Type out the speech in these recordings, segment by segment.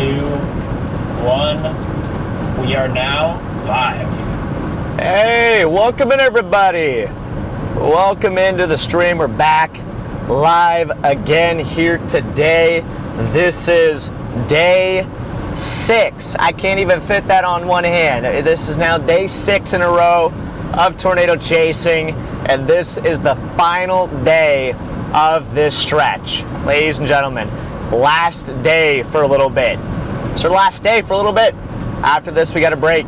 2, 1. We are now live. Hey, welcome in everybody. Welcome into the stream. We're back live again here today. This is day 6. I can't even fit that on one hand. This is now day 6 in a row of tornado chasing, and this is the final day of this stretch. Ladies and gentlemen, last day for a little bit. It's our last day for a little bit. After this, we got a break.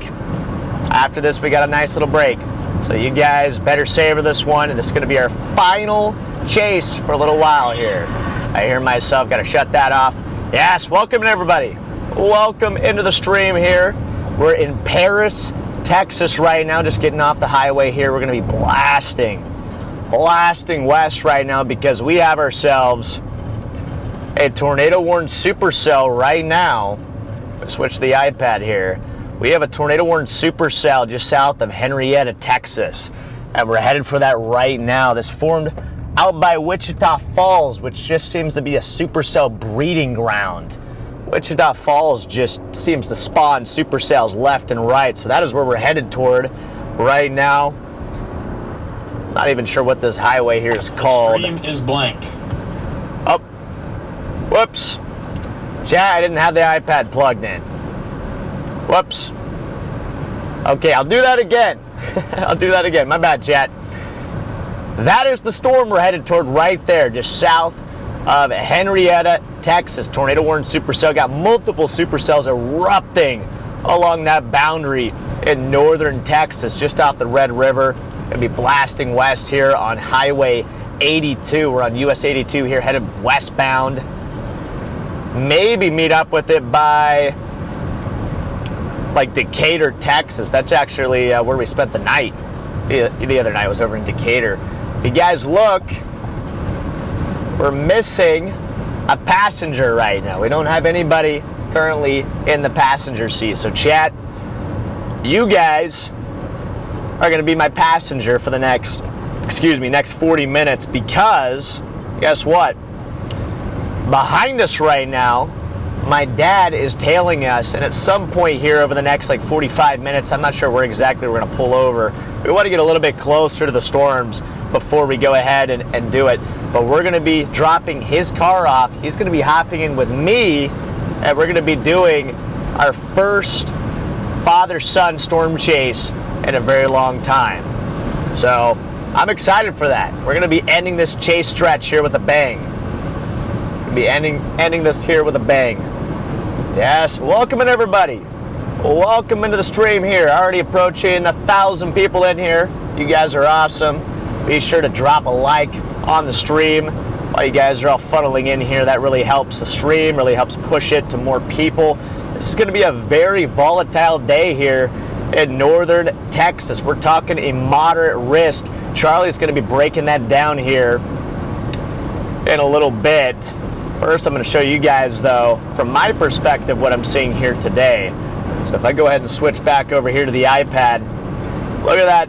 After this, we got a nice little break. So you guys better savor this one, and this is going to be our final chase for a little while here. I hear myself, got to shut that off. Yes, welcome everybody. Welcome into the stream here. We're in Paris, Texas right now, just getting off the highway here. We're going to be blasting west right now because we have ourselves a tornado-warned supercell right now. Switch the iPad here. We have a tornado-warned supercell just south of Henrietta, Texas, and we're headed for that right now. This formed out by Wichita Falls, which just seems to be a supercell breeding ground. Wichita Falls just seems to spawn supercells left and right, so that is where we're headed toward right now. Not even sure what this highway here is called. Stream is blank. Oh, whoops. Chat, I didn't have the iPad plugged in. Whoops. Okay, I'll do that again. I'll do that again. My bad, chat. That is the storm we're headed toward right there, just south of Henrietta, Texas. Tornado-warned supercell. Got multiple supercells erupting along that boundary in northern Texas, just off the Red River. Gonna be blasting west here on Highway 82. We're on US 82 here, headed westbound. Maybe meet up with it by like Decatur, Texas. That's actually where we spent the night. The other night was over in Decatur. If you guys look, we're missing a passenger right now. We don't have anybody currently in the passenger seat. So chat, you guys are going to be my passenger for the next 40 minutes because guess what? Behind us right now, my dad is tailing us, and at some point here over the next like 45 minutes, I'm not sure where exactly we're going to pull over. We want to get a little bit closer to the storms before we go ahead and do it. But we're going to be dropping his car off. He's going to be hopping in with me, and we're going to be doing our first father-son storm chase in a very long time. So I'm excited for that. We're going to be ending this chase stretch here with a bang. Be ending this here with a bang. Yes, welcome in everybody. Welcome into the stream here. Already approaching 1,000 people in here. You guys are awesome. Be sure to drop a like on the stream while you guys are all funneling in here. That really helps the stream, really helps push it to more people. This is going to be a very volatile day here in northern Texas. We're talking a moderate risk. Charlie's going to be breaking that down here in a little bit. First, I'm going to show you guys, though, from my perspective, what I'm seeing here today. So if I go ahead and switch back over here to the iPad, look at that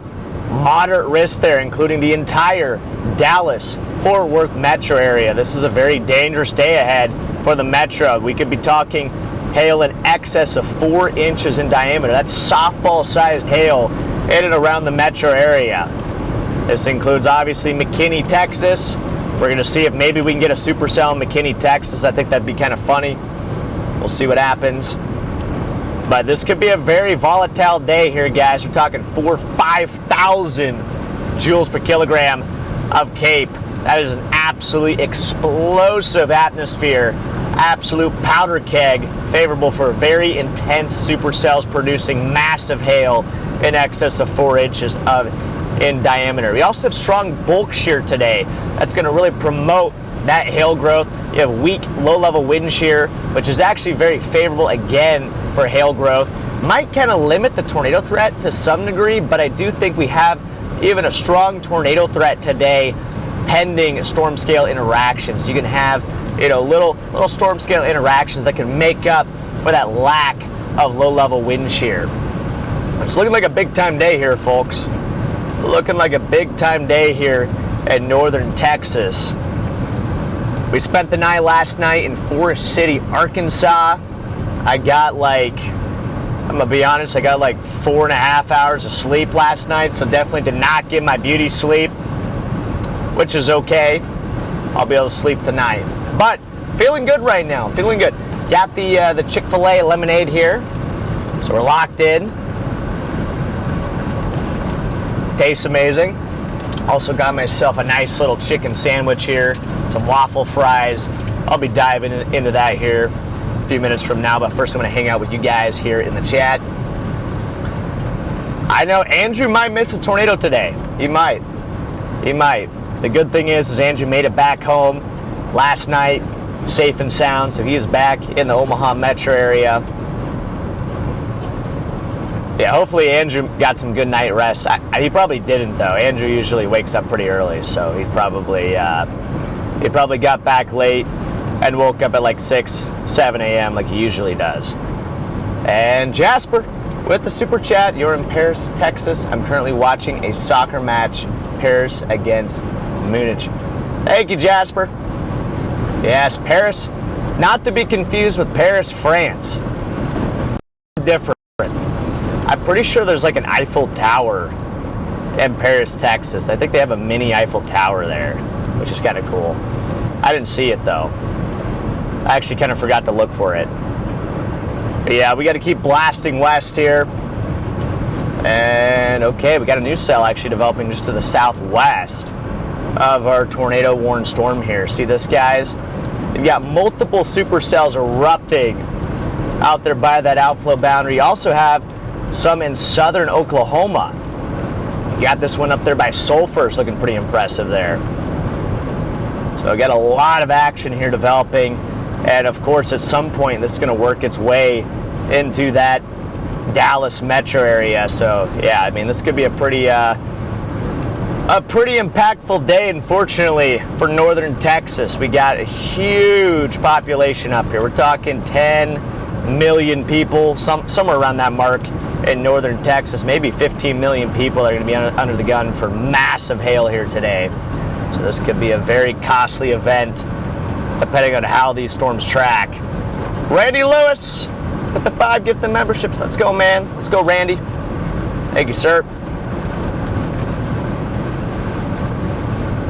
moderate risk there, including the entire Dallas-Fort Worth metro area. This is a very dangerous day ahead for the metro. We could be talking hail in excess of 4 inches in diameter. That's softball-sized hail in and around the metro area. This includes, obviously, McKinney, Texas. We're going to see if maybe we can get a supercell in McKinney, Texas. I think that'd be kind of funny. We'll see what happens. But this could be a very volatile day here, guys. We're talking 4,000 or 5,000 joules per kilogram of CAPE. That is an absolutely explosive atmosphere, absolute powder keg, favorable for very intense supercells producing massive hail in excess of 4 inches in diameter. We also have strong bulk shear today. That's going to really promote that hail growth. You have weak low-level wind shear, which is actually very favorable again for hail growth. Might kind of limit the tornado threat to some degree, but I do think we have even a strong tornado threat today pending storm scale interactions. You can have little storm scale interactions that can make up for that lack of low-level wind shear. It's looking like a big-time day here, folks. Looking like a big-time day here in northern Texas. We spent the night last night in Forest City, Arkansas. I got like, I'm gonna be honest, I got like 4.5 hours of sleep last night, so definitely did not get my beauty sleep, which is okay. I'll be able to sleep tonight. But feeling good right now, feeling good. Got the Chick-fil-A lemonade here, so we're locked in. Tastes amazing. Also got myself a nice little chicken sandwich here, some waffle fries. I'll be diving into that here a few minutes from now, but first I'm going to hang out with you guys here in the chat. I know Andrew might miss a tornado today. He might. The good thing is Andrew made it back home last night, safe and sound, so he is back in the Omaha metro area. Yeah, hopefully Andrew got some good night rest. He probably didn't though. Andrew usually wakes up pretty early, so he probably got back late and woke up at like 6, 7 a.m. like he usually does. And Jasper with the super chat. You're in Paris, Texas. I'm currently watching a soccer match, Paris against Munich. Thank you, Jasper. Yes, Paris, not to be confused with Paris, France. Different. I'm pretty sure there's like an Eiffel Tower in Paris, Texas. I think they have a mini Eiffel Tower there, which is kind of cool. I didn't see it though. I actually kind of forgot to look for it. But yeah, we got to keep blasting west here. And okay, we got a new cell actually developing just to the southwest of our tornado-warned storm here. See this, guys? You've got multiple supercells erupting out there by that outflow boundary. You also have some in southern Oklahoma. You got this one up there by Sulphur's looking pretty impressive there. So I got a lot of action here developing, and of course at some point this is going to work its way into that Dallas metro area. So yeah, I mean, this could be a pretty impactful day, unfortunately, for northern Texas. We got a huge population up here. We're talking 10 million people, somewhere around that mark in northern Texas. Maybe 15 million people are going to be under the gun for massive hail here today. So this could be a very costly event, depending on how these storms track. Randy Lewis with the 5 gifted memberships. Let's go, man. Let's go, Randy. Thank you, sir.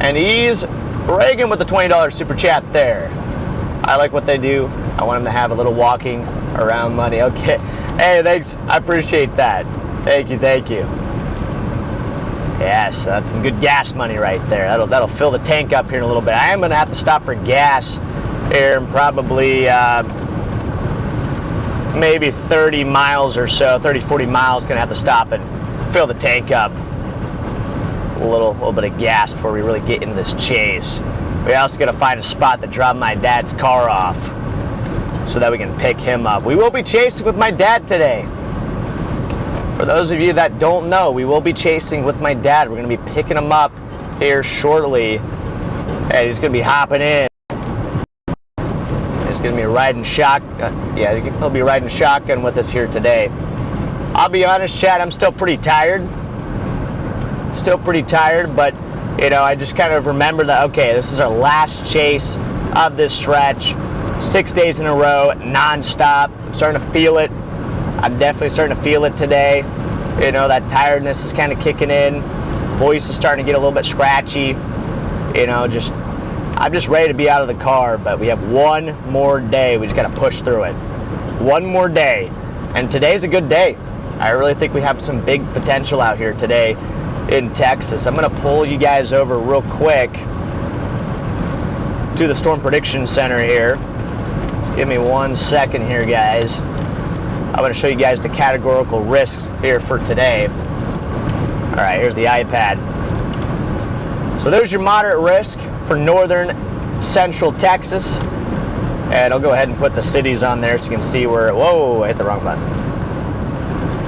And he's Reagan with the $20 super chat there. I like what they do. I want them to have a little walking around money. Okay. Hey, thanks. I appreciate that. Thank you. Yes, that's some good gas money right there. That'll fill the tank up here in a little bit. I am going to have to stop for gas here in probably maybe 30 miles or so, 30, 40 miles. Going to have to stop and fill the tank up. A little bit of gas before we really get into this chase. We also got to find a spot to drop my dad's car off so that we can pick him up. We will be chasing with my dad today. For those of you that don't know, we will be chasing with my dad. We're going to be picking him up here shortly, and he's going to be hopping in. He's going to be riding shotgun. Yeah, he'll be riding shotgun with us here today. I'll be honest, Chad, I'm still pretty tired. But you know, I just kind of remember that, okay, this is our last chase of this stretch. 6 days in a row, non-stop. I'm starting to feel it. I'm definitely starting to feel it today. You know, that tiredness is kind of kicking in. Voice is starting to get a little bit scratchy. You know, I'm just ready to be out of the car, but we have one more day. We just got to push through it. One more day. And today's a good day. I really think we have some big potential out here today in Texas. I'm going to pull you guys over real quick to the Storm Prediction Center here. Just give me 1 second here, guys. I'm going to show you guys the categorical risks here for today. All right, here's the iPad. So there's your moderate risk for northern central Texas. And I'll go ahead and put the cities on there so you can see where, whoa, I hit the wrong button.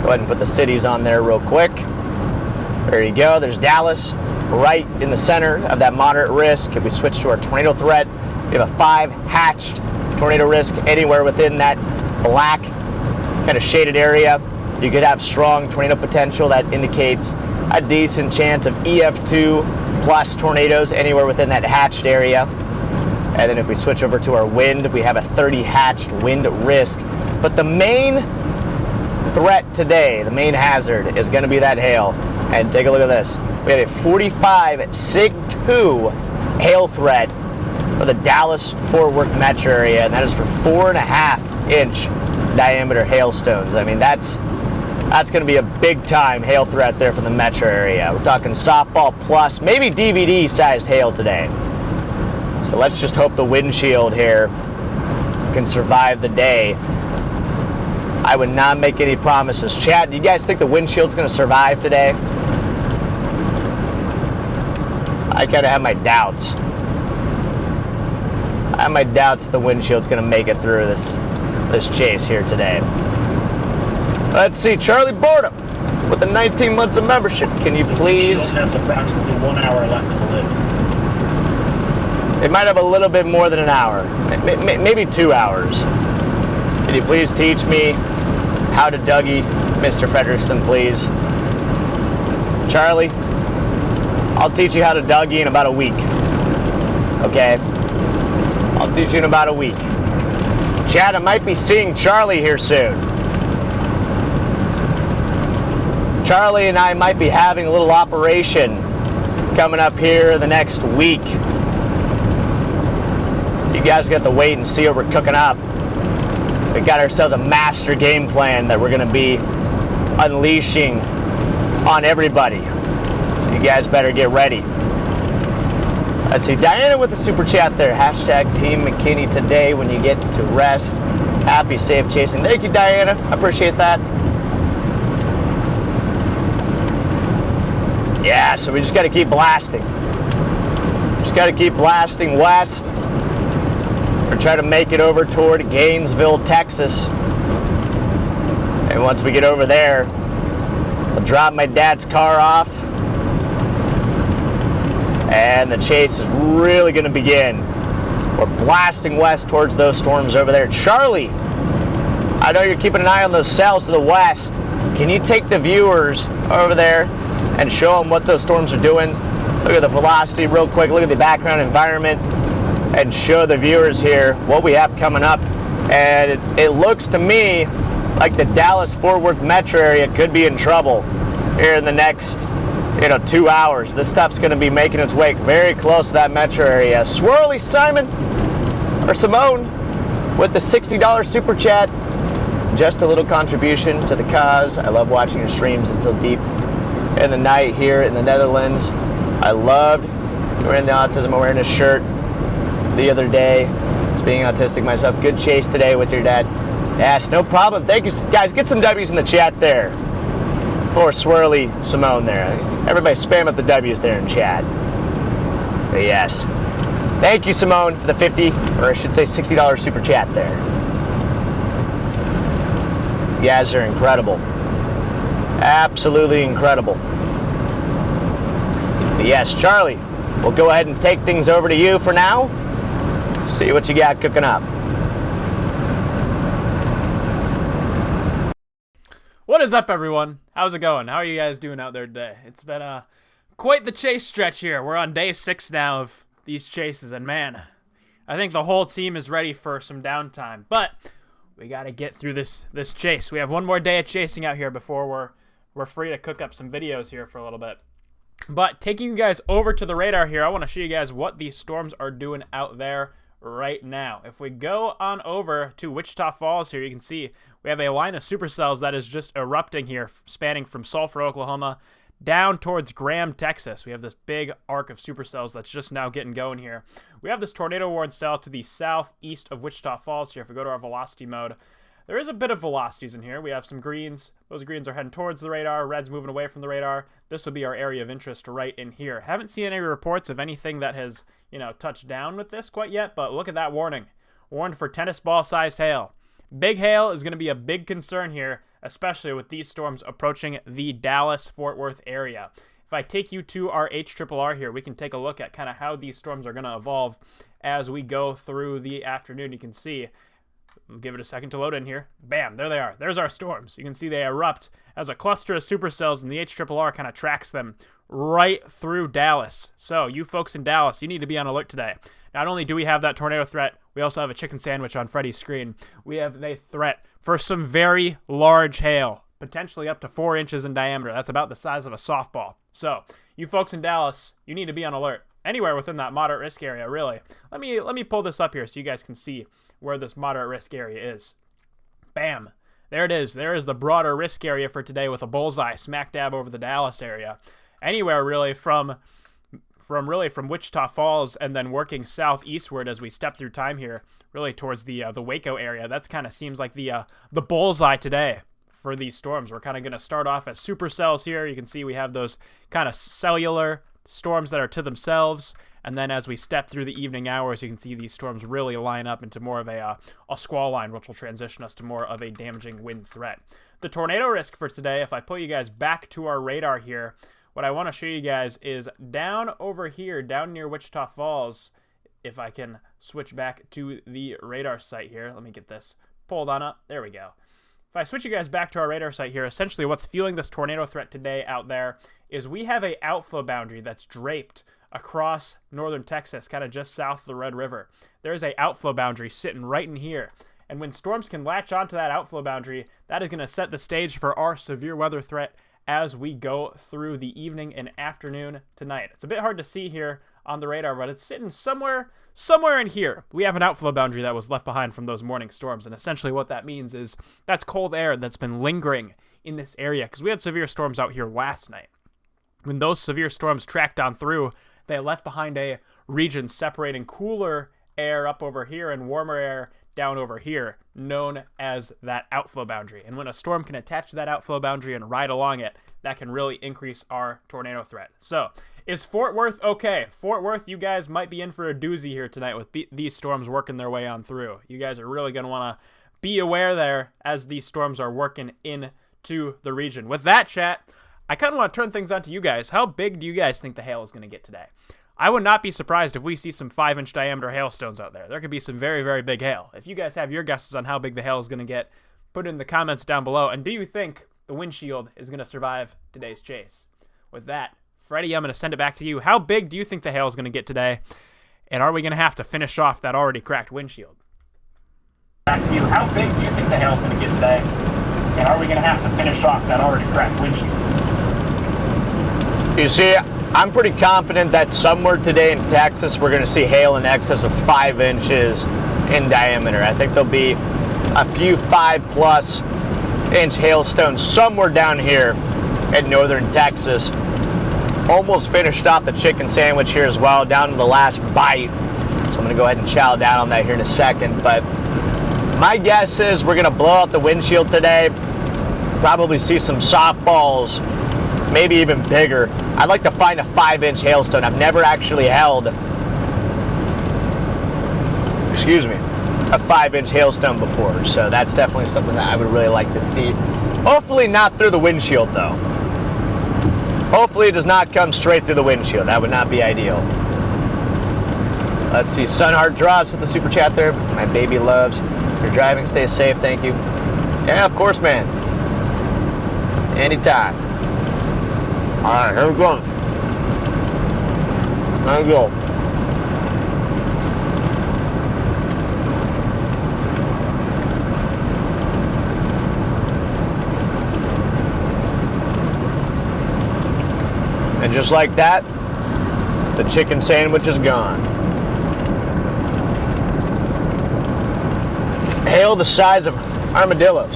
Go ahead and put the cities on there real quick. There you go. There's Dallas right in the center of that moderate risk. If we switch to our tornado threat, we have a 5 hatched tornado risk anywhere within that black kind of shaded area. You could have strong tornado potential. That indicates a decent chance of EF2 plus tornadoes anywhere within that hatched area. And then if we switch over to our wind, we have a 30 hatched wind risk. But the main threat today, the main hazard, is going to be that hail. And take a look at this. We have a 45 Sig 2 hail threat for the Dallas-Fort Worth metro area, and that is for 4.5-inch diameter hailstones. I mean, that's going to be a big-time hail threat there for the metro area. We're talking softball plus, maybe DVD-sized hail today. So let's just hope the windshield here can survive the day. I would not make any promises. Chad, do you guys think the windshield's going to survive today? I kind of have my doubts. I have my doubts that the windshield's going to make it through this chase here today. Let's see, Charlie Boredom with the 19 months of membership. Can you please? Windshield has approximately 1 hour left to live. It might have a little bit more than an hour, maybe 2 hours. Can you please teach me how to Dougie, Mr. Frederickson, please? Charlie, I'll teach you how to Dougie in about a week. Okay? I'll teach you in about a week. Chad, I might be seeing Charlie here soon. Charlie and I might be having a little operation coming up here the next week. You guys got to wait and see what we're cooking up. We got ourselves a master game plan that we're going to be unleashing on everybody. So you guys better get ready. Let's see, Diana with the super chat there. Hashtag Team McKinney today when you get to rest. Happy, safe chasing. Thank you, Diana. I appreciate that. Yeah, so we just got to keep blasting. Just got to keep blasting west. Or try to make it over toward Gainesville, Texas. And once we get over there, I'll drop my dad's car off. And the chase is really going to begin. We're blasting west towards those storms over there. Charlie, I know you're keeping an eye on those cells to the west. Can you take the viewers over there and show them what those storms are doing? Look at the velocity real quick. Look at the background environment. And show the viewers here what we have coming up. And it looks to me like the Dallas-Fort Worth metro area could be in trouble here in the next 2 hours. This stuff's going to be making its way very close to that metro area. Swirly Simon or Simone with the $60 super chat. Just a little contribution to the cause. I love watching your streams until deep in the night here in the Netherlands. I loved you wearing the autism awareness shirt the other day. It's being autistic myself. Good chase today with your dad. Yes, no problem. Thank you, guys. Get some W's in the chat there for Swirly Simone there. Everybody spam up the W's there in chat. But yes. Thank you, Simone, for the 50, or I should say $60 super chat there. You guys are incredible. Absolutely incredible. But yes, Charlie, we'll go ahead and take things over to you for now. See what you got cooking up. What is up, everyone? How's it going? How are you guys doing out there today? It's been quite the chase stretch here. We're on day 6 now of these chases, and man, I think the whole team is ready for some downtime. But we got to get through this chase. We have one more day of chasing out here before we're free to cook up some videos here for a little bit. But taking you guys over to the radar here, I want to show you guys what these storms are doing out there right now. If we go on over to Wichita Falls here, you can see we have a line of supercells that is just erupting here, spanning from Sulphur, Oklahoma, down towards Graham, Texas. We have this big arc of supercells that's just now getting going here. We have this tornado warning cell to the southeast of Wichita Falls here. If we go to our velocity mode, there is a bit of velocities in here. We have some greens. Those greens are heading towards the radar. Red's moving away from the radar. This will be our area of interest right in here. Haven't seen any reports of anything that has, touched down with this quite yet, but look at that warning. Warned for tennis ball-sized hail. Big hail is going to be a big concern here, especially with these storms approaching the Dallas-Fort Worth area. If I take you to our HRRR here, we can take a look at kind of how these storms are going to evolve as we go through the afternoon. You can see. We'll give it a second to load in here. Bam, there they are. There's our storms. You can see they erupt as a cluster of supercells, and the HRRR kind of tracks them right through Dallas. So you folks in Dallas, you need to be on alert today. Not only do we have that tornado threat, we also have a chicken sandwich on Freddy's screen. We have a threat for some very large hail, potentially up to 4 inches in diameter. That's about the size of a softball. So, you folks in Dallas, you need to be on alert. Anywhere within that moderate risk area, really. Let me pull this up here so you guys can see where this moderate risk area is. Bam. There it is. There is the broader risk area for today with a bullseye smack dab over the Dallas area. Anywhere really from Wichita Falls and then working southeastward as we step through time here, really towards the Waco area. That's kind of seems like the bullseye today for these storms. We're kind of going to start off as supercells here. You can see we have those kind of cellular storms that are to themselves, and then as we step through the evening hours, you can see these storms really line up into more of a squall line, which will transition us to more of a damaging wind threat. The tornado risk for today, if I pull you guys back to our radar here, what I want to show you guys is down over here, down near Wichita Falls. If I can switch back to the radar site here, let me get this pulled on up. There we go. If I switch you guys back to our radar site here, essentially what's fueling this tornado threat today out there is we have a outflow boundary that's draped across northern Texas, kind of just south of the Red River. There's a outflow boundary sitting right in here. And when storms can latch onto that outflow boundary, that is going to set the stage for our severe weather threat as we go through the evening and afternoon tonight. It's a bit hard to see here on the radar, but it's sitting somewhere in here. We have an outflow boundary that was left behind from those morning storms, and essentially what that means is that's cold air that's been lingering in this area, because we had severe storms out here last night. When those severe storms tracked on through, they left behind a region separating cooler air up over here and warmer air down over here, known as that outflow boundary. And when a storm can attach to that outflow boundary and ride along it, that can really increase our tornado threat. So, is Fort Worth okay? Fort Worth, you guys might be in for a doozy here tonight with these storms working their way on through. You guys are really going to want to be aware there as these storms are working into the region. With that, chat, I kind of want to turn things on to you guys. How big do you guys think the hail is going to get today? I would not be surprised if we see some 5-inch diameter hailstones out there. There could be some very, very big hail. If you guys have your guesses on how big the hail is going to get, put it in the comments down below. And do you think the windshield is going to survive today's chase? With that, Freddy, I'm going to send it back to you. How big do you think the hail is going to get today? And are we going to have to finish off that already cracked windshield? Back to you. How big do you think the hail is going to get today? And are we going to have to finish off that already cracked windshield? You see, I'm pretty confident that somewhere today in Texas we're going to see hail in excess of 5 inches in diameter. I think there'll be a few 5+ inch hailstones somewhere down here in northern Texas. Almost finished off the chicken sandwich here as well, down to the last bite. So I'm going to go ahead and chow down on that here in a second. But my guess is we're going to blow out the windshield today. Probably see some softballs, maybe even bigger. I'd like to find a 5-inch hailstone. I've never actually held, a 5-inch hailstone before. So that's definitely something that I would really like to see. Hopefully not through the windshield though. Hopefully it does not come straight through the windshield. That would not be ideal. Let's see, Sunheart Draws with the super chat there. My baby loves. If you're driving, stay safe, thank you. Yeah, of course, man. Anytime. Alright, here we go. There we go. And just like that, the chicken sandwich is gone. Hail the size of armadillos.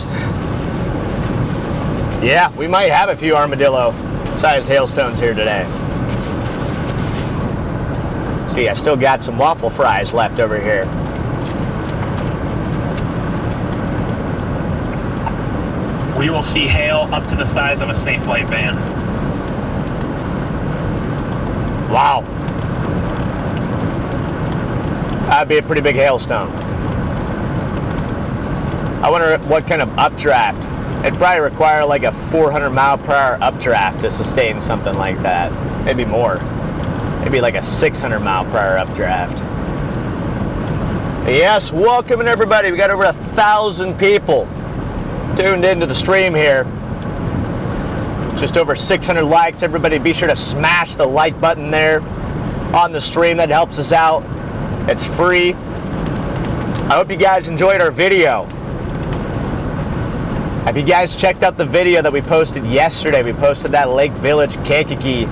Yeah, we might have a few armadillo-sized hailstones here today. See, I still got some waffle fries left over here. We will see hail up to the size of a Safelight van. Wow. That'd be a pretty big hailstone. I wonder what kind of updraft. It'd probably require like a 400-mile-per-hour updraft to sustain something like that. Maybe more. Maybe like a 600-mile-per-hour updraft. Yes, welcome everybody. We got over 1,000 people tuned into the stream here. Just over 600 likes. Everybody be sure to smash the like button there on the stream. That helps us out It's free. I hope you guys enjoyed our video. If you guys checked out the video that we posted yesterday, we posted that Lake Village, Kankakee,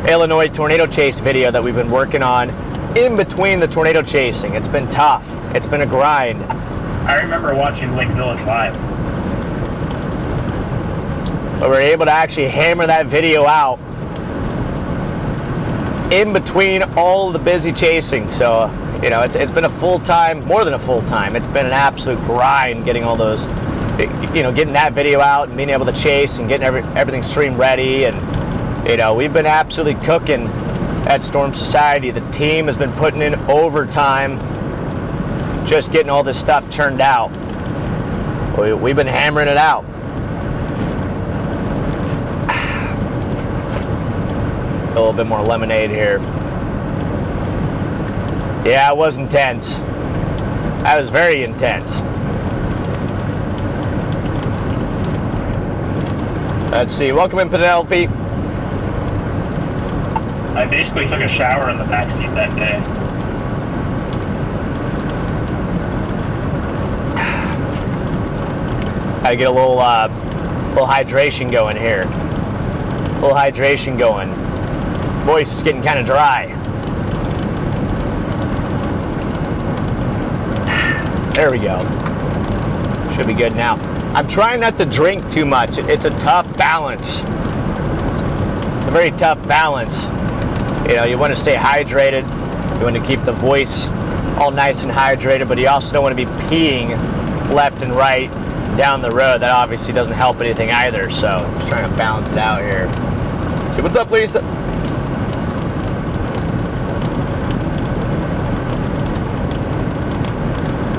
Illinois tornado chase video that we've been working on in between the tornado chasing. It's been tough. It's been a grind. I remember watching Lake Village live. But we were able to actually hammer that video out in between all the busy chasing. So, you know, it's been a full-time, more than a full-time. It's been an absolute grind getting all those, you know, getting that video out and being able to chase and getting everything stream ready. And, you know, we've been absolutely cooking at Storm Society. The team has been putting in overtime just getting all this stuff churned out. We've been hammering it out. A little bit more lemonade here. Yeah, it was intense. That was very intense. Let's see. Welcome in, Penelope. I basically took a shower in the backseat that day. Gotta get a little hydration going here. A little hydration going. Voice is getting kind of dry. There we go. Should be good now. I'm trying not to drink too much. It's a tough balance. It's a very tough balance. You know, you want to stay hydrated. You want to keep the voice all nice and hydrated, but you also don't want to be peeing left and right down the road. That obviously doesn't help anything either. So I'm just trying to balance it out here. See, what's up, Lisa?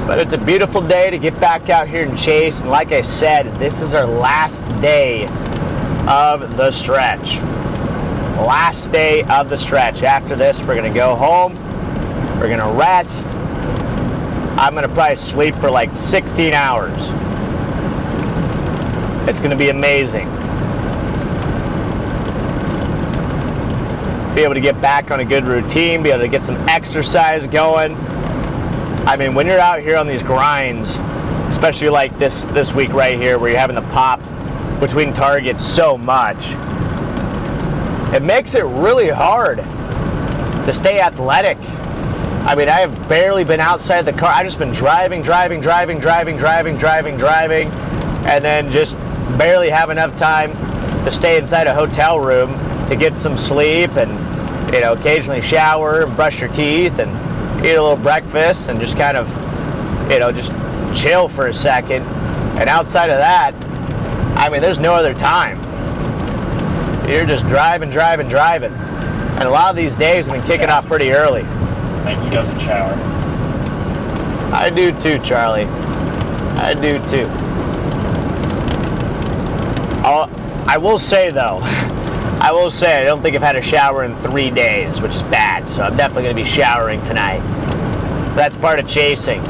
But it's a beautiful day to get back out here and chase. And like I said, this is our last day of the stretch. Last day of the stretch. After this, we're going to go home. We're going to rest. I'm going to probably sleep for like 16 hours. It's going to be amazing. Be able to get back on a good routine, be able to get some exercise going. I mean, when you're out here on these grinds, especially like this week right here where you're having to pop between targets so much, it makes it really hard to stay athletic. I mean, I have barely been outside the car. I've just been driving, and then just barely have enough time to stay inside a hotel room to get some sleep and, you know, occasionally shower and brush your teeth and eat a little breakfast and just kind of, you know, just chill for a second. And outside of that, I mean, there's no other time. You're just driving. And a lot of these days have been kicking off pretty early. Like he doesn't shower. I do too, Charlie. I do too. I will say though, I don't think I've had a shower in 3 days, which is bad. So I'm definitely going to be showering tonight. That's part of chasing.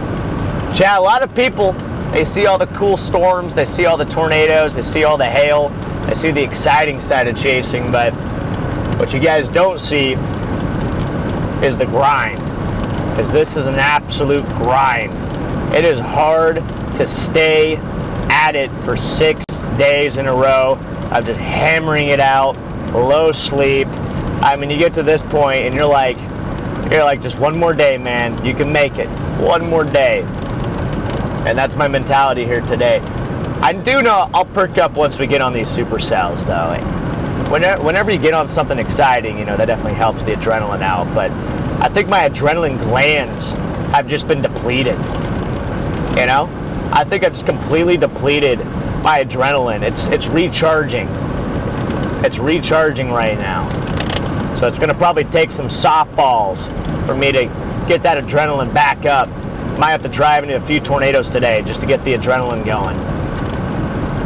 Chat, a lot of people, they see all the cool storms, they see all the tornadoes, they see all the hail, they see the exciting side of chasing, but what you guys don't see is the grind. Because this is an absolute grind. It is hard to stay at it for 6 days in a row of just hammering it out, low sleep. I mean, you get to this point and you're like, just one more day, man. You can make it. One more day. And that's my mentality here today. I do know I'll perk up once we get on these supercells, though. Whenever you get on something exciting, you know, that definitely helps the adrenaline out. But I think my adrenaline glands have just been depleted. You know? I think I've just completely depleted my adrenaline. It's recharging. It's recharging right now. So it's going to probably take some softballs for me to get that adrenaline back up. Might have to drive into a few tornadoes today just to get the adrenaline going.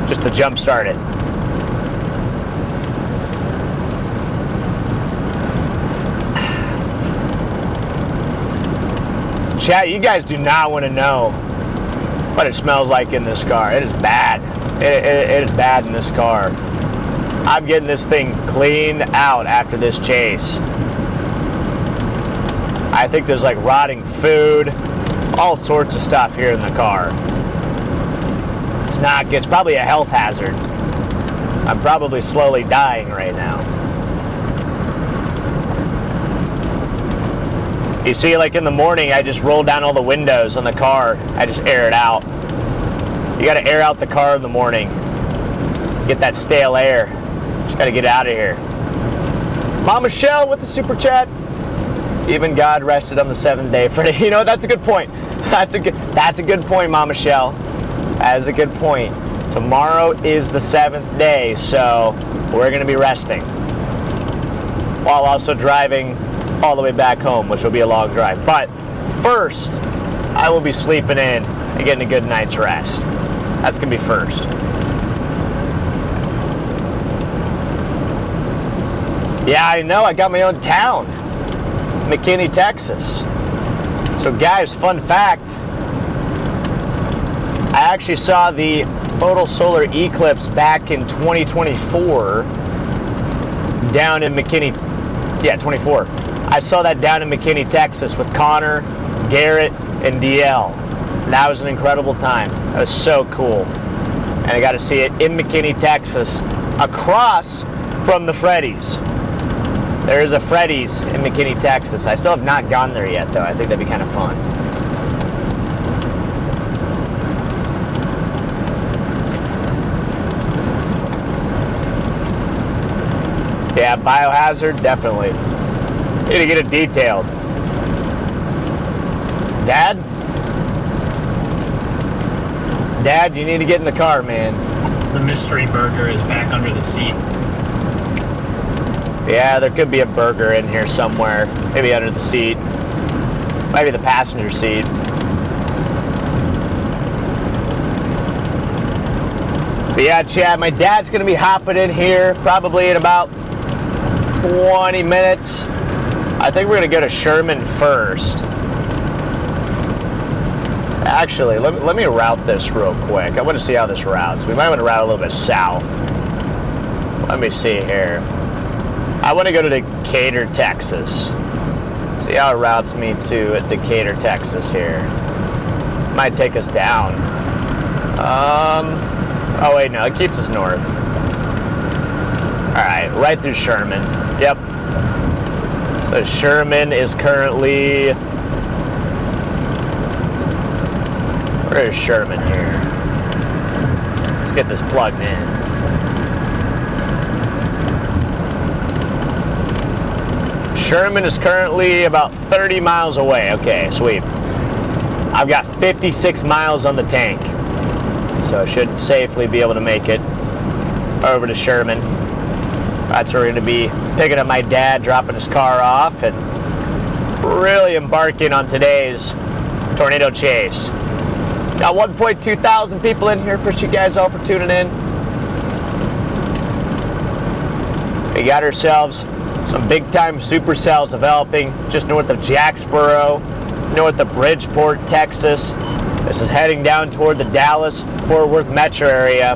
Just to jump start it. Chat, you guys do not want to know what it smells like in this car. It is bad. It is bad in this car. I'm getting this thing cleaned out after this chase. I I think there's like rotting food, all sorts of stuff here in the car. It's not good. It's probably a health hazard. I'm probably slowly dying right now. You see, like in the morning, I just roll down all the windows on the car. I just air it out. You gotta air out the car in the morning. Get that stale air. Just gotta get out of here. Mama Shell with the super chat. Even God rested on the 7th day. Freddie, you know, that's a good point. That's a good point, Mama Shell. That is a good point. Tomorrow is the 7th day, so we're gonna be resting. While also driving all the way back home, which will be a long drive. But first, I will be sleeping in and getting a good night's rest. That's gonna be first. Yeah, I know, I got my own town, McKinney, Texas. So guys, fun fact, I actually saw the total solar eclipse back in 2024 down in McKinney, yeah, 24. I saw that down in McKinney, Texas with Connor, Garrett, and DL. That was an incredible time. That was so cool. And I got to see it in McKinney, Texas, across from the Freddy's. There is a Freddy's in McKinney, Texas. I still have not gone there yet, though. I think that'd be kind of fun. Yeah, biohazard, definitely. Need to get it detailed. Dad? Dad, you need to get in the car, man. The mystery burger is back under the seat. Yeah, there could be a burger in here somewhere. Maybe under the seat. Maybe the passenger seat. But yeah, Chad, my dad's going to be hopping in here probably in about 20 minutes. I think we're going to go to Sherman first. Actually, let me route this real quick. I want to see how this routes. We might want to route a little bit south. Let me see here. I want to go to Decatur, Texas. See how it routes me to Decatur, Texas here. Might take us down. Oh wait, no, it keeps us north. Alright, right through Sherman. Yep. So Sherman is currently... Where is Sherman here? Let's get this plugged in. Sherman is currently about 30 miles away. Okay, sweet. I've got 56 miles on the tank. So I should safely be able to make it over to Sherman. That's where we're going to be picking up my dad, dropping his car off, and really embarking on today's tornado chase. Got 1.2 thousand people in here. Appreciate you guys all for tuning in. We got ourselves some big-time supercells developing just north of Jacksboro, north of Bridgeport, Texas. This is heading down toward the Dallas-Fort Worth metro area.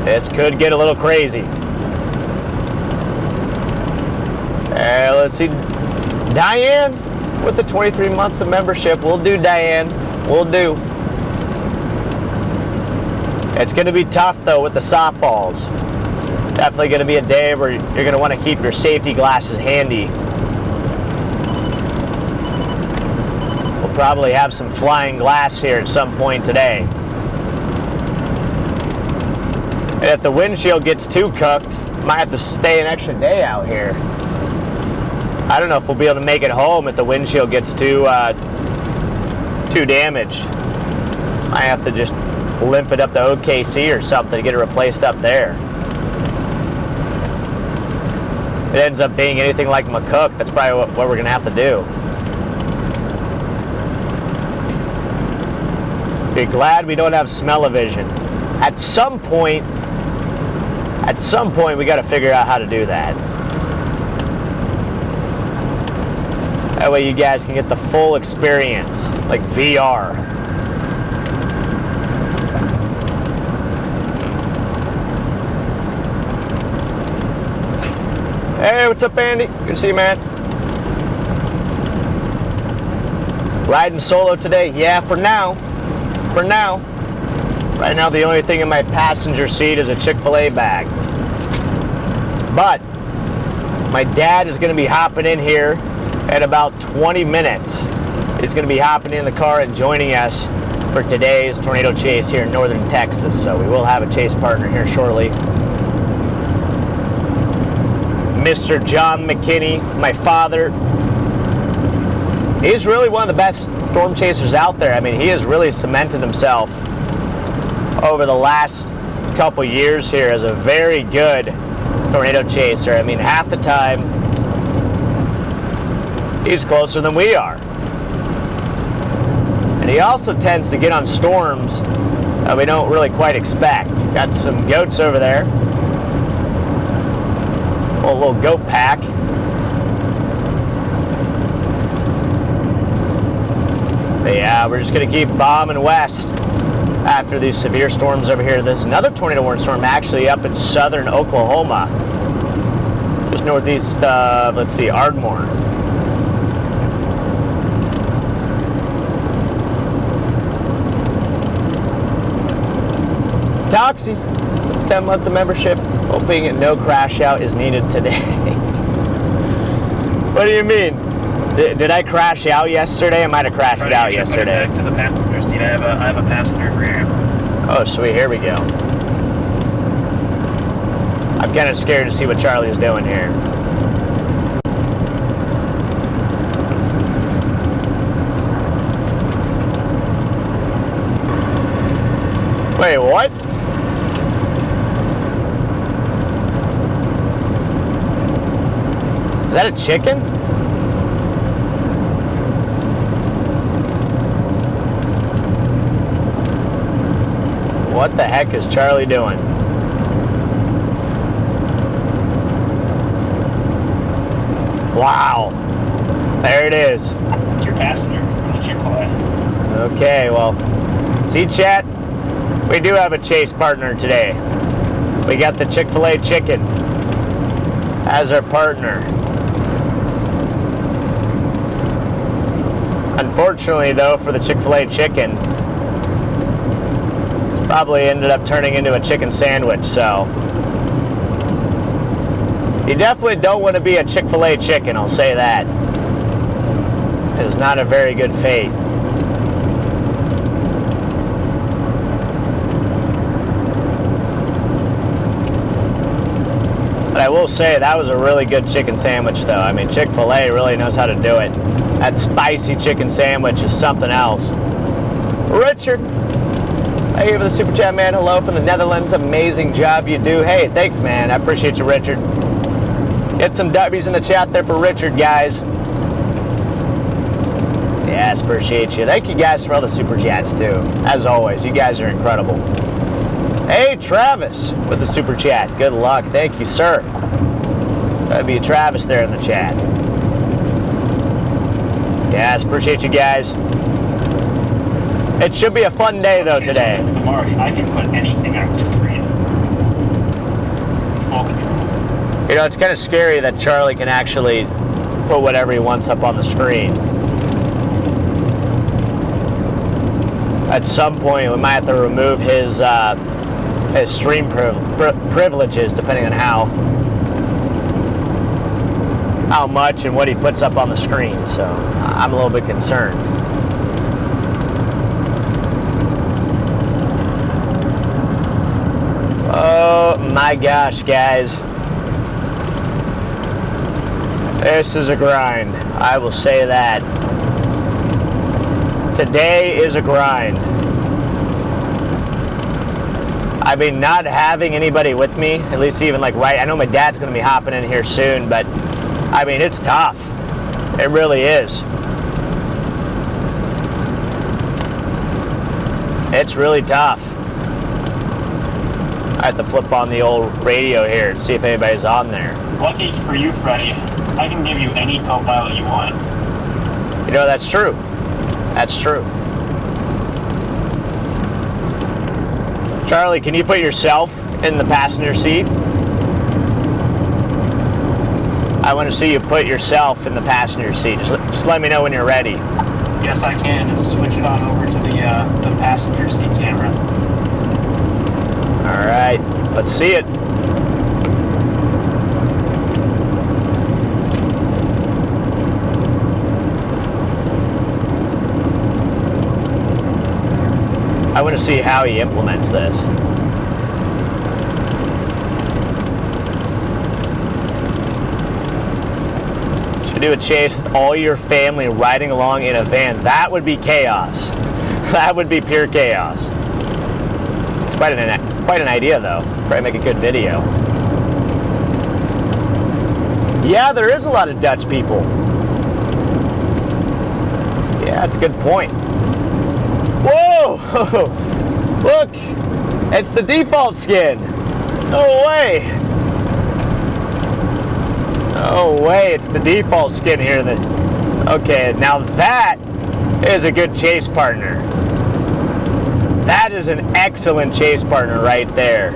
This could get a little crazy. Let's see. Diane with the 23 months of membership. We'll do, Diane. We'll do. It's going to be tough, though, with the softballs. Definitely going to be a day where you're going to want to keep your safety glasses handy. We'll probably have some flying glass here at some point today. And if the windshield gets too cooked, might have to stay an extra day out here. I don't know if we'll be able to make it home if the windshield gets too damaged. Might have to just limp it up to OKC or something to get it replaced up there. If it ends up being anything like McCook, that's probably what we're going to have to do. Be glad we don't have smell-o-vision. At some point, we got to figure out how to do that. That way you guys can get the full experience, like VR. Hey, what's up, Andy? Good to see you, man. Riding solo today? Yeah, for now. For now. Right now, the only thing in my passenger seat is a Chick-fil-A bag. But my dad is going to be hopping in here at about 20 minutes. He's going to be hopping in the car and joining us for today's tornado chase here in northern Texas. So we will have a chase partner here shortly. Mr. John McKinney, my father. He's really one of the best storm chasers out there. I mean, he has really cemented himself over the last couple years here as a very good tornado chaser. I mean, half the time, he's closer than we are. And he also tends to get on storms that we don't really quite expect. Got some goats over there. A little goat pack. But yeah, we're just going to keep bombing west after these severe storms over here. There's another tornado warning storm actually up in southern Oklahoma. Just northeast of, let's see, Ardmore. Toxie, 10 months of membership, hoping no crash out is needed today. What do you mean? Did I crash out yesterday? I might have crashed out yesterday. Back to the passenger seat. I have a passenger for you. Oh, sweet. Here we go. I'm kind of scared to see what Charlie is doing here. Wait, what? Is that a chicken? What the heck is Charlie doing? Wow. There it is. It's your passenger from the Chick-fil-A. Okay, well, see, chat? We do have a chase partner today. We got the Chick-fil-A chicken as our partner. Unfortunately, though, for the Chick-fil-A chicken, probably ended up turning into a chicken sandwich, so you definitely don't want to be a Chick-fil-A chicken, I'll say that. It is not a very good fate. But I will say that was a really good chicken sandwich, though. I mean, Chick-fil-A really knows how to do it. That spicy chicken sandwich is something else. Richard, thank you for the super chat, man. Hello from the Netherlands. Amazing job you do. Hey, thanks, man. I appreciate you, Richard. Get some W's in the chat there for Richard, guys. Yes, appreciate you. Thank you guys for all the super chats, too. As always, you guys are incredible. Hey, Travis with the super chat. Good luck. Thank you, sir. Gotta be a Travis there in the chat. Yes, appreciate you guys. It should be a fun day, though, today. The marsh, I can put anything on the screen. Full control. You know, it's kind of scary that Charlie can actually put whatever he wants up on the screen. At some point, we might have to remove his stream privileges, depending on how much and what he puts up on the screen. So I'm a little bit concerned. Oh my gosh, guys. This is a grind. I will say that. Today is a grind. I mean, not having anybody with me, at least even like right, I know my dad's going to be hopping in here soon, but I mean, it's tough. It really is. It's really tough. I have to flip on the old radio here and see if anybody's on there. Lucky for you, Freddy, I can give you any co-pilot you want. You know, that's true. That's true. Charlie, can you put yourself in the passenger seat? I want to see you put yourself in the passenger seat. Just let me know when you're ready. Yes, I can. Switch it on over to the passenger seat camera. All right, let's see it. I want to see how he implements this. Should do a chase with all your family riding along in a van. That would be chaos. That would be pure chaos. It's quite an idea, though. Probably make a good video. Yeah, there is a lot of Dutch people. Yeah, that's a good point. Whoa! Look! It's the default skin! No way! No way, it's the default skin here. Okay, now that is a good chase partner. That is an excellent chase partner right there.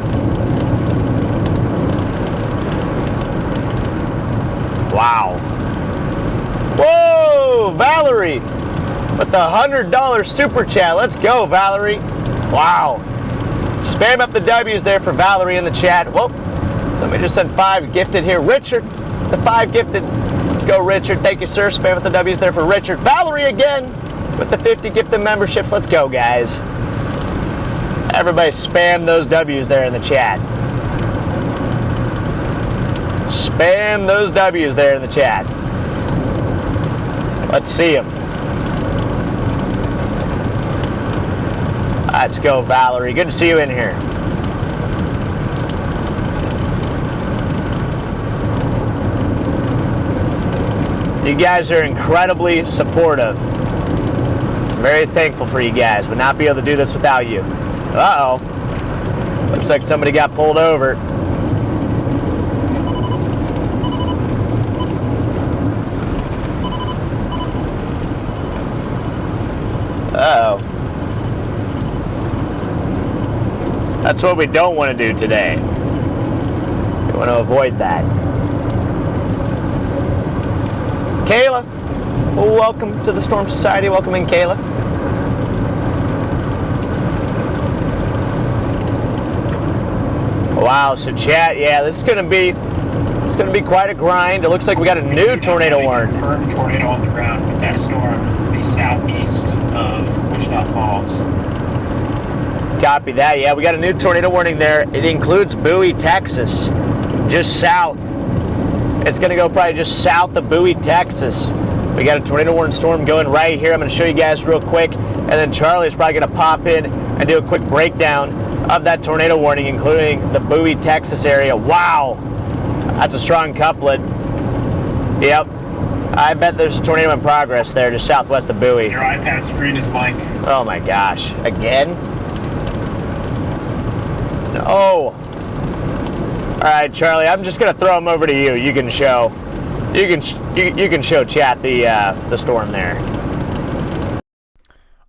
Wow. Whoa! Valerie! With the $100 super chat. Let's go, Valerie. Wow. Spam up the W's there for Valerie in the chat. Whoa. Somebody just sent 5 gifted here. Richard, the 5 gifted. Let's go, Richard. Thank you, sir. Spam up the W's there for Richard. Valerie again with the 50 gifted memberships. Let's go, guys. Everybody spam those W's there in the chat. Spam those W's there in the chat. Let's see them. Let's go, Valerie. Good to see you in here. You guys are incredibly supportive. I'm very thankful for you guys. Would not be able to do this without you. Uh-oh. Looks like somebody got pulled over. Uh-oh. That's what we don't want to do today. We want to avoid that. Kayla, welcome to the Storm Society. Welcome in, Kayla. Wow, so chat, yeah, this is gonna be quite a grind. It looks like we got a new tornado warning. Confirmed tornado on the ground with that storm to the southeast of Wichita Falls. Copy that. Yeah, we got a new tornado warning there. It includes Bowie, Texas, just south. It's going to go probably just south of Bowie, Texas. We got a tornado warning storm going right here. I'm going to show you guys real quick, and then Charlie's probably going to pop in and do a quick breakdown of that tornado warning, including the Bowie, Texas area. Wow, that's a strong couplet. Yep, I bet there's a tornado in progress there just southwest of Bowie. Your iPad screen is blank. Oh my gosh, again? No. All right, Charlie, I'm just gonna throw them over to you. You can show chat the storm there.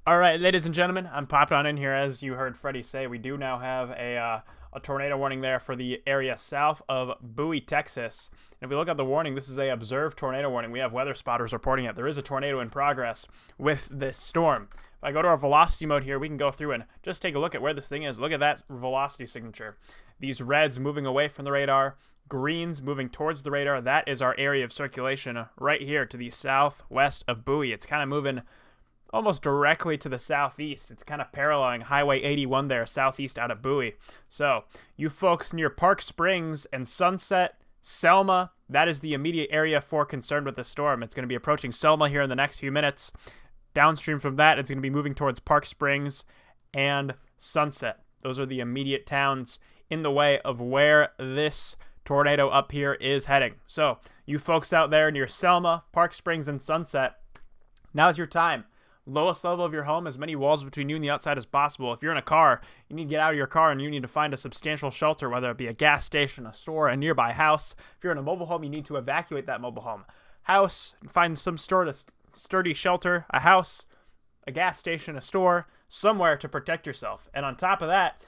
All right, ladies and gentlemen, I'm popped on in here. As you heard Freddy say, we do now have a tornado warning there for the area south of Bowie, Texas. And if we look at the warning, this is a observed tornado warning. We have weather spotters reporting it. There is a tornado in progress with this storm. If I go to our velocity mode here, we can go through and just take a look at where this thing is. Look at that velocity signature. These reds moving away from the radar, greens moving towards the radar. That is our area of circulation right here to the southwest of Bowie. It's kind of moving almost directly to the southeast. It's kind of paralleling Highway 81 there, southeast out of Bowie. So you folks near Park Springs and Sunset, Selma, that is the immediate area for concern with the storm. It's going to be approaching Selma here in the next few minutes. Downstream from that, it's going to be moving towards Park Springs and Sunset. Those are the immediate towns in the way of where this tornado up here is heading. So you folks out there near Selma, Park Springs, and Sunset, now's your time. Lowest level of your home, as many walls between you and the outside as possible. If you're in a car, you need to get out of your car and you need to find a substantial shelter, whether it be a gas station, a store, a nearby house. If you're in a mobile home, you need to evacuate that mobile home. House, find some sturdy shelter, a house, a gas station, a store, somewhere to protect yourself. And on top of that,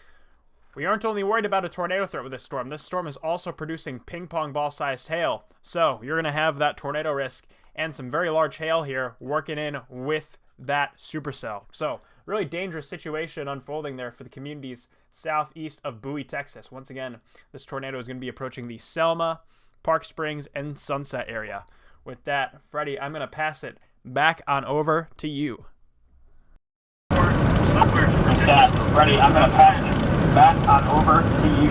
we aren't only worried about a tornado threat with this storm. This storm is also producing ping pong ball sized hail. So you're going to have that tornado risk and some very large hail here working in with that supercell. So really dangerous situation unfolding there for the communities southeast of Bowie, Texas. Once again, this tornado is going to be approaching the Selma, Park Springs, and Sunset area. With that, Freddie, I'm going to pass it back on over to you. Freddie, I'm going to pass it back on over to you.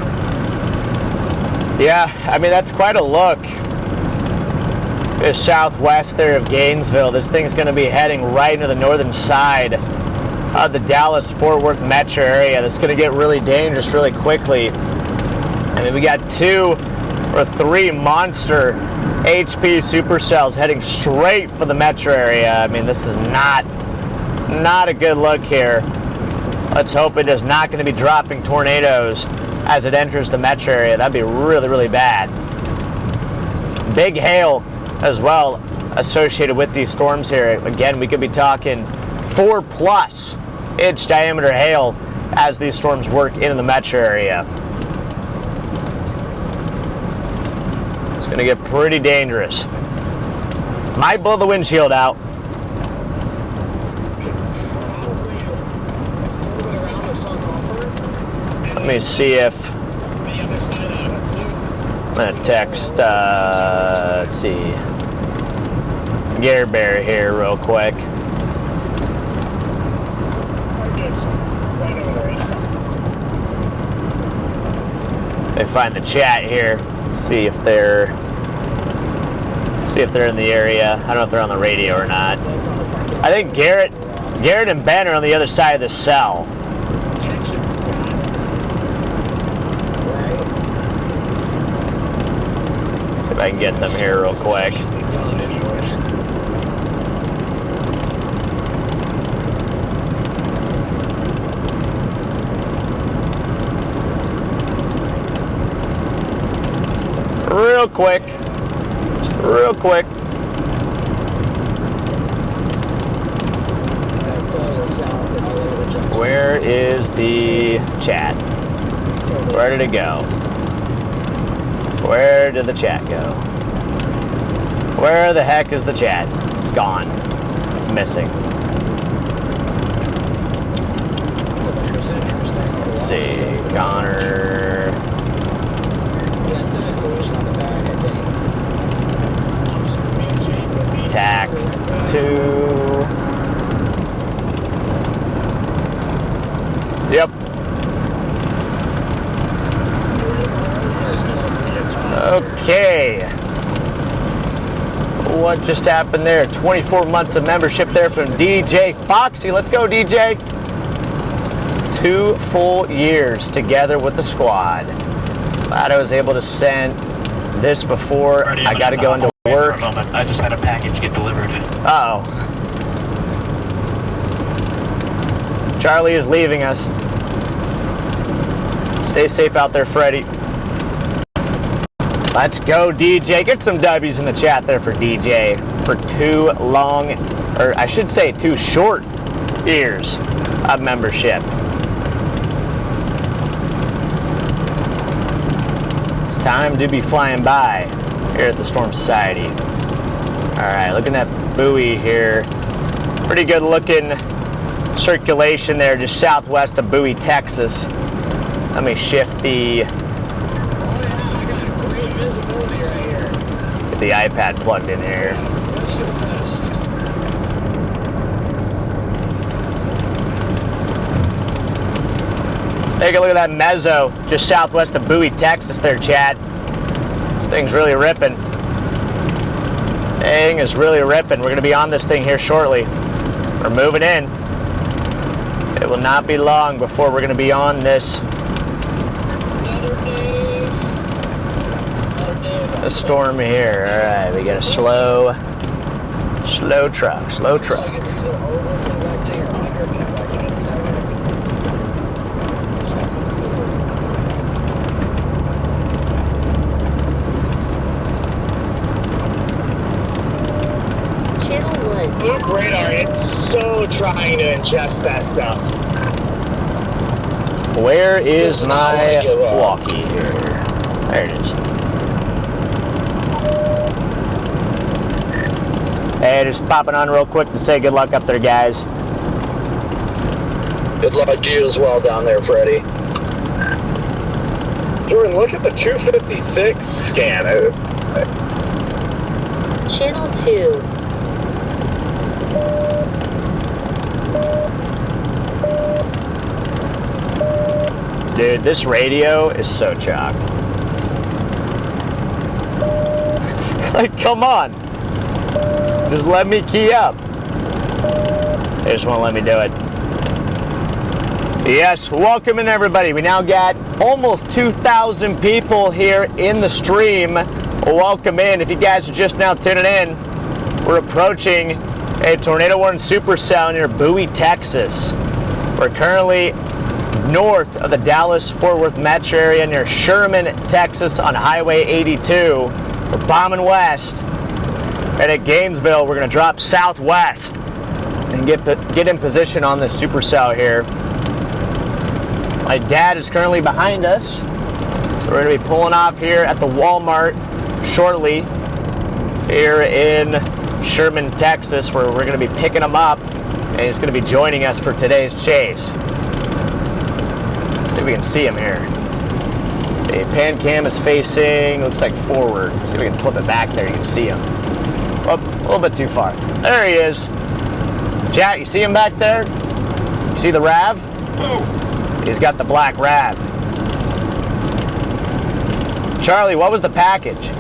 Yeah, I mean, that's quite a look. Just southwest there of Gainesville. This thing's going to be heading right into the northern side of the Dallas-Fort Worth metro area. That's going to get really dangerous really quickly. I mean, we got 2 or 3 monster HP supercells heading straight for the metro area. I mean, this is not a good look here. Let's hope it is not going to be dropping tornadoes as it enters the metro area. That'd be really, really bad. Big hail as well associated with these storms here. Again, we could be talking 4+ inch diameter hail as these storms work into the metro area. It's going to get pretty dangerous. Might blow the windshield out. Let me see if I'm gonna text. Let's see, Gare Bear here real quick. They find the chat here. See if they're in the area. I don't know if they're on the radio or not. I think Garrett and Ben are on the other side of the cell. See if I can get them here real quick. Real quick. Where is the chat? Where did it go? Where did the chat go? Where the heck is the chat? It's gone. It's missing. Let's see. Connor. Attack 2. Yep. Okay. What just happened there? 24 months of membership there from DJ Foxy. Let's go, DJ. 2 full years together with the squad. Glad I was able to send this before I got to go into work. For a moment. I just had a package get delivered. Uh-oh. Charlie is leaving us. Stay safe out there, Freddie. Let's go, DJ. Get some W's in the chat there for DJ for 2 long, or I should say 2 short years of membership. It's time to be flying by here at the Storm Society. All right, looking at Bowie here. Pretty good looking circulation there just southwest of Bowie, Texas. Let me shift the Get the iPad plugged in here. Take a look at that mezzo just southwest of Bowie, Texas there, chat. This thing's really ripping. Thing is really ripping. We're going to be on this thing here shortly. We're moving in. It will not be long before we're going to be on this storm here. All right, we got a slow truck. Loop radar, it's so trying to ingest that stuff. Where is my walkie here? There it is. Hey, just popping on real quick to say good luck up there, guys. Good luck to you as well down there, Freddy. Jordan, look at the 256 scan. Channel 2. Dude, this radio is so chocked. Like, come on. Just let me key up. They just won't let me do it. Yes, welcome in everybody. We now got almost 2,000 people here in the stream. Welcome in. If you guys are just now tuning in, we're approaching a tornado-warned supercell near Bowie, Texas. We're currently north of the Dallas-Fort Worth metro area near Sherman, Texas on Highway 82. We're bombing west. And at Gainesville, we're going to drop southwest and get in position on this supercell here. My dad is currently behind us, so we're going to be pulling off here at the Walmart shortly here in Sherman, Texas, where we're going to be picking him up, and he's going to be joining us for today's chase. See if we can see him here. The pan cam is facing, looks like forward. See if we can flip it back there, you can see him. Oh, a little bit too far. There he is. Chat, you see him back there? You see the RAV? Oh. He's got the black RAV. Charlie, what was the package?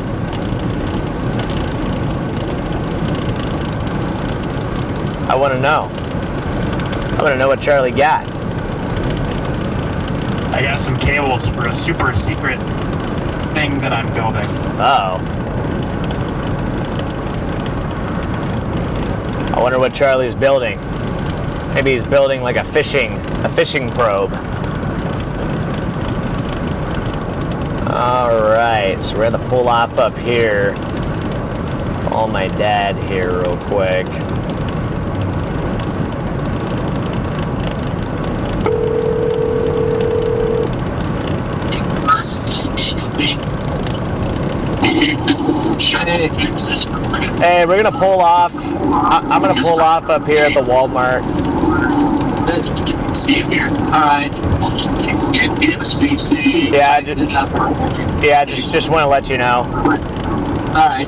I want to know. I want to know what Charlie got. I got some cables for a super secret thing that I'm building. Uh-oh. I wonder what Charlie's building. Maybe he's building like a fishing probe. Alright, so we're gonna pull off up here. Call my dad here real quick. Hey, we're gonna pull off. I'm gonna pull off up here at the Walmart. See him here. Alright. Yeah, just want to let you know. Alright.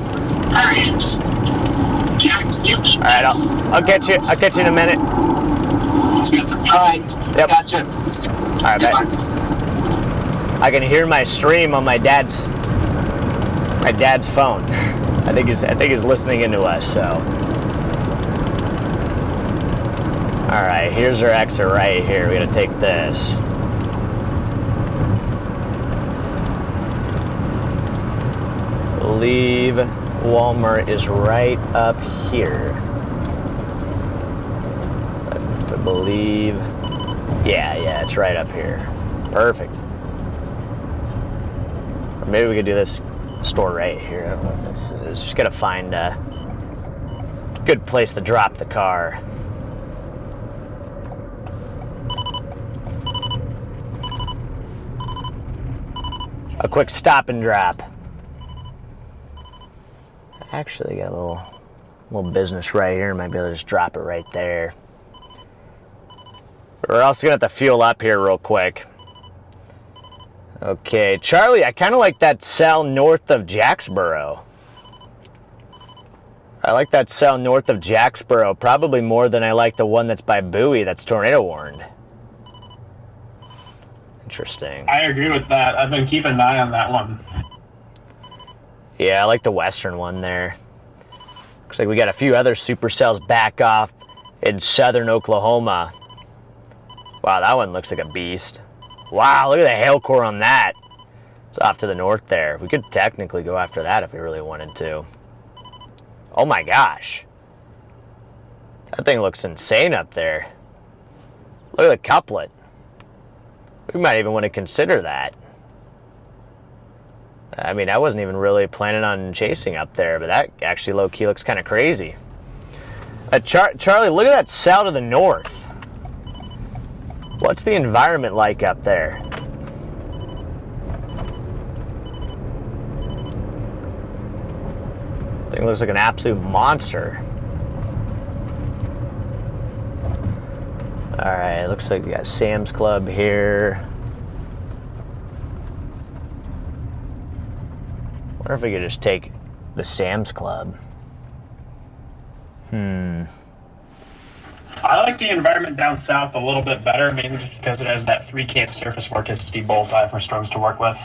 Alright, I'll catch you in a minute. Alright. Yep. Gotcha. Alright, bye. I can hear my stream on my dad's phone. I think he's listening into us, so. Alright, here's our exit right here. We gotta take this. I believe Walmart is right up here. I believe. Yeah, it's right up here. Perfect. Or maybe we could do this store right here. I don't know. It's just gotta find a good place to drop the car. A quick stop and drop. Actually got a little business right here. Might be able to just drop it right there. We're also gonna have to fuel up here real quick. Okay, Charlie, I kind of like that cell north of Jacksboro. I like that cell north of Jacksboro probably more than I like the one that's by Bowie that's tornado warned. Interesting. I agree with that. I've been keeping an eye on that one. Yeah, I like the western one there. Looks like we got a few other supercells back off in southern Oklahoma. Wow, that one looks like a beast. Wow, look at the hail core on that. It's off to the north there. We could technically go after that if we really wanted to. Oh my gosh. That thing looks insane up there. Look at the couplet. We might even want to consider that. I mean, I wasn't even really planning on chasing up there, but that actually low-key looks kind of crazy. Charlie, look at that cell to the north. What's the environment like up there? Thing looks like an absolute monster. Alright, looks like we got Sam's Club here. Wonder if we could just take the Sam's Club. I like the environment down south a little bit better, maybe just because it has that 3 camp surface vorticity bullseye for storms to work with.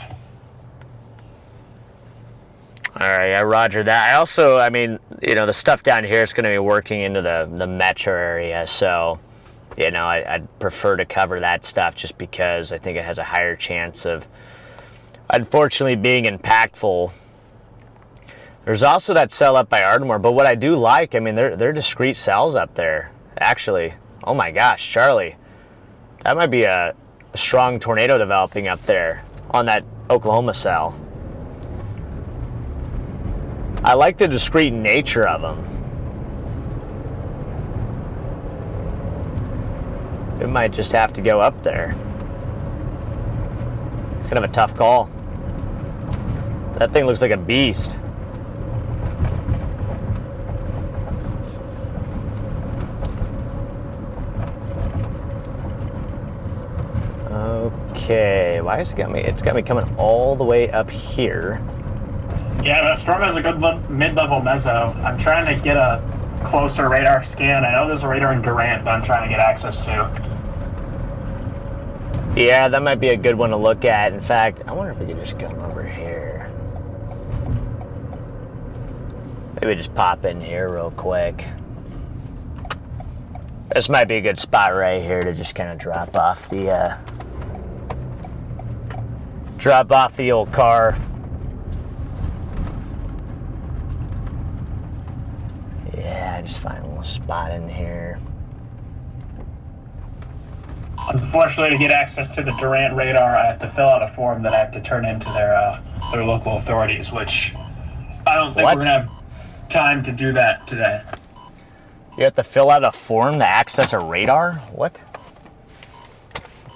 Alright, yeah, roger that. I also, I mean, you know, the stuff down here is going to be working into the metro area, so, you know, I'd prefer to cover that stuff just because I think it has a higher chance of, unfortunately, being impactful. There's also that cell up by Ardmore, but what I do like, I mean, they're discrete cells up there, actually. Oh my gosh, Charlie. That might be a strong tornado developing up there on that Oklahoma cell. I like the discrete nature of them. It might just have to go up there. It's kind of a tough call. That thing looks like a beast. Okay, why has it got me? It's got me coming all the way up here. Yeah, that storm has a good mid-level meso. I'm trying to get a closer radar scan. I know there's a radar in Durant, but I'm trying to get access to. Yeah, that might be a good one to look at. In fact, I wonder if we could just come over here. Maybe just pop in here real quick. This might be a good spot right here to just kind of drop off the old car. Yeah, just find a little spot in here. Unfortunately, to get access to the Durant radar, I have to fill out a form that I have to turn into their local authorities, which I don't think we're going to have time to do that today. You have to fill out a form to access a radar? What?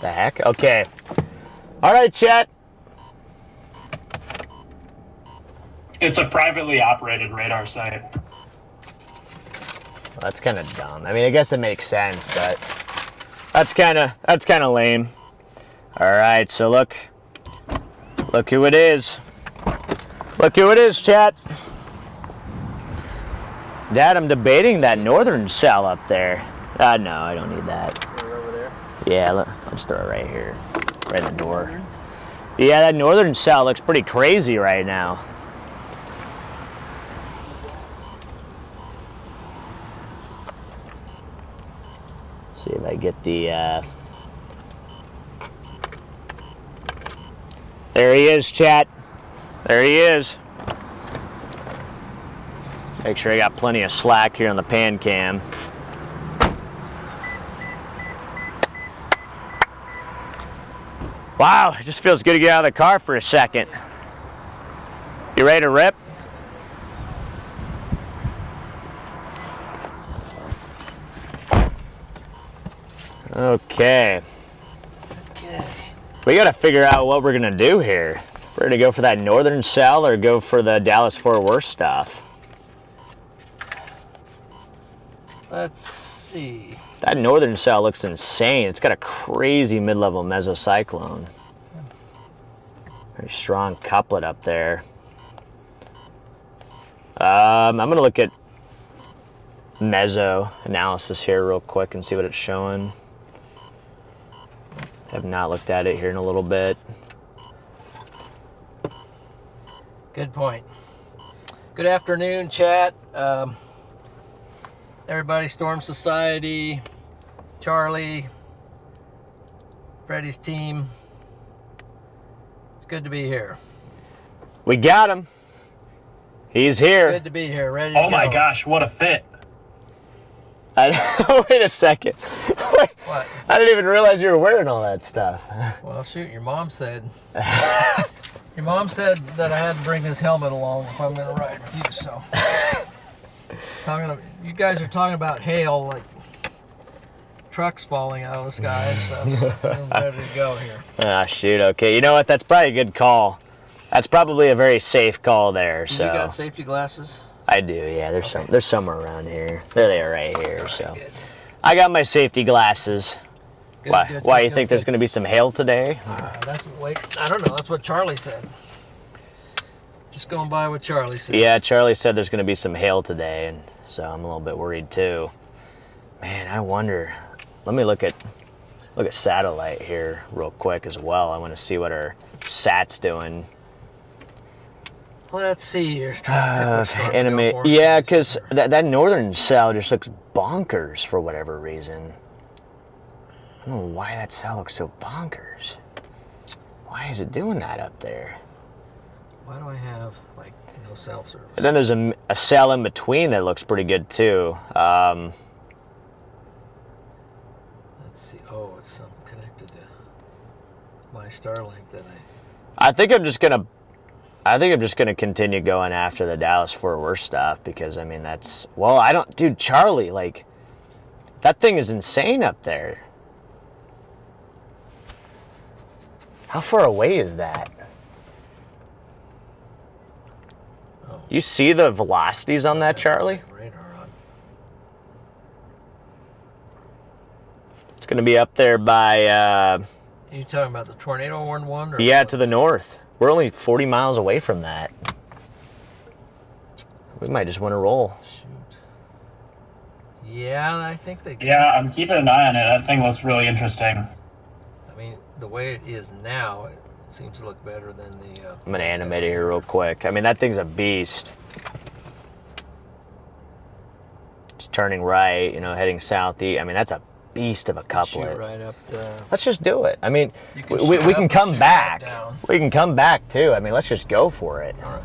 The heck? Okay. All right, chat. It's a privately operated radar site. Well, that's kind of dumb. I mean, I guess it makes sense, but that's kind of lame. All right, so look who it is. Look who it is, chat. Dad, I'm debating that northern cell up there. No, I don't need that. Over there? Yeah, let's throw it right here, right in the door. Yeah, that northern cell looks pretty crazy right now. See if I get the, there he is, chat. There he is. Make sure I got plenty of slack here on the pan cam. Wow, it just feels good to get out of the car for a second. You ready to rip? Okay. We gotta figure out what we're gonna do here. If we're gonna go for that northern cell or go for the Dallas-Fort Worth stuff. Let's see. That northern cell looks insane. It's got a crazy mid-level mesocyclone. Very strong couplet up there. I'm gonna look at meso analysis here real quick and see what it's showing. Have not looked at it here in a little bit. Good point. Good afternoon, chat. Everybody, Storm Society, Charlie, Freddy's team. It's good to be here. We got him. He's here. Good to be here, ready to go. Oh my gosh, what a fit. Wait a second. What? I didn't even realize you were wearing all that stuff. Well, shoot, your mom said. Your mom said that I had to bring this helmet along if I'm going to ride with you, so. You guys are talking about hail, like trucks falling out of the sky and stuff. So I'm ready to go here. Ah, shoot. Okay, you know what? That's probably a good call. That's probably a very safe call there. So You got safety glasses? I do. Yeah, there's somewhere around here. There they are, right here. Right, So good. I got my safety glasses. Good, Why? good, Why good, you good, think there's good. going to be some hail today? I don't know. That's what Charlie said. Just going by what Charlie said. Yeah, Charlie said there's going to be some hail today, and so I'm a little bit worried too. Man, I wonder. Let me look at satellite here real quick as well. I want to see what our sat's doing. Let's see here. Yeah, because that northern cell just looks bonkers for whatever reason. I don't know why that cell looks so bonkers. Why is it doing that up there? Why do I have like no cell service? And then there's a cell in between that looks pretty good too. Let's see. Oh, it's connected to my Starlink that I think I'm just gonna continue going after the Dallas-Fort Worth stuff because I mean dude, Charlie, like that thing is insane up there. How far away is that? Oh. You see the velocities on that, Charlie? Radar on. It's gonna be up there by Are you talking about the tornado warned one? Or yeah, what? to the north. We're only 40 miles away from that. We might just want to roll. Shoot. Yeah, I think they. Yeah, I'm keeping an eye on it. That thing looks really interesting. I mean, the way it is now, it seems to look better than the. I'm gonna animate it here real quick. I mean, that thing's a beast. Just turning right, heading southeast. I mean, that's a beast of a couplet. Shoot right up. Let's just do it. I mean, You can we shoot can up and come shoot back. back down. We can come back too. I mean, let's just go for it. All right.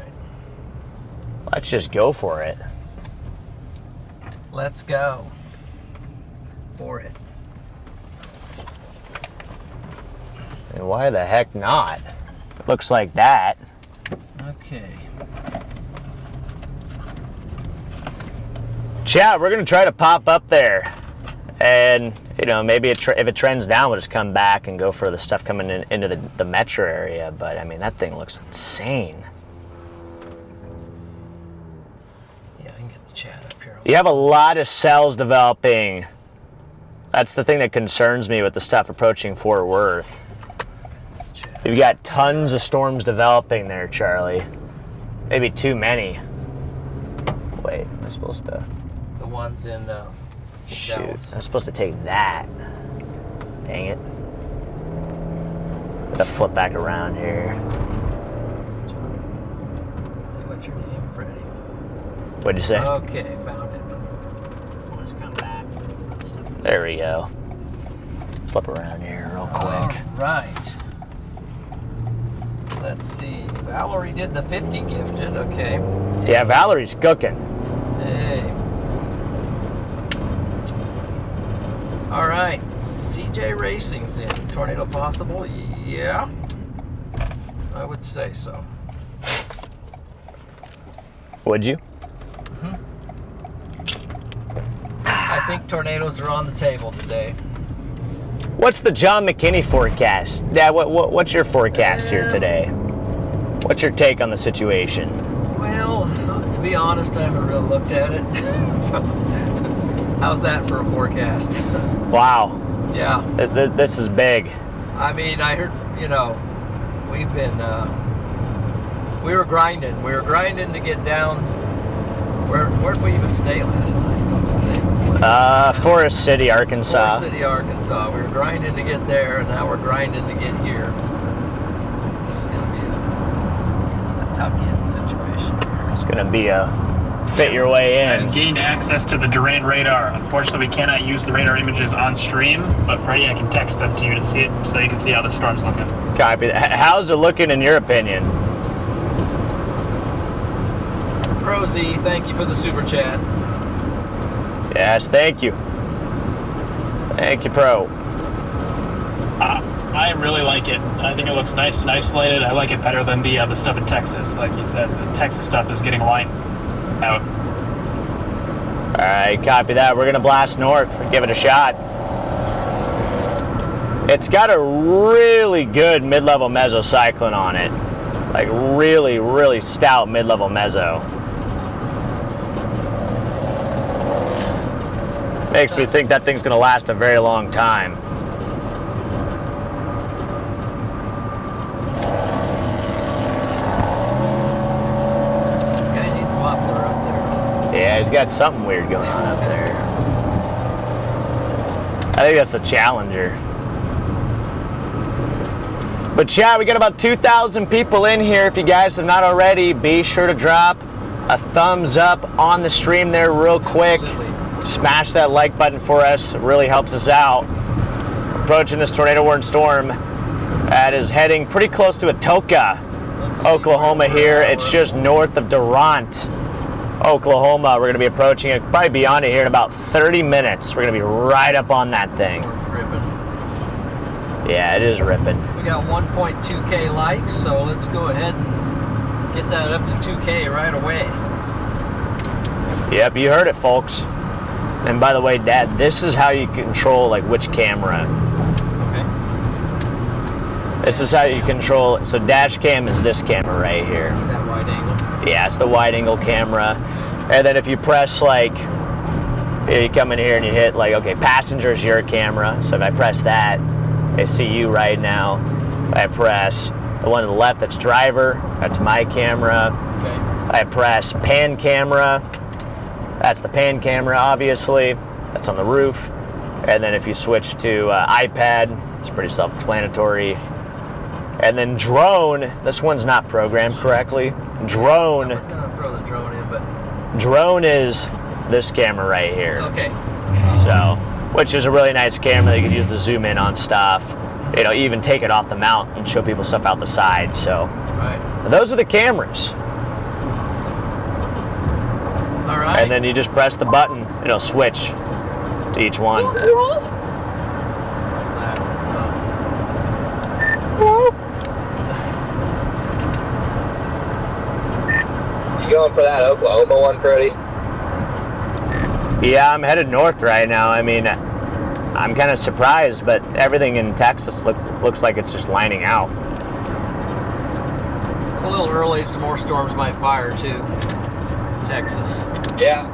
Let's just go for it. Let's go. For it. And why the heck not? It looks like that. Okay. Chat, we're gonna try to pop up there, and maybe if it trends down, we'll just come back and go for the stuff coming into the metro area. But I mean, that thing looks insane. Yeah, I can get the chat up here. You have a lot of cells developing. That's the thing that concerns me with the stuff approaching Fort Worth. Chat. You've got tons of storms developing there, Charlie. Maybe too many. Wait, am I supposed to? The ones in Shoot, Dallas. I'm supposed to take that. Dang it. Have to flip back around here. See what's your name, Freddy? What'd you say? Okay, found it. Let's come back. There we go. Flip around here real quick. All right. Let's see. Valerie did the 50 gifted. Okay. Yeah, Valerie's cooking. Hey. All right. CJ Racing's in. Tornado possible? Yeah. I would say so. Would you? I think tornadoes are on the table today. What's the John McKinney forecast? Dad, what's your forecast here today? What's your take on the situation? Well, to be honest, I haven't really looked at it. So, how's that for a forecast? Wow, Yeah. this is big. I mean, I heard, we've been, we were grinding. We were grinding to get down. Where'd we even stay last night? What was the name? Forest City, Arkansas. Forest City, Arkansas. We were grinding to get there, and now we're grinding to get here. This is going to be a tough getting situation here. It's gonna be a fit your way I in. gained access to the Durant radar. Unfortunately, we cannot use the radar images on stream, but Freddie, I can text them to you to see it, so you can see how the storm's looking. Copy that. How's it looking in your opinion? Rosie, thank you for the super chat. Yes, thank you. Thank you, Pro. I really like it. I think it looks nice and isolated. I like it better than the stuff in Texas. Like you said, the Texas stuff is getting light out. All right, copy that. We're gonna blast north. Give it a shot. It's got a really good mid-level mesocyclone on it. Like really, really stout mid-level meso. Makes me think that thing's gonna last a very long time. Guy needs a muffler up there. Yeah, he's got something weird going on up there. I think that's the Challenger. But chat, we got about 2,000 people in here. If you guys have not already, be sure to drop a thumbs up on the stream there real quick. Absolutely. Smash that like button for us. It really helps us out. Approaching this tornado warning storm that is heading pretty close to Atoka, Oklahoma here. It's just north of Durant, Oklahoma. We're going to be approaching it, probably beyond it here in about 30 minutes. We're going to be right up on that thing. Yeah, it is ripping. We got 1.2K likes, so let's go ahead and get that up to 2K right away. Yep, you heard it, folks. And by the way, Dad, this is how you control like which camera. Okay. This is how you control. So dash cam is this camera right here. Is that wide angle? Yeah, it's the wide angle camera. And then if you press like, you come in here and you hit like, okay, passenger is your camera. So if I press that, I see you right now. I press the one to the left, that's driver, that's my camera. Okay. I press pan camera, that's the pan camera, obviously. That's on the roof. And then if you switch to iPad, it's pretty self-explanatory. And then drone, this one's not programmed correctly. Drone. I was gonna throw the drone in, but Drone is this camera right here. okay. So, which is a really nice camera that you can use to zoom in on stuff. You know, even take it off the mount and show people stuff out the side. So, Right. those are the cameras. Awesome. All right. And then you just press the button, it'll switch to each one. What's that? You going for that Oklahoma one, Freddy? Yeah, I'm headed north right now. I mean, I'm kind of surprised, but everything in Texas looks like it's just lining out. It's a little early. Some more storms might fire too. Texas. Yeah,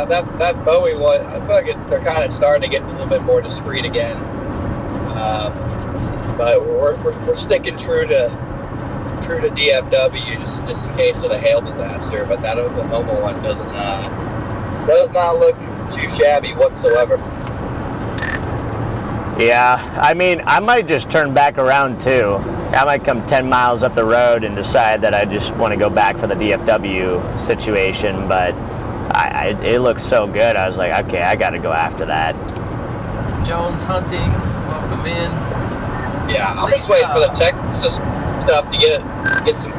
that Bowie one, I feel like they're kind of starting to get a little bit more discreet again. But we're sticking true to DFW just in case of the hail disaster. But that Oklahoma one does not look too shabby whatsoever. Yeah, I mean, I might just turn back around too. I might come 10 miles up the road and decide that I just want to go back for the DFW situation, but it looks so good. I was like, okay, I got to go after that. Jones Hunting, welcome in. Yeah, I'm just waiting for the Texas stuff to get some.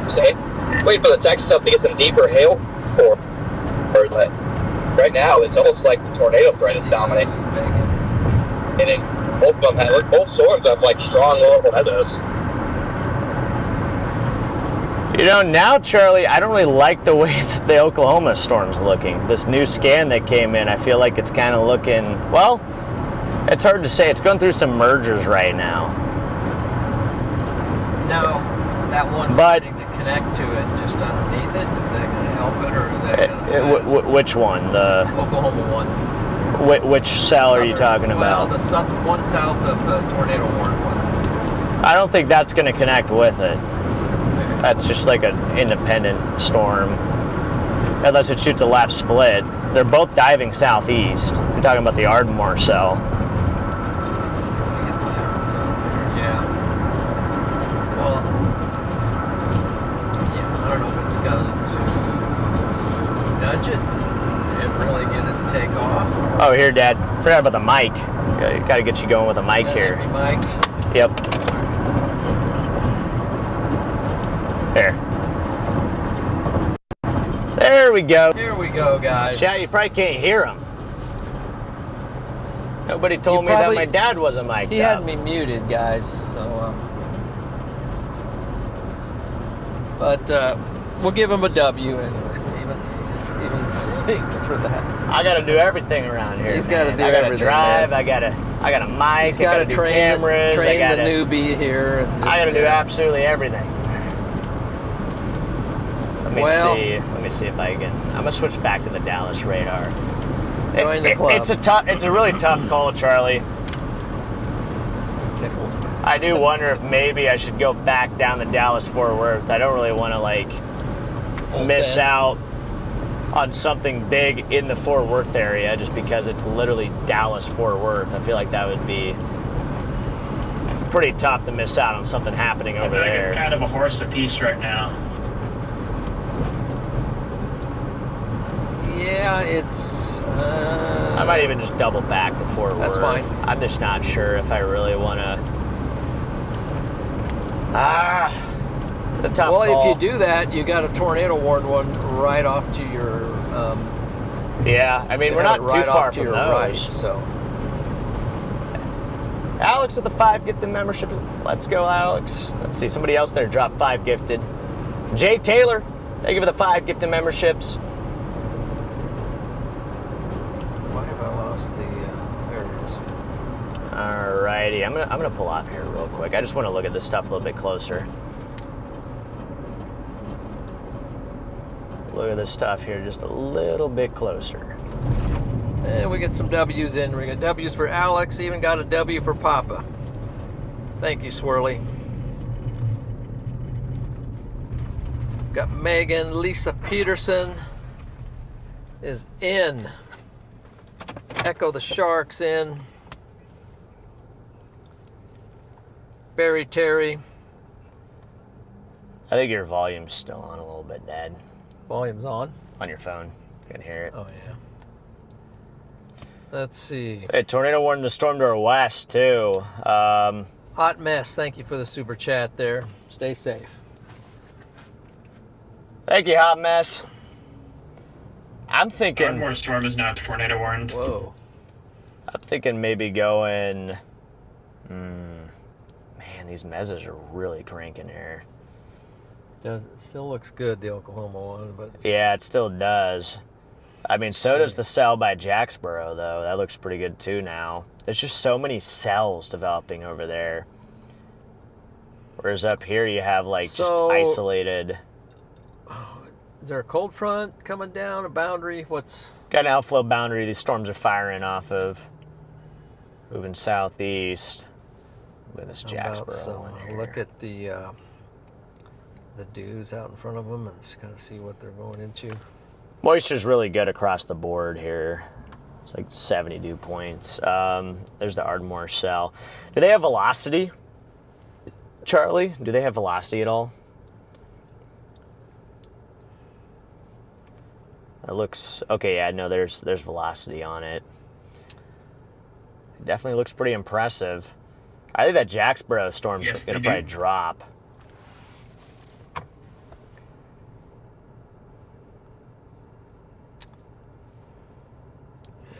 Wait for the Texas stuff to get some deeper hail or that. Right now, it's almost like the tornado threat is dominating. And both storms have like strong local mesos. You know, now, Charlie, I don't really like the way the Oklahoma storm's looking. This new scan that came in, I feel like it's kind of looking, well, it's hard to say. It's going through some mergers right now. No, that one's starting to connect to it just underneath it. Is that going to help it, or is that going to... Which one? The Oklahoma one. Which cell are you talking about? Well, the one south of the tornado warning one. I don't think that's going to connect with it. That's just like an independent storm. Unless it shoots a left split. They're both diving southeast. You're talking about the Ardmore cell. Let me get the towers on there. Yeah. Well, yeah, I don't know if it's got to nudge it and really get it to take off. Oh, here, Dad. Forgot about the mic. Got to get you going with a mic here. Mic'd. Yep. There. There we go. Here we go, guys. Chat, you probably can't hear him. Nobody told me that my dad wasn't mic'd He up. had me muted, guys. So, but we'll give him a W anyway, even for that. I got to do everything around here. He's got to do I gotta everything. drive. Man. I gotta I got a mic. He's I got to to do train, cameras. train I got the newbie here. And I got to do absolutely everything. Let me see if I can. I'm gonna switch back to the Dallas radar. Join the club. It's a really tough call, Charlie. Tickles me. I do wonder if maybe I should go back down to Dallas Fort Worth. I don't really want to like miss out on something big in the Fort Worth area just because it's literally Dallas Fort Worth. I feel like that would be pretty tough to miss out on something happening over I there. think it's kind of a horse apiece right now. Yeah, it's. I might even just double back to Fort Worth. That's fine. I'm just not sure if I really want to. The tough Well, call. if you do that, you got a tornado warned one right off to your. Yeah, I mean we're not right too far off to from your those. right, so. Alex with the 5 gifted membership. Let's go, Alex. Let's see, somebody else there dropped 5 gifted. Jay Taylor, thank you for the 5 gifted memberships. Why have I lost the? There it is. Alrighty, I'm gonna pull off here real quick. I just want to look at this stuff a little bit closer. Look at this stuff here just a little bit closer. And we get some W's in. We got W's for Alex. Even got a W for Papa. Thank you, Swirly. Got Megan. Lisa Peterson is in. Echo the Sharks in. Barry Terry. I think your volume's still on a little bit, Dad. Volume's on. On your phone. You can hear it. Oh, yeah. Let's see. Hey, tornado warned the storm to our west, too. Hot Mess. Thank you for the super chat there. Stay safe. Thank you, Hot Mess. I'm thinking... Ardmore storm is now tornado warned. Whoa. I'm thinking maybe going... Man, these mezzos are really cranking here. It still looks good, the Oklahoma one, but... Yeah, it still does. I mean, so does the cell by Jacksboro, though. That looks pretty good, too, now. There's just so many cells developing over there. Whereas up here, you have, like, just isolated... Is there a cold front coming down, a boundary? What's... Got an outflow boundary these storms are firing off of. Moving southeast. Look at this Jacksboro one here. Look at the dews out in front of them and kind of see what they're going into. Moisture's really good across the board here. It's like 70 dew points. There's the Ardmore cell. Do they have velocity, Charlie? Do they have velocity at all? It looks okay. Yeah, no, there's velocity on it. It definitely looks pretty impressive. I think that Jacksboro storm's gonna probably drop.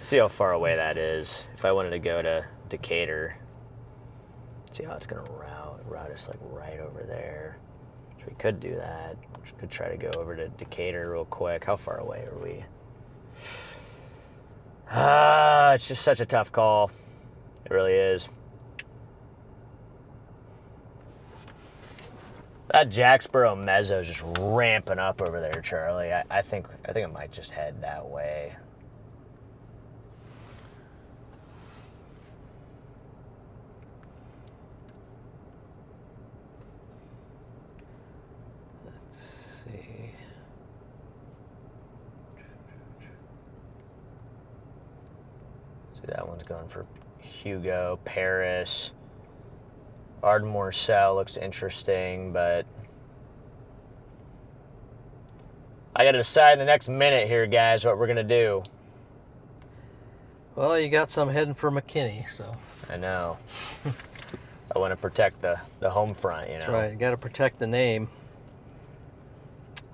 See how far away that is. If I wanted to go to Decatur, see how it's gonna route us like right over there. So we could do that. We could try to go over to Decatur real quick. How far away are we? It's just such a tough call. It really is. That Jacksboro mezzo is just ramping up over there, Charlie. I think I might just head that way. See, that one's going for Hugo, Paris. Ardmore cell looks interesting, but I got to decide in the next minute here, guys, what we're going to do. Well, you got some heading for McKinney, so. I know. I want to protect the home front, you know. That's right. You got to protect the name.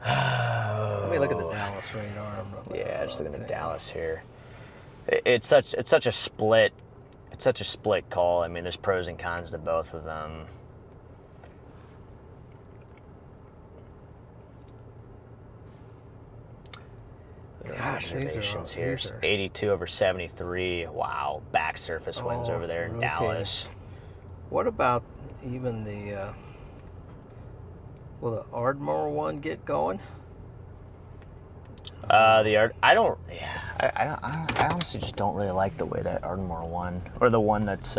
Let me look at the Dallas radar. Yeah, just looking at Dallas here. It's such a split. It's such a split call. I mean, there's pros and cons to both of them. Gosh, these Observations are here. 82 over 73. Wow. Back surface winds over there in rotating. Dallas. What about even the? Will the Ardmore one get going? I honestly just don't really like the way that Ardmore one, or the one that's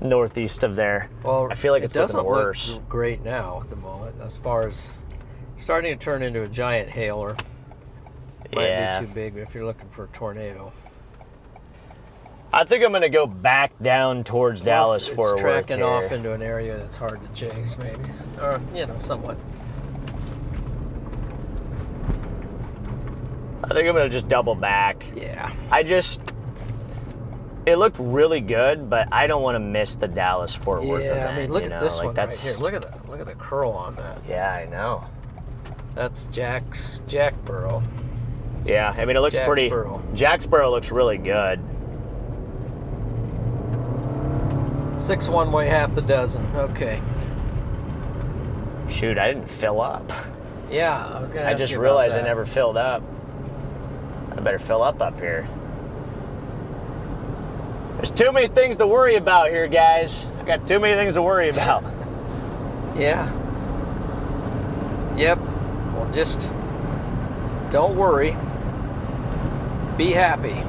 northeast of there. Well, I feel like it's looking worse. Look great now at the moment, as far as starting to turn into a giant hailer. Might be too big if you're looking for a tornado. I think I'm gonna go back down towards Dallas It's Fort Worth tracking here. off into an area that's hard to chase, maybe, or somewhat. I think I'm gonna just double back. Yeah. It looked really good, but I don't want to miss the Dallas Fort Worth event. Yeah, I mean, look at this one that's, right here. Look at the curl on that. Yeah, I know. That's Jacksboro. Yeah, I mean, it looks pretty. Jacksboro looks really good. 6 one-way, half the dozen. Okay. Shoot, I didn't fill up. Yeah, I was gonna. I just realized I never filled up. I better fill up here. There's too many things to worry about here, guys. I got too many things to worry about. Yeah. Yep. Well, just don't worry. Be happy.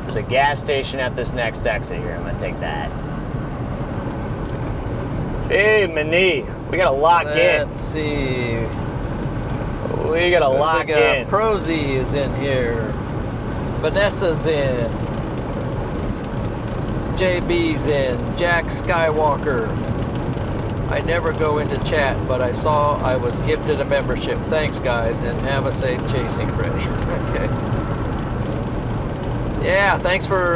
There's a gas station at this next exit here. I'm gonna take that. Hey, Mani, we gotta lock in. Let's see. We gotta lock in. Prosy is in here. Vanessa's in. JB's in. Jack Skywalker. I never go into chat, but I saw I was gifted a membership. Thanks, guys, and have a safe chasing, Freddy. Okay. Yeah, thanks for,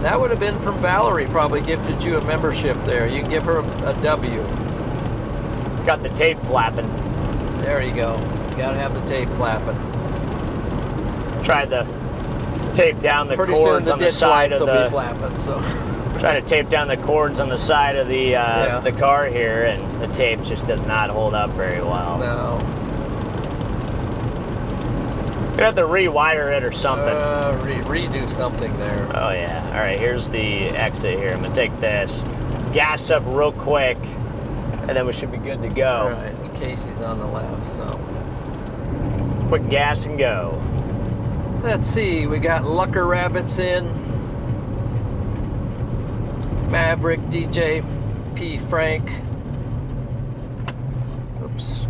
that would have been from Valerie, probably gifted you a membership there. You can give her a W. Got the tape flapping. There you go. Gotta have the tape flapping. Tried to tape down the Pretty soon cords the on the ditch side lights of will be the. flapping, so. Trying to tape down the cords on the side of the the car here, and the tape just does not hold up very well. No. Gonna have to rewire it or something. Redo something there. Oh yeah. All right. Here's the exit here. I'm gonna take this, gas up real quick, and then we should be good to go. All right. Casey's on the left, so. Quick gas and go. Let's see. We got Lucker Rabbits in. Maverick, DJ, P. Frank. Oops.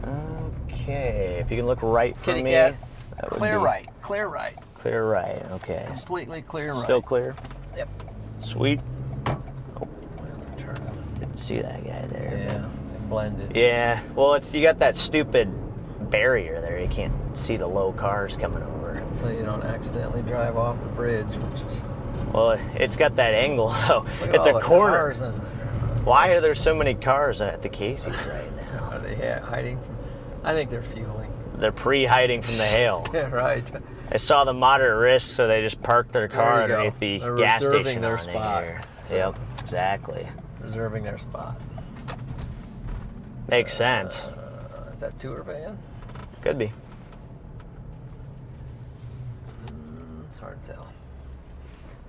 Okay. If you can look right for Kitty me. cat. that would Clear be- right. Clear right. Clear right. Okay. Completely clear right. Still clear. Yep. Sweet. Turn it. Didn't see that guy there. Yeah. Blended. Yeah, well, you got that stupid barrier there. You can't see the low cars coming over. So you don't accidentally drive off the bridge, which is. Well, it's got that angle, though. Look at It's all a the corner. cars in there. Why are there so many cars at the Casey's right now? Are they hiding from? I think they're fueling. They're pre-hiding from the hail. Yeah, right. I saw the moderate risk, so they just parked their car There you go. underneath the They're gas reserving station their on spot. here. So- Yep, exactly. Reserving their spot. Makes sense. Is that tour van? Could be. It's hard to tell.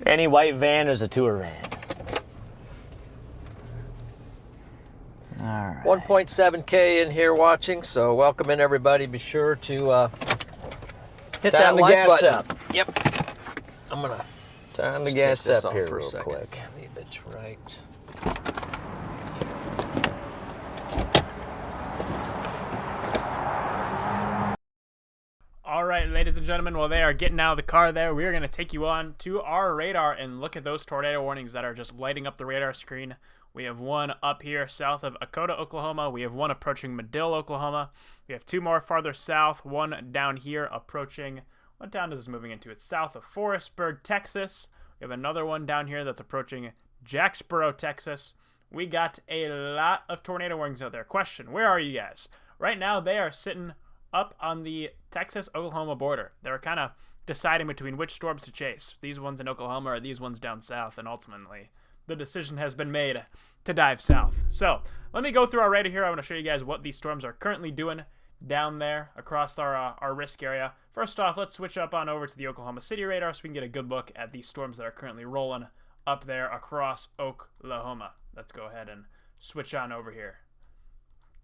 Any white van is a tour van. All right. 1.7K in here watching, so welcome in everybody. Be sure to hit that Time to like gas button. up. Yep. I'm gonna Time to just gas take this up off here for a real second. quick. Leave it right. All right, ladies and gentlemen, while they are getting out of the car there, we are going to take you on to our radar and look at those tornado warnings that are just lighting up the radar screen. We have one up here south of Akota, Oklahoma. We have one approaching Medill, Oklahoma. We have two more farther south, one down here approaching, what town is this moving into? It's south of Forestburg, Texas. We have another one down here that's approaching Jacksboro, Texas. We got a lot of tornado warnings out there. Question, where are you guys? Right now, they are sitting up on the Texas-Oklahoma border. They're kind of deciding between which storms to chase. These ones in Oklahoma or these ones down south, and ultimately the decision has been made to dive south. So let me go through our radar here. I want to show you guys what these storms are currently doing down there across our risk area. First off, let's switch up on over to the Oklahoma City radar so we can get a good look at these storms that are currently rolling up there across Oklahoma. Let's go ahead and switch on over here.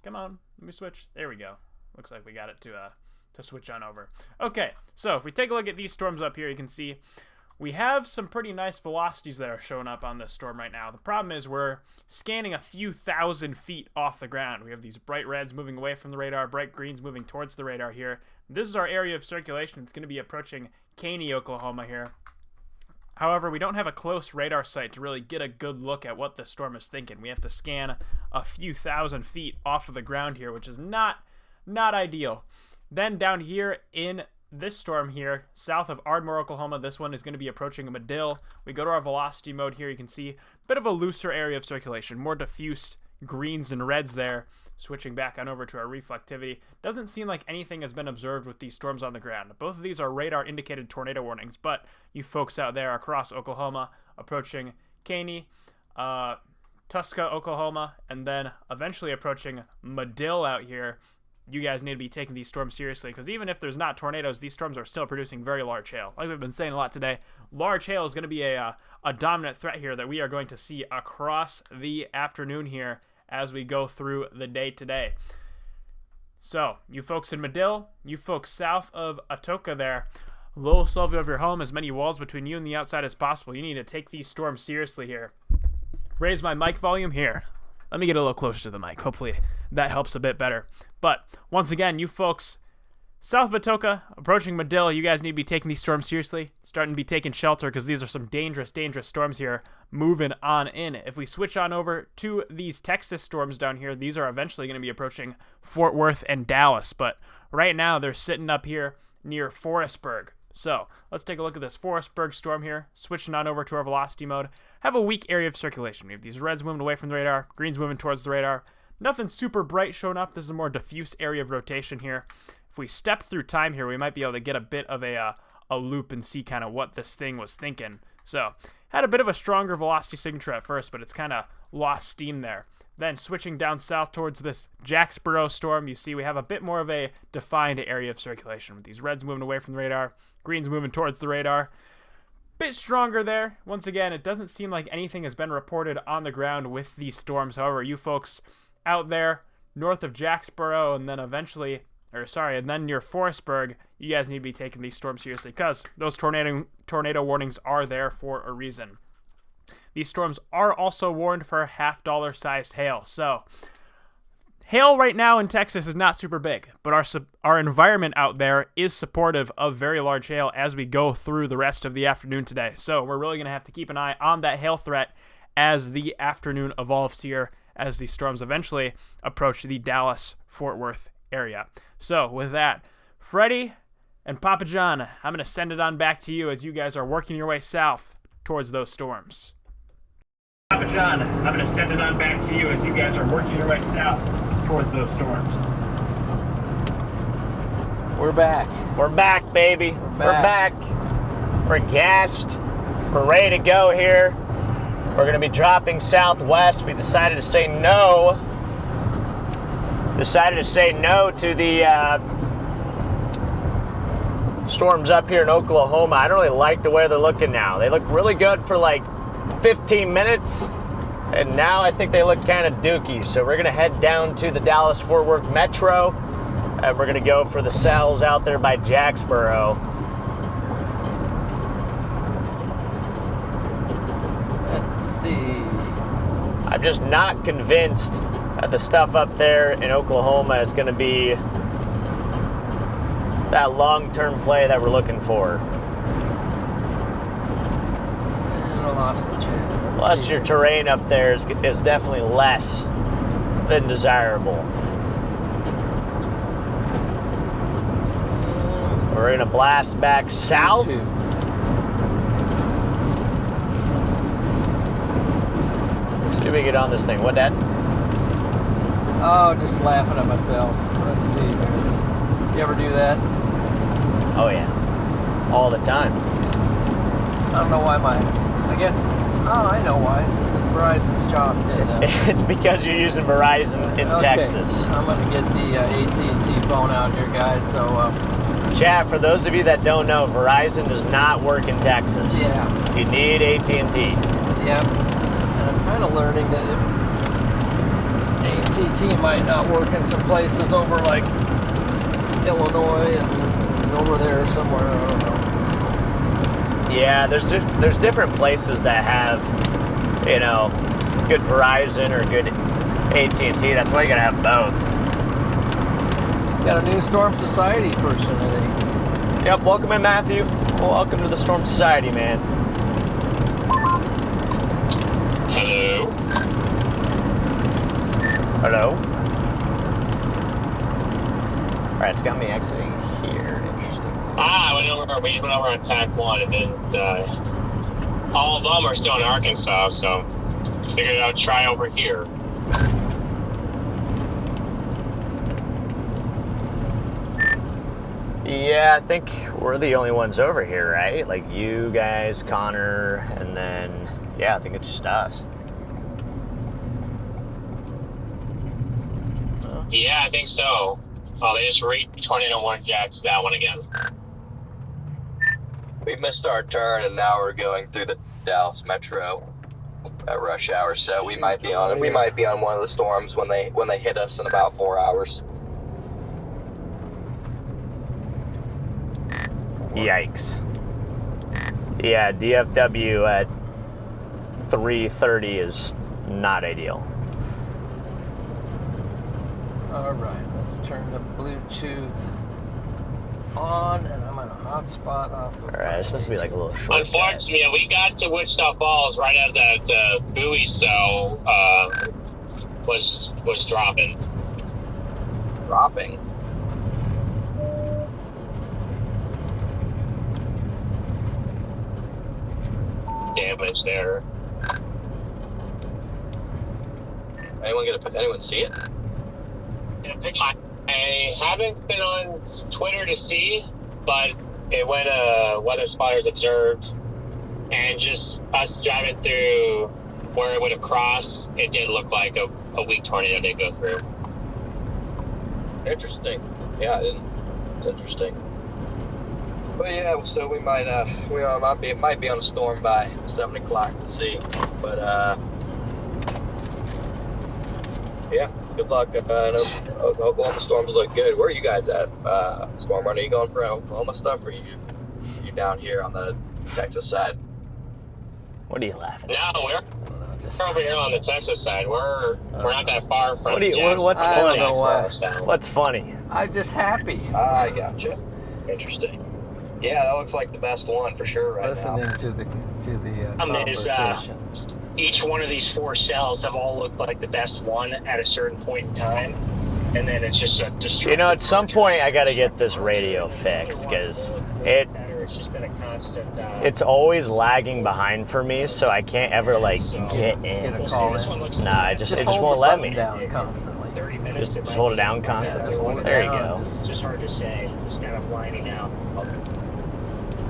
Come on, let me switch. There we go. Looks like we got it to switch on over. Okay, so if we take a look at these storms up here, you can see we have some pretty nice velocities that are showing up on this storm right now. The problem is we're scanning a few thousand feet off the ground. We have these bright reds moving away from the radar, bright greens moving towards the radar here. This is our area of circulation. It's going to be approaching Caney, Oklahoma here. However, we don't have a close radar site to really get a good look at what the storm is thinking. We have to scan a few thousand feet off of the ground here, which is not ideal. Then down here in this storm here, south of Ardmore, Oklahoma, this one is going to be approaching Medill. We go to our velocity mode here. You can see a bit of a looser area of circulation, more diffuse greens and reds there. Switching back on over to our reflectivity. Doesn't seem like anything has been observed with these storms on the ground. Both of these are radar indicated tornado warnings, but you folks out there across Oklahoma approaching Caney, Tuska, Oklahoma, and then eventually approaching Medill out here, you guys need to be taking these storms seriously, because even if there's not tornadoes, these storms are still producing very large hail. Like we've been saying a lot today, large hail is going to be a dominant threat here that we are going to see across the afternoon here as we go through the day today. So, you folks in Medill, you folks south of Atoka there, low level of your home, as many walls between you and the outside as possible. You need to take these storms seriously here. Raise my mic volume here. Let me get a little closer to the mic. Hopefully that helps a bit better. But once again, you folks south of Atoka, approaching Medill, you guys need to be taking these storms seriously, starting to be taking shelter, because these are some dangerous storms here moving on in. If we switch on over to these Texas storms down here, these are eventually going to be approaching Fort Worth and Dallas, but right now they're sitting up here near Forestburg. So let's take a look at this Forestburg storm here, switching on over to our velocity mode. Have a weak area of circulation. We have these reds moving away from the radar, greens moving towards the radar. Nothing super bright showing up. This is a more diffused area of rotation here. If we step through time here, we might be able to get a bit of a loop and see kind of what this thing was thinking. So, had a bit of a stronger velocity signature at first, but it's kind of lost steam there. Then switching down south towards this Jacksboro storm, you see we have a bit more of a defined area of circulation with these reds moving away from the radar, greens moving towards the radar. Bit stronger there. Once again, it doesn't seem like anything has been reported on the ground with these storms. However, you folks out there north of Jacksboro and then eventually, and then near Forestburg, you guys need to be taking these storms seriously, because those tornado warnings are there for a reason. These storms are also warned for $50 sized hail. So hail right now in Texas is not super big, but our environment out there is supportive of very large hail as we go through the rest of the afternoon today. So we're really going to have to keep an eye on that hail threat as the afternoon evolves here, as these storms eventually approach the Dallas-Fort Worth area. So with that, Freddy and Papa John, I'm going to send it on back to you as you guys are working your way south towards those storms. Papa John, I'm going to send it on back to you as you guys are working your way south towards those storms. We're back. We're back, baby. We're back. We're gassed. We're ready to go here. We're going to be dropping southwest. We decided to say no. To the storms up here in Oklahoma. I don't really like the way they're looking now. They looked really good for like 15 minutes, and now I think they look kind of dookie. So we're going to head down to the Dallas-Fort Worth Metro, and we're going to go for the cells out there by Jacksboro. Let's see. I'm just not convinced that the stuff up there in Oklahoma is going to be that long-term play that we're looking for. And I lost the chat. Plus, your terrain up there is definitely less than desirable. We're going to blast back south. See if we get on this thing. What, Dad? Oh, just laughing at myself. Let's see here. You ever do that? Oh, yeah. All the time. I don't know why I guess, I know why. Because Verizon's chopped in. It's because you're using Verizon in Okay, Texas. I'm gonna get the AT&T phone out here, guys. So Chat, for those of you that don't know, Verizon does not work in Texas. yeah, You need AT&T. yep. And I'm kind of learning that AT&T might not work in some places over like Illinois and over there somewhere. I don't know. Yeah, there's different places that have, you know, good Verizon or good AT&T. That's why you gotta have both. Got a new Storm Society person, I think. Yep, welcome in, Matthew. Welcome to the Storm Society, man. Hello. Hello? Alright, it's got me exiting here. Interesting. We went over on TAC 1, and then all of them are still in Arkansas, so figured I'd try over here. Yeah, I think we're the only ones over here, right? Like you guys, Connor, and then, yeah, I think it's just us. Yeah, I think so. Oh, they just re-tornado one jacks that one again. We missed our turn, and now we're going through the Dallas Metro at rush hour. So we might be on one of the storms when they hit us in about 4 hours. Yikes. Yeah, DFW at 3:30 is not ideal. All right, let's turn the Bluetooth on, and I'm on a hotspot off of. All right, it's supposed to be like a little short. Unfortunately, yeah, we got to Wichita Falls right as that buoy cell was dropping. Dropping. Damage there. Anyone see it? I haven't been on Twitter to see, but it went weather spotters observed, and just us driving through where it would have crossed, it did look like a weak tornado did go through. Interesting. Yeah, it's interesting. But yeah, so we might might be on a storm by 7 o'clock. We'll see. But yeah, good luck. Oklahoma storms look good. Where are you guys at? Storm runner, you going for Oklahoma stuff, or you down here on the Texas side? What are you laughing at? No, we're over here on the Texas side. We're not that far from What's I don't funny? know why. What's funny? I'm just happy I gotcha. Interesting. Yeah, that looks like the best one for sure right listening now. to the Is, conversation. each one of these four cells have all looked like the best one at a certain point in time, and then it's just a destructive. You know, at some point I gotta get this radio fixed because it's just been a constant. it's always lagging behind for me, so I can't ever like get in. Get a call in. Nah, it just hold won't the let button me. down constantly. 30 minutes. Just hold it down constantly. just hold it There you down, go. just- Just hard to say. It's kind of blinding out.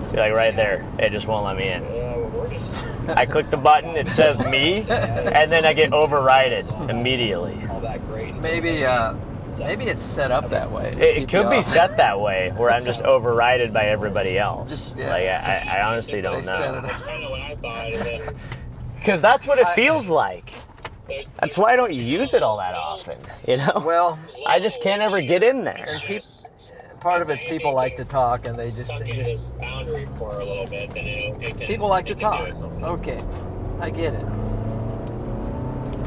See, like right there, it just won't let me in. Yeah, well, we're just I click the button, it says me, and then I get overrided immediately. all that great. Maybe it's set up that way. to It keep could you be off. set that way, where I'm just overrided by everybody else. Just, yeah. Like I honestly don't They set it know, up. That's kind of what I thought. And then because that's what it feels like. That's why I don't use it all that often. You know, Well, I just can't ever get in there. part of it's people like to talk, and they just this boundary for a little bit. Then it can, people like to it can do talk. it sometimes. Okay, I get it.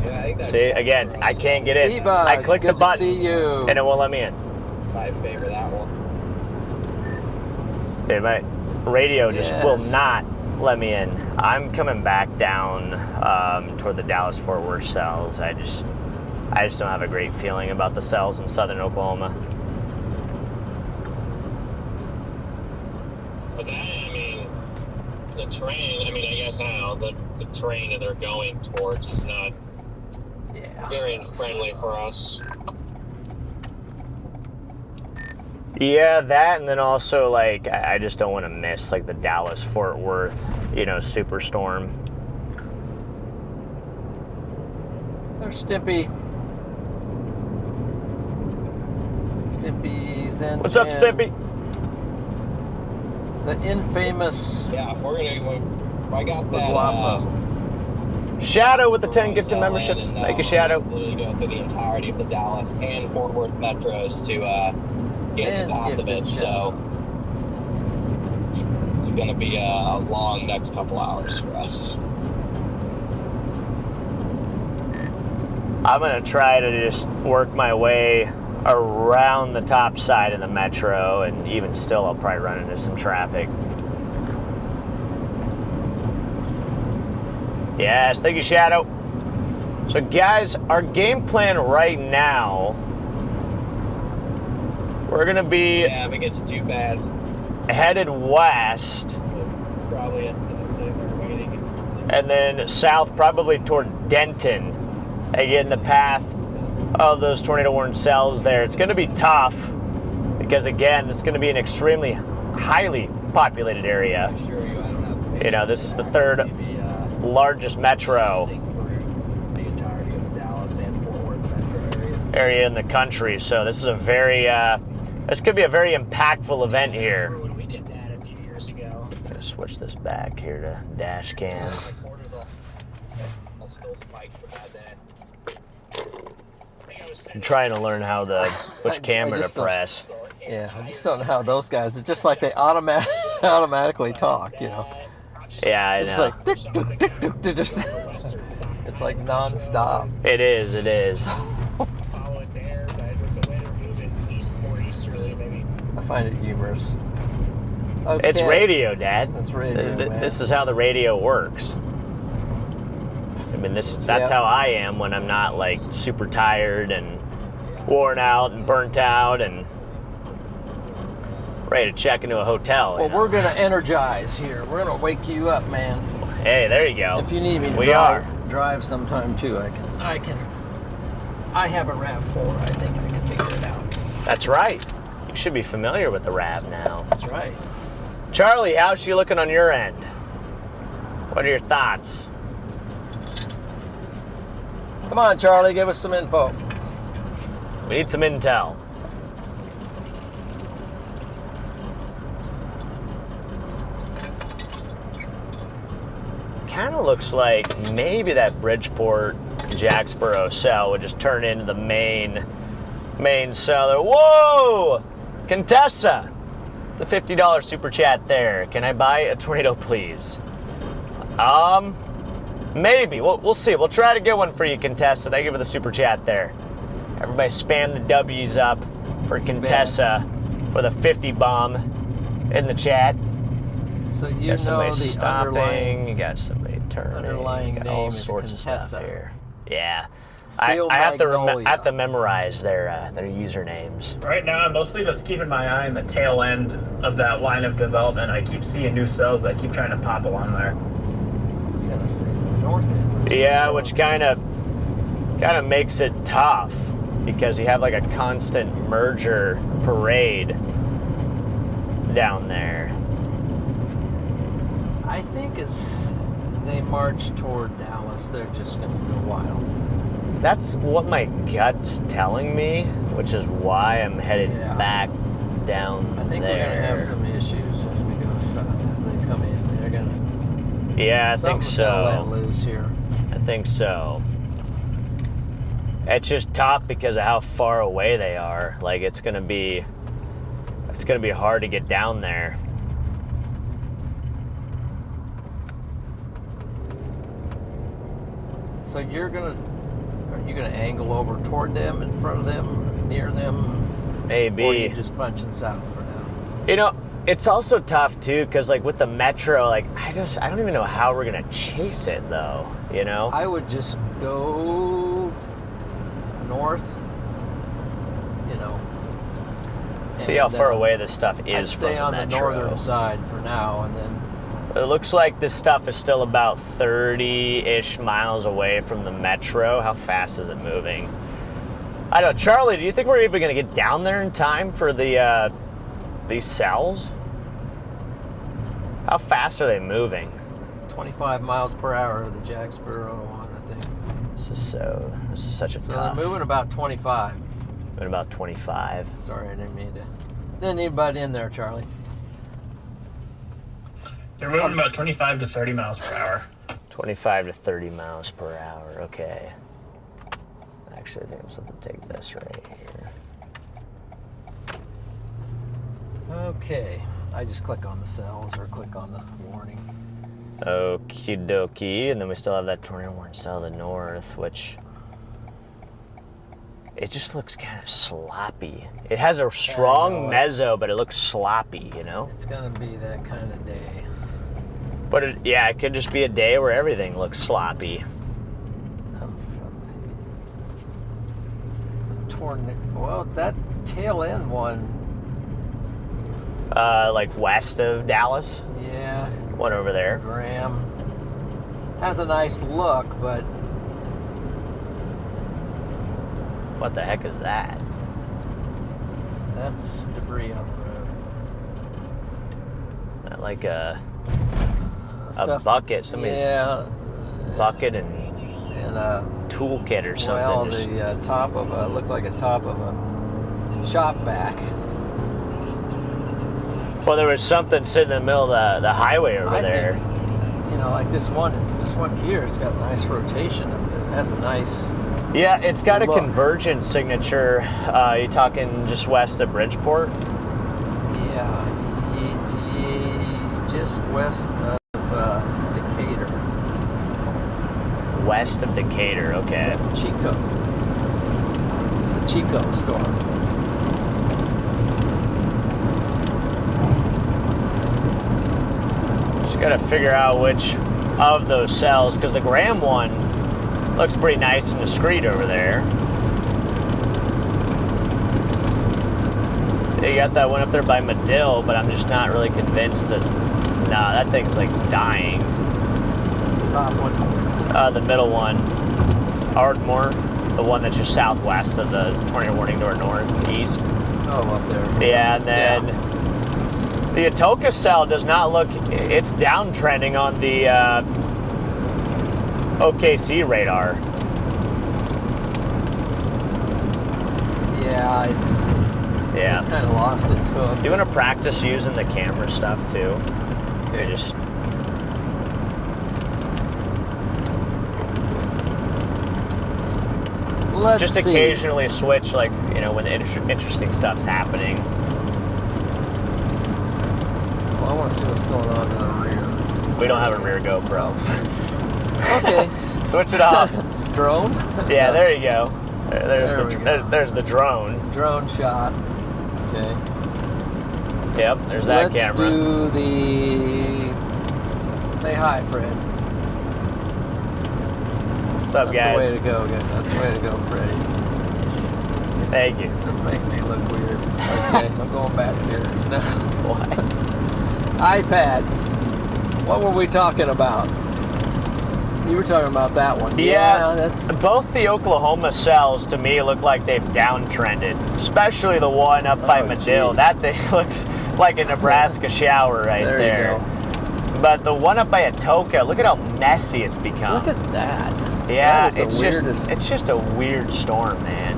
Yeah, I think that's See, again, I can't get in. T-Bud, I click good the button, to see you. and it won't let me in. I favor that one. Dude, my radio just will Yes. not let me in. I'm coming back down toward the Dallas-Fort Worth cells. I just don't have a great feeling about the cells in southern Oklahoma. But that, I mean, the terrain, I guess now the terrain that they're going towards is not Yeah. very friendly for us. Yeah, that, and then also, like, I just don't want to miss, like, the Dallas-Fort Worth, superstorm. There's Stimpy. Stimpy's engine. What's up, Stimpy? The infamous Yeah, I got that. Guapo. Shadow with the 10 gifted memberships. Thank you, Shadow. Literally going through the entirety of the Dallas and Fort Worth metros to get to the top of it. So it's going to be a long next couple hours for us. I'm going to try to just work my way around the top side of the metro, and even still, I'll probably run into some traffic. Yes, thank you, Shadow. So, guys, our game plan right now, we're going to be Yeah, if it gets too bad, headed west, probably have to say we're waiting. and then south, probably toward Denton, and get in the path of those tornado-warned cells there. It's going to be tough because, again, this is going to be an extremely highly populated area. You know, this is the third largest metro The entirety of the Dallas and Fort Worth metro areas. area in the country. So this is a very, this could be a very impactful event here. When we did that a few years ago. I'm going to switch this back here to dash cam. I'm trying to learn how which camera just to press. Yeah, I just don't know how those guys. It's just like they automatically talk, you know. Yeah, I It's know. like tick, tick, tick, tick, tick, just. It's like non-stop. It is. It is. Follow it there, but with the way they're moving east, more easterly, maybe. I find it humorous. Okay. It's radio, Dad. It's radio, man. This is how the radio works. I mean, that's Yeah. how I am when I'm not like super tired and worn out and burnt out and ready to check into a hotel. Well, you know? we're gonna energize here. We're gonna wake you up, man. Hey, there you go. If you need me to We drive sometime too, I have a RAV4. I think I can figure it out. That's right. You should be familiar with the RAV now. That's right. Charlie, how's she looking on your end? What are your thoughts? Come on, Charlie, give us some info. We need some intel. Kind of looks like maybe that Bridgeport Jacksboro cell would just turn into the main cell there. Whoa! Contessa! The $50 super chat there. Can I buy a tornado, please? Maybe. We'll see. We'll try to get one for you, Contessa. Thank you for the super chat there. Everybody spam the W's up for Contessa for the 50 bomb in the chat. So you Got know somebody the stopping. underlying. You got somebody turning. underlying you got name all is sorts of stuff Contessa. here. Yeah. Steel I have to Magnolia. I have to memorize their usernames. Right now, I'm mostly just keeping my eye on the tail end of that line of development. I keep seeing new cells that keep trying to pop along there. I was gonna say the north end. Yeah, which kind of makes it tough because you have like a constant merger parade down there. I think as they march toward Dallas, they're just gonna go wild. That's what my gut's telling me, which is why I'm headed Yeah. back down I think there. we're gonna have some issues as we go as they come in. They're gonna. Yeah, I think something's gonna let so. loose here. I think so. It's just tough because of how far away they are. Like it's gonna be hard to get down there. So are you gonna angle over toward them, in front of them, near them, Maybe. or are you just punching south for now? You know, it's also tough too, because like with the metro, like I don't even know how we're gonna chase it though. You know? I would just go north. You know. See how and, far away this stuff I'd is from stay the on the metro. northern side for now, and then. It looks like this stuff is still about 30-ish miles away from the metro. How fast is it moving? I don't know. Charlie, do you think we're even going to get down there in time for these cells? How fast are they moving? 25 miles per hour, the Jacksboro one, I think. This is such a So tough. they're moving about 25. Moving about 25. Sorry, I didn't mean to. Didn't need anybody in there, Charlie. They're moving about 25 to 30 miles per hour. 25 to 30 miles per hour. Okay. Actually, I think I'm supposed to take this right here. Okay. I just click on the cells or click on the warning. Okie dokie. And then we still have that tornado warning cell to the north, which it just looks kind of sloppy. It has a strong mezzo, but it looks sloppy, you know? It's going to be that kind of day. But it could just be a day where everything looks sloppy. The tornado. Well, that tail end one. Like west of Dallas. Yeah. One over there. Graham has a nice look, but What the heck is that? that's debris on the road. Is that like a Stuff- bucket? Somebody's bucket and toolkit or something. Well, just- the top of a looked like a top of a shop vac. Well, there was something sitting in the middle of the highway over I there. think, like this one here, it's got a nice rotation. It has a nice. Yeah, it's got a Look. convergence signature. You talking just west of Bridgeport? Yeah, just west of Decatur. West of Decatur, okay. Chico. The Chico storm. Just got to figure out which of those cells, because the Graham one looks pretty nice and discreet over there. You got that one up there by Medill, but I'm just not really convinced that. Nah, that thing's like dying. Top one. The middle one, Ardmore, the one that's just southwest of the tornado warning door northeast. Oh, up there. Yeah, and then the Atoka cell does not look. It's downtrending on the OKC radar. Yeah, it's kind of lost its hook. Do you want to practice using the camera stuff too? Okay, just. Let's Just see. occasionally switch, like, when the interesting stuff's happening. Well, I want to see what's going on in the rear. We don't have a rear GoPro. Okay. Switch it off. Drone? Yeah, there you go. There we go. There's the drone. Drone shot. Okay. Yep, there's that camera. Let's do the. Say hi, Fred. What's up, That's guys? the way to go, guys. That's the way to go, Freddie. Thank you. This makes me look weird. Okay, I'm going back here. No. What? iPad. What were we talking about? You were talking about that one. Yeah, that's. both the Oklahoma cells to me look like they've downtrended, especially the one up by Medill. gee. That thing looks like a Nebraska shower right there. There you go. But the one up by Atoka, look at how messy it's become. Look at that. Yeah, That is the weirdest. it's just a weird storm, man.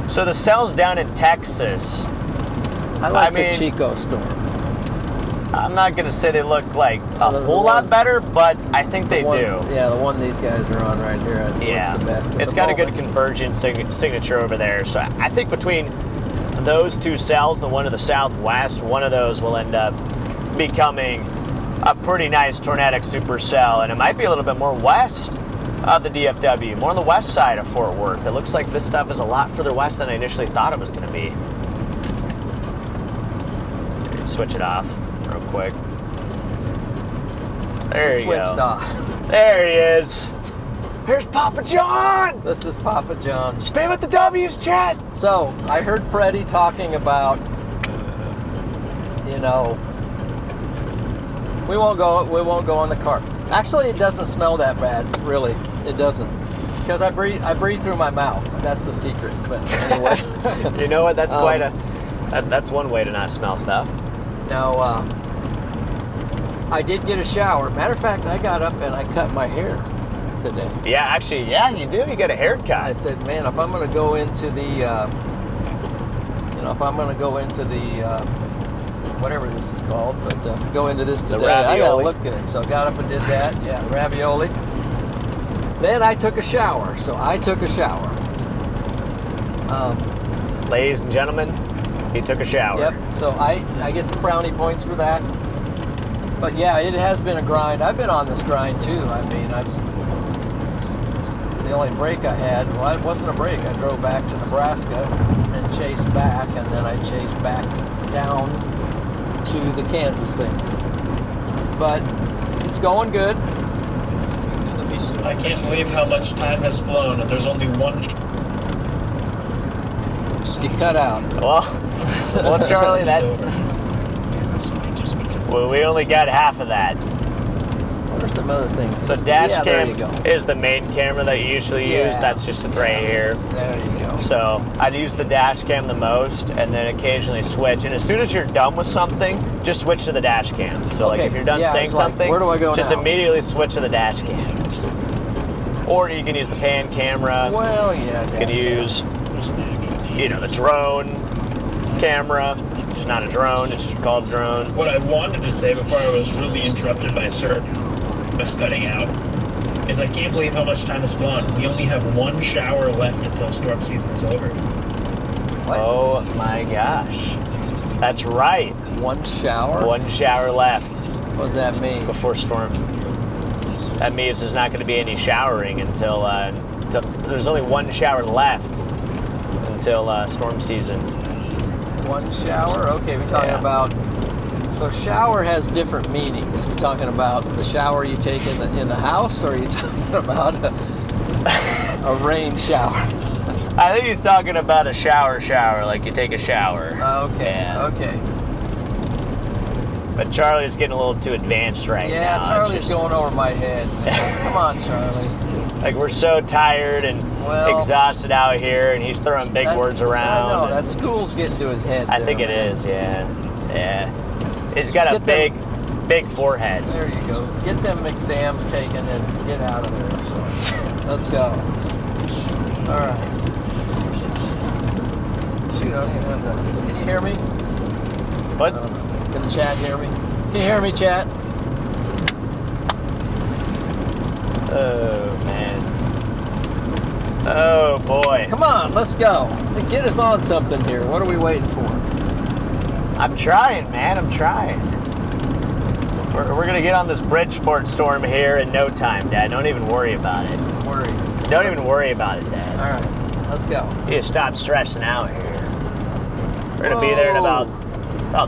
So the cells down in Texas, I like mean, the Chico storm. I'm not gonna say they look like a The whole one- lot better, but I think they Ones- do. Yeah, the one these guys are on right here. Yeah, Looks the best at it's the got a good moment. convergence signature over there. So I think between those two cells, the one to the southwest, one of those will end up becoming a pretty nice tornadic supercell, and it might be a little bit more west of the DFW, more on the west side of Fort Worth. It looks like this stuff is a lot further west than I initially thought it was going to be. Switch it off real quick. There you go. Switched off. There he is. Here's Papa John. This is Papa John. Spam at the W's, chat. So I heard Freddie talking about, we won't go in the car. Actually, it doesn't smell that bad, really. It doesn't, because I breathe through my mouth. That's the secret. But anyway, You know what? That's quite that's one way to not smell stuff. now I did get a shower. Matter of fact, I got up and I cut my hair. today. Yeah, actually, yeah, you do. You got a haircut. I said, man, if I'm going to go into the, whatever this is called, but go into this today, I got to look good. So I got up and did that. Yeah, ravioli. Then I took a shower. Ladies and gentlemen, he took a shower. Yep. So I get some brownie points for that. But yeah, it has been a grind. I've been on this grind too. I mean, the only break I had, well, it wasn't a break. I drove back to Nebraska and chased back, and then I chased back down to the Kansas thing. But it's going good. I can't believe how much time has flown, and there's only one. You cut out. Well, Charlie, we only got half of that. What are some other things? So dash cam is the main camera that you usually use. That's just right here. There you go. So I'd use the dash cam the most, and then occasionally switch. And as soon as you're done with something, just switch to the dash cam. So like if you're done saying something, where do I go just now? immediately switch to the dash cam. Or you can use the pan camera. Well, yeah. You can use, the drone camera. It's not a drone, it's just called a drone. What I wanted to say before I was really interrupted by Sir cutting out is I can't believe how much time has flown. We only have one shower left until storm season is over. What? Oh my gosh. That's right. One shower? One shower left. What does that mean? Before storm. That means there's not going to be any showering until there's only one shower left until storm season. One shower? Okay, we're talking about. So shower has different meanings. We're talking about the shower you take in the house, or are you talking about a rain shower? I think he's talking about a shower, like you take a shower. Okay. Yeah. Okay. But Charlie's getting a little too advanced right now. Yeah, Charlie's going over my head. Come on, Charlie. Like we're so tired and exhausted out here, and he's throwing big words around. I know, that school's getting to his head. I think it is, yeah. He's got a big forehead. There you go. Get them exams taken and get out of there. So, let's go. All right. Shoot, I don't even have that. Can you hear me? What? Can the chat hear me? Can you hear me, chat? Oh, man. Oh, boy. Come on, let's go. Get us on something here. What are we waiting for? I'm trying, man. I'm trying. We're going to get on this Bridgeport storm here in no time, Dad. Don't even worry about it. Don't even worry about it, Dad. All right, let's go. You just stop stressing out here. We're going to be there in about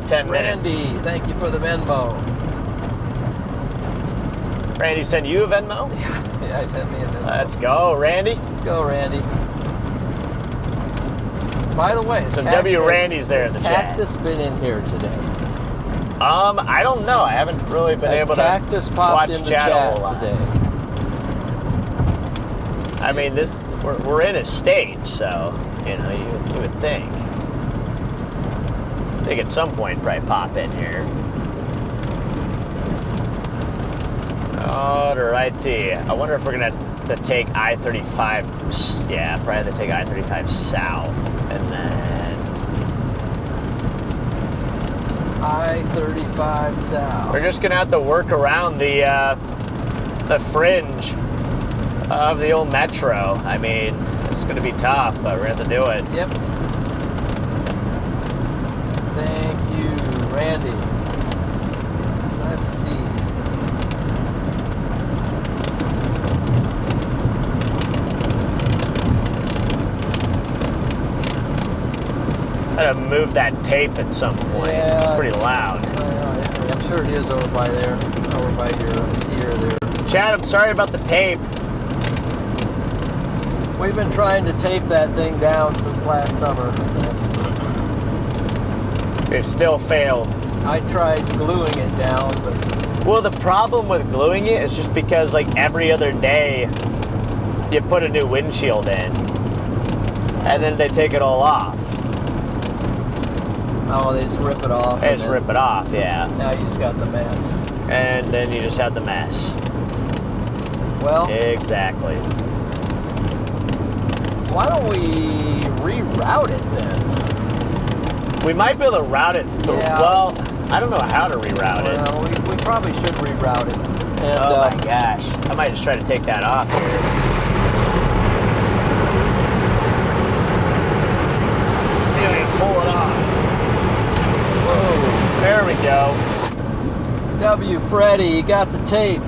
10 minutes. Randy, thank you for the Venmo. Randy sent you a Venmo? Yeah, he sent me a Venmo. Let's go, Randy. Let's go, Randy. By the way, so W. Randy's there in the chat. Has Cactus been in here today? I don't know. I haven't really been able to watch chat a whole lot today. I mean, we're in a stage, so you would think. I think at some point probably pop in here. Alrighty. I wonder if we're gonna have to take I-35. Yeah, probably have to take I-35 south, and then I-35 south. We're just gonna have to work around the fringe of the old metro. I mean, it's gonna be tough, but we're gonna have to do it. Yep. Thank you, Randy. Let's see. Gotta move that tape at some point. Yeah, it's pretty loud. I'm sure it is over by there, over by your ear there. Chad, I'm sorry about the tape. We've been trying to tape that thing down since last summer. We've still failed. I tried gluing it down, but... Well, the problem with gluing it is just because, like, every other day you put a new windshield in, and then they take it all off. Oh, they just rip it off. They just rip it off, yeah. Now you just got the mess. And then you just have the mess. Well, Exactly. why don't we reroute it then? We might be able to route it through. Yeah. Well, I don't know how to reroute it. Well, we probably should reroute it. And, Oh my gosh. I might just try to take that off here. Maybe I can pull it off. Whoa. There we go. W. Freddy, you got the tape.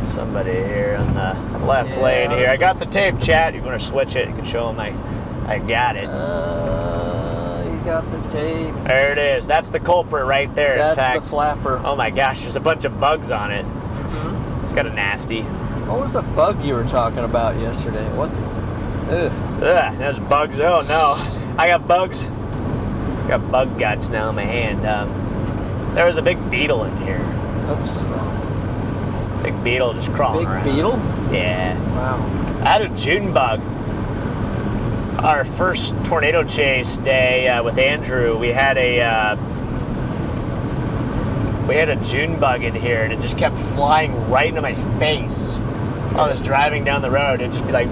Somebody here on the left Yeah, lane here. I this got is- the tape, chat. You want to switch it? You can show them I got it. You got the tape. There it is. That's the culprit right there. In That's fact, the flapper. oh my gosh, there's a bunch of bugs on it. It's kind of nasty. What was the bug you were talking about yesterday? What's... Ugh. Ugh, there's bugs. Oh no, I got bugs. I got bug guts now in my hand. There was a big beetle in here. Oops. Big beetle just crawling Big around. beetle? Yeah. Wow. I had a June bug. Our first tornado chase day with Andrew, we had a June bug in here, and it just kept flying right into my face. I was driving down the road, it'd just be like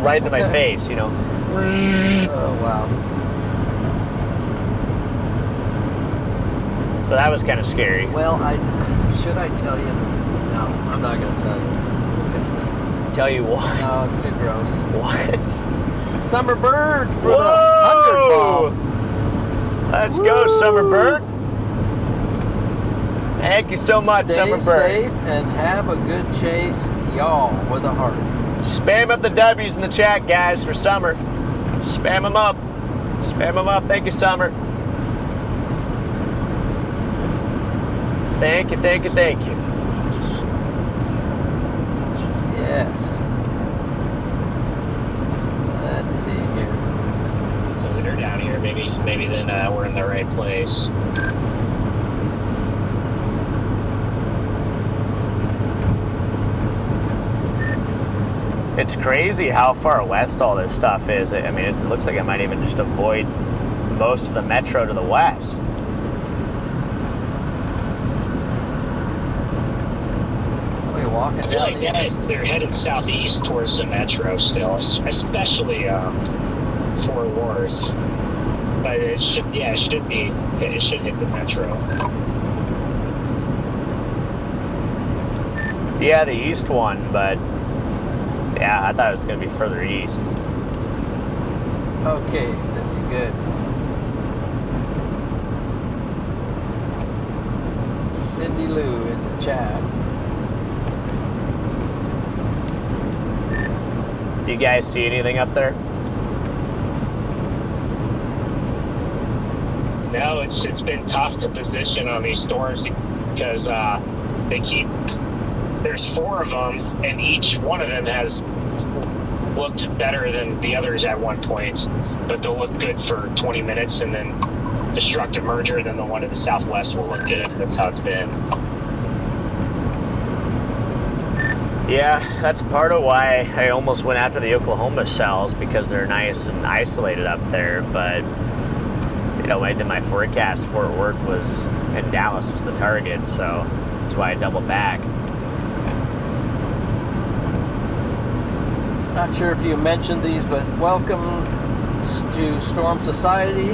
right into my face, you know. Oh, wow. So that was kind of scary. Well, should I tell you? No, I'm not going to tell you. Tell you what. No, it's too gross. What? Summer Bird for Whoa! the 100 ball. Let's go, Summer Bird. Thank you so much, Summer Stay Bird. safe and have a good chase, y'all, with a heart. Spam up the W's in the chat, guys, for Summer. Spam them up. Spam them up. Thank you, Summer. Thank you, thank you, thank you. Yes. Let's see here. So when they're down here, maybe then we're in the right place. It's crazy how far west all this stuff is. I mean, it looks like I might even just avoid most of the metro to the west. Somebody walking I feel down like the they're headed southeast towards the metro still, especially Fort Worth. But it should hit the metro. Yeah, the east one, but yeah, I thought it was going to be further east. Okay, Cindy, good. Cindy Lou in the chat. You guys see anything up there? No, it's been tough to position on these storms because there's 4 of them, and each one of them has looked better than the others at one point, but they'll look good for 20 minutes and then destructive merger, then the one to the southwest will look good. That's how it's been. Yeah, that's part of why I almost went after the Oklahoma cells, because they're nice and isolated up there. But you know, when I did my forecast, Fort Worth and Dallas was the target, so that's why I doubled back. Not sure if you mentioned these, but welcome to Storm Society.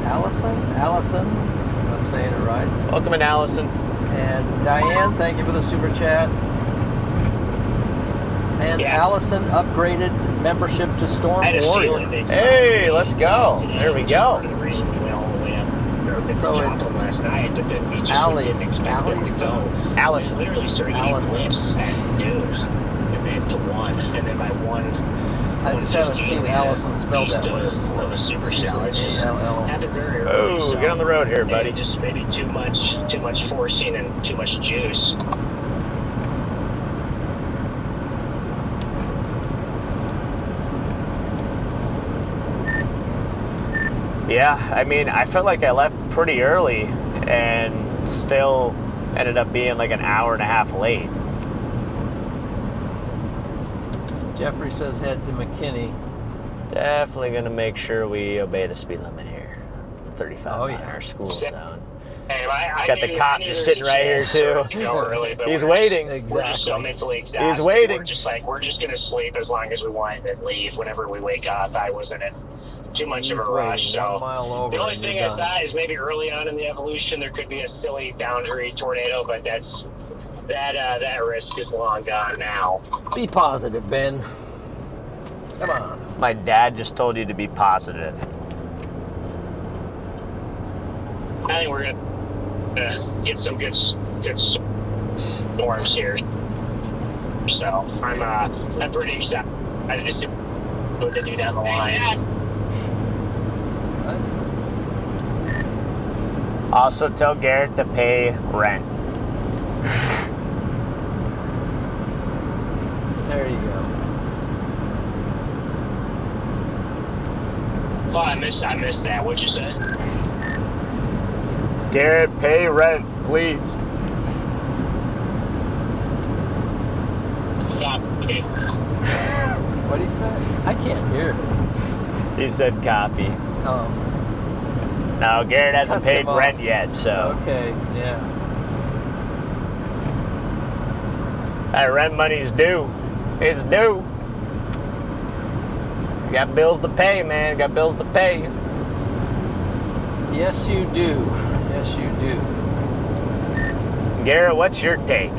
Allison's, if I'm saying it right. Welcome in, Allison. And Diane, thank you for the super chat. And Yeah. Allison upgraded membership to Storm I had a feeling Warrior. they Hey, let's go. There we go. Part of the reason we went all the way up. So So it's last night, but then we just Alice. didn't expect them to go. Allison. We literally started getting Allison. blips at noon, and then to 1, and then by 1. I just haven't 1:15, seen we had Allison spelled east that way. of a supercell. It just A-L-L. happened very early. Oh, so get on the road here, buddy. Just maybe too much forcing and too much juice. Yeah, I mean, I felt like I left pretty early and still ended up being like an hour and a half late. Jeffrey says head to McKinney. Definitely going to make sure we obey the speed limit here. 35 Oh, on yeah. our school zone. Hey, I Got the knew- cop I knew just there was sitting a right here, chance too. to go early, but He's we're just- waiting. We're just so Exactly. mentally exhausted. He's waiting. We're just like, we're just going to sleep as long as we want and then leave whenever we wake up. I wasn't in too much of He's a rush. waiting 1 So mile over the only and thing you're I done. thought is maybe early on in the evolution there could be a silly boundary tornado, but that risk is long gone now. Be positive, Ben. Come on. My dad just told you to be positive. I think we're gonna get some good storms here. So I'm pretty excited to see what they do down the line. Also, tell Garrett to pay rent. There you go. Oh, I missed that. What'd you say? Garrett, pay rent, please. Okay. What did he say? I can't hear it. He said copy. Oh, No, Garrett hasn't Cuts paid him off. rent yet, so okay, yeah. that rent money's due. It's due. You got bills to pay, man. You got bills to pay. Yes, you do. Yes, you do. Garrett, what's your take?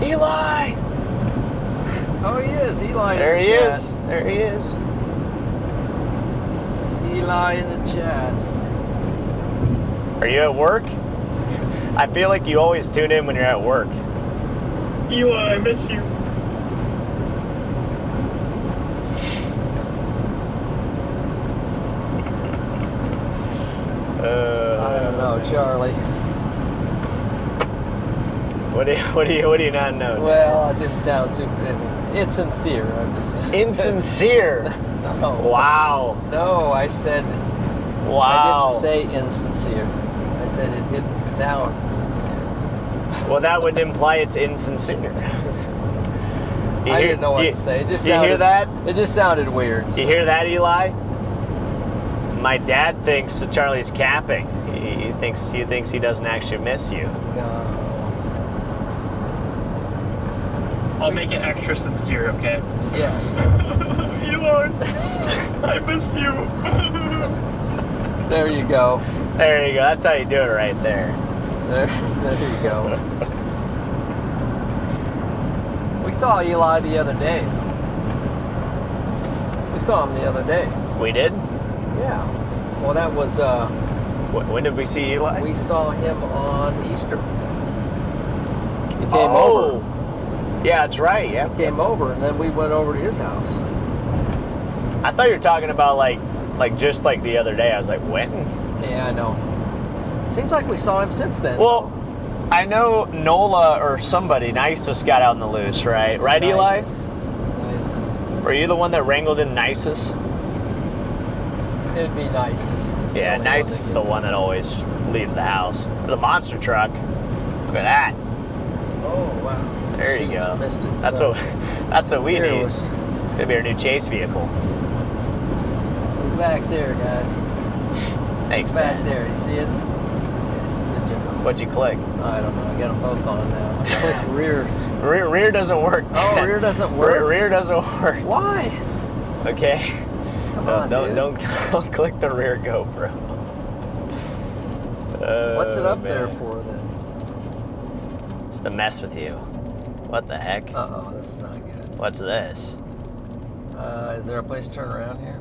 Eli! Oh, he is. Eli There in the he chat. is. There he is. Eli in the chat. Are you at work? I feel like you always tune in when you're at work. Eli, I miss you. I don't know, Charlie. What do you not know? Well, it didn't sound super. It's sincere. I'm just saying. Insincere. No. Wow. No, I said. Wow. I didn't say insincere. I said it didn't sound sincere. Well, that would imply it's insincere. You I hear- didn't know what you- to say. It just you sounded, hear that? It just sounded weird. You hear that, Eli? My dad thinks that Charlie's capping. He thinks he doesn't actually miss you. No. I'll make it extra sincere, okay? Yes. Eli, I miss you. There you go. There you go. That's how you do it right there. There you go. We saw Eli the other day. We saw him the other day. We did? Yeah. Well, that was, When did we see Eli? we saw him on Easter. He came over. Yeah, that's right. Yeah. He came over, and then we went over to his house. I thought you were talking about like just like the other day. I was like, when? Yeah, I know. Seems like we saw him since then. Well, I know Nola or somebody, Nisus, got out in the loose, right? Right, Eli? Nisus. Were you the one that wrangled in Nisus? It'd be Nisus. It's Yeah, the only Nisus is that the gets- one that always leaves the house. The monster truck. Look at that. Oh, wow. There you go. Missed it. That's So, what we here need. was- It's gonna be our new chase vehicle. He's back there, guys. Thanks, He's back man. there. You see it? Okay. Good job. What'd you click? I don't know. I got them both on now. I clicked rear. Rear doesn't work. Oh, rear doesn't work? Rear doesn't work. Why? Okay. Come on, dude. Don't click the rear GoPro. What's it up Oh, there man. for then? It's to mess with you. What the heck? Uh-oh, this is not good. What's this? Is there a place to turn around here?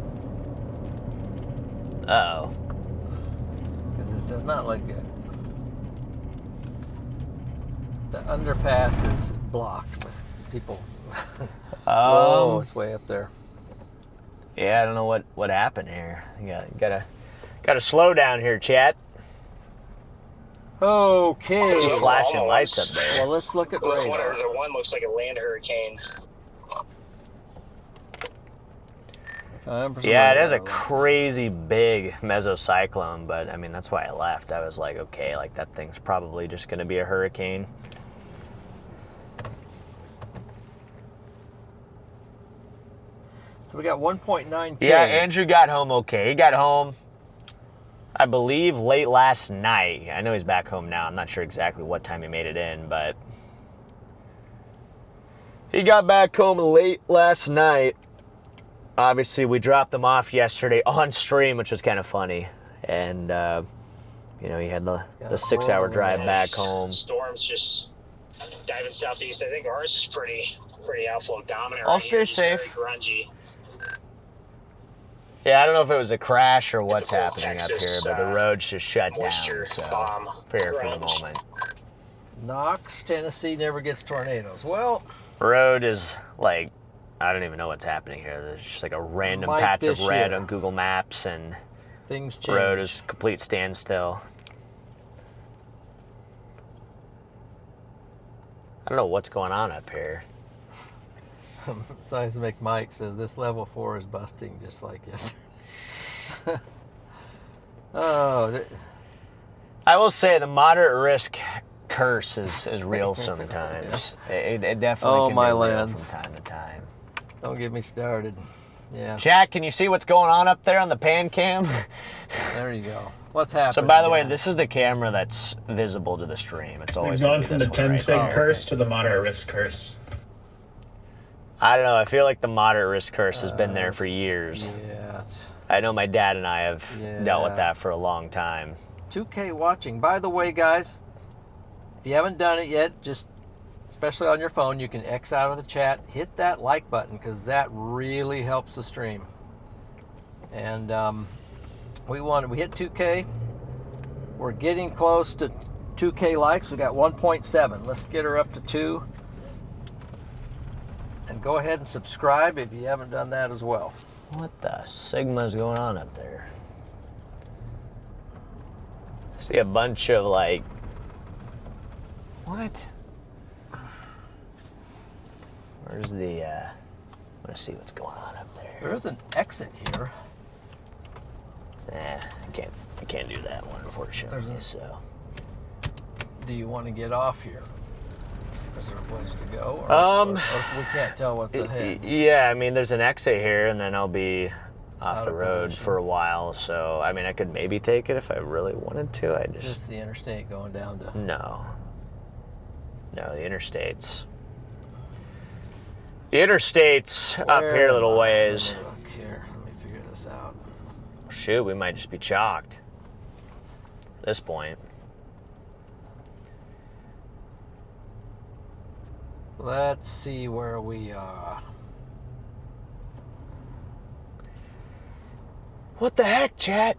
Uh-oh. Because this does not look good. The underpass is blocked with people. Whoa, it's way up there. Yeah, I don't know what happened here. You gotta slow down here, chat. Okay. See flashing lights up there. Well, let's look at The radar. one looks like a land hurricane. Time for some Yeah, it is a radar. crazy big mesocyclone, but I mean that's why I left. I was like, okay, like that thing's probably just gonna be a hurricane. So we got 1.9K. Yeah, Andrew got home okay. He got home, I believe, late last night. I know he's back home now. I'm not sure exactly what time he made it in, but he got back home late last night. Obviously, we dropped him off yesterday on stream, which was kind of funny. And, you know, he had the 6-hour drive back home. Storms just diving southeast. I think ours is pretty outflow dominant. I'll right stay here. safe. Just very grungy. Yeah, I don't know if it was a crash or what's Typical happening up Texas, here, but the road's just shut down. moisture So, bomb fair for the grunge. moment. Knox, Tennessee never gets tornadoes. Well, Road is like, I don't even know what's happening here. There's just like a random Might patch of this red year. on Google Maps, and things change. road is complete standstill. I don't know what's going on up here. Seismic Mike says this level 4 is busting just like yesterday. I will say the moderate risk curse is real sometimes. It definitely Oh, can my be real lands. from time to time. Don't get me started. Yeah, Jack, can you see what's going on up there on the pan cam? there you go. What's happening? So by the way, guys? this is the camera that's visible to the stream. It's We've always gone gonna be from this the one 10 right sig there. curse to the moderate risk curse. I don't know. I feel like the moderate risk curse has been there for years. Yeah. I know my dad and I have dealt with Yeah. that for a long time. 2K watching. By the way, guys, if you haven't done it yet, just especially on your phone, you can X out of the chat, hit that like button because that really helps the stream. And we hit 2K. We're getting close to 2K likes. We got 1.7. Let's get her up to 2. And go ahead and subscribe if you haven't done that as well. What the Sigma's going on up there? I see a bunch of like, what? Where's the, I want to see what's going on up there. There is an exit here. I can't do that one, unfortunately, so. Do you want to get off here? Is there a place to go? Or, Um, or we can't tell what's ahead. Yeah, I mean, there's an exit here, and then I'll be off Out the of road position. for a while, so, I mean, I could maybe take it if I really wanted to. I Is this just, the interstate going down to? no, the interstate's up here a little ways. Let me look here. Let me figure this out. Shoot, we might just be chalked at this point. Let's see where we are. What the heck, chat?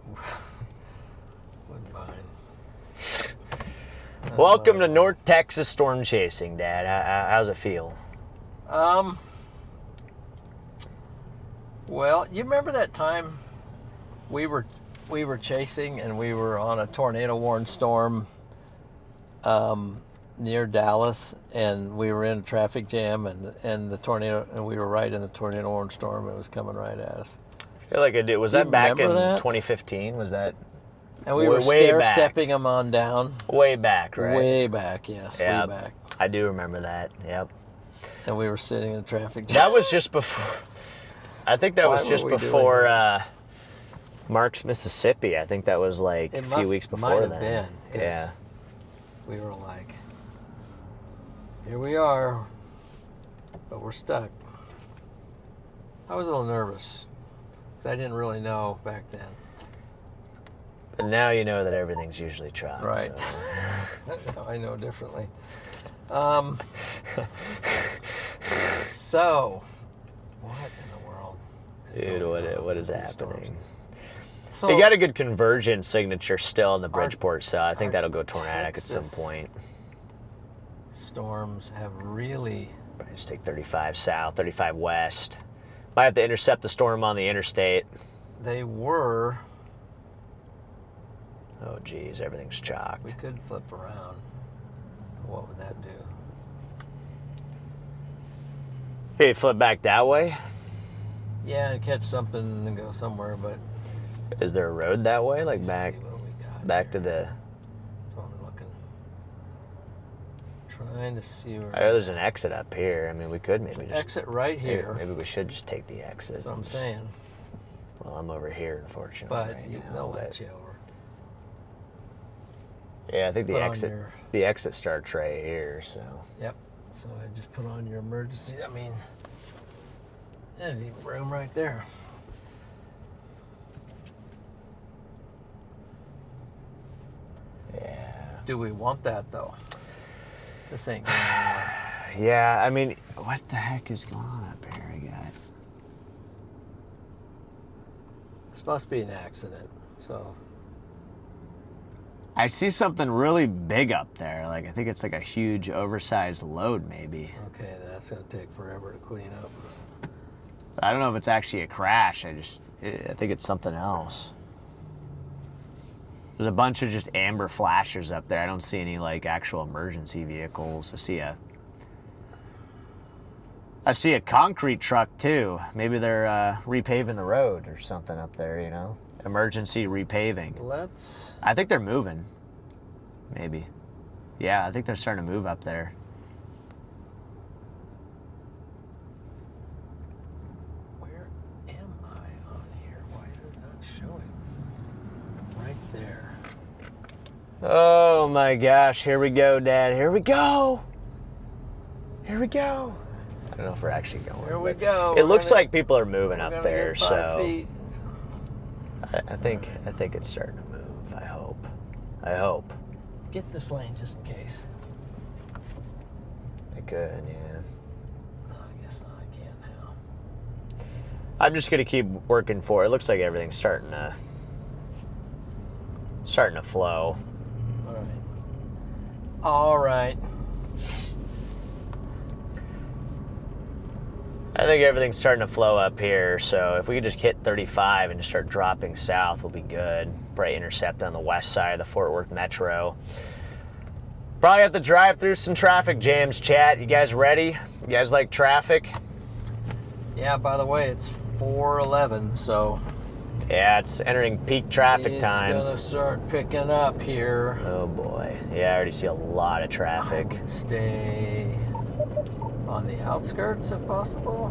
Wouldn't mind. Welcome to North Texas storm chasing, Dad. How's it feel? Well, you remember that time we were chasing and we were on a tornado warned storm near Dallas, and we were in a traffic jam, and the tornado, and we were right in the tornado warned storm. It was coming right at us. I feel like I did. Was Do you that back in remember that? 2015? Was that And we Way- were way stair back. stepping them on down. way back, right? Way back, yes, Yep. way back. I do remember that. Yep. And we were sitting in a traffic jam. That was just before. I think that Why was were just we doing before that? Mark's, Mississippi. I think that was like It a few weeks before might have then. been, 'cause Yeah. we were like, here we are, but we're stuck. I was a little nervous because I didn't really know back then. But now you know that everything's usually chalked. Right. So. Now I know differently. So, what in the world? Dude, going on what is with these storms? happening? So, You got a good conversion signature still in the Our- Bridgeport, so I think our that'll go tornadic at some Texas point. storms have really. Probably just take 35 south, 35 west. Might have to intercept the storm on the interstate. They were. Oh, geez, everything's chalked. We could flip around. What would that do? Hey, flip back that way? Yeah, and catch something and go somewhere, but Is there a road that way? Like let's back see what we got back to here. the... That's what I'm looking. trying to see where. I know there's an exit up here. I mean, we could maybe just Exit right here. Maybe we should just take the exit. That's what I'm saying. Well, I'm over here, unfortunately. But right you now, know but- that, Joe. Yeah, I think Put on your- the exit starts right here. So. Yep. So I just put on your emergency. I mean, there's even room right there. Yeah. Do we want that though? This ain't going anywhere. Yeah, I mean, what the heck is going on up here? I got. It's supposed to be an accident, so. I see something really big up there. Like, I think it's like a huge oversized load, maybe. Okay, that's gonna take forever to clean up. I don't know if it's actually a crash. I think it's something else. There's a bunch of just amber flashers up there. I don't see any like actual emergency vehicles. I see a concrete truck too. Maybe they're repaving the road or something up there, you know? Emergency repaving. Let's. I think they're moving. Maybe. Yeah, I think they're starting to move up there. Where am I on here? Why is it not showing? Right there. Oh my gosh, here we go, Dad. Here we go. Here we go. I don't know if we're actually going. Here we but go. It We're looks gonna- like people are moving we're up gonna there, get 5 so feet. I think it's starting to move. I hope. I hope. Get this lane just in case. I could, yeah. No, I guess not. I can't now. I'm just gonna keep working for it. It looks like everything's starting to flow. All right. All right. I think everything's starting to flow up here, so if we could just hit 35 and just start dropping south, we'll be good. Probably intercept on the west side of the Fort Worth Metro. Probably have to drive through some traffic jams, chat. You guys ready? You guys like traffic? Yeah, by the way, it's 4:11, so Yeah, it's entering peak traffic time. It's gonna start picking up here. Oh boy. Yeah, I already see a lot of traffic. Stay on the outskirts if possible.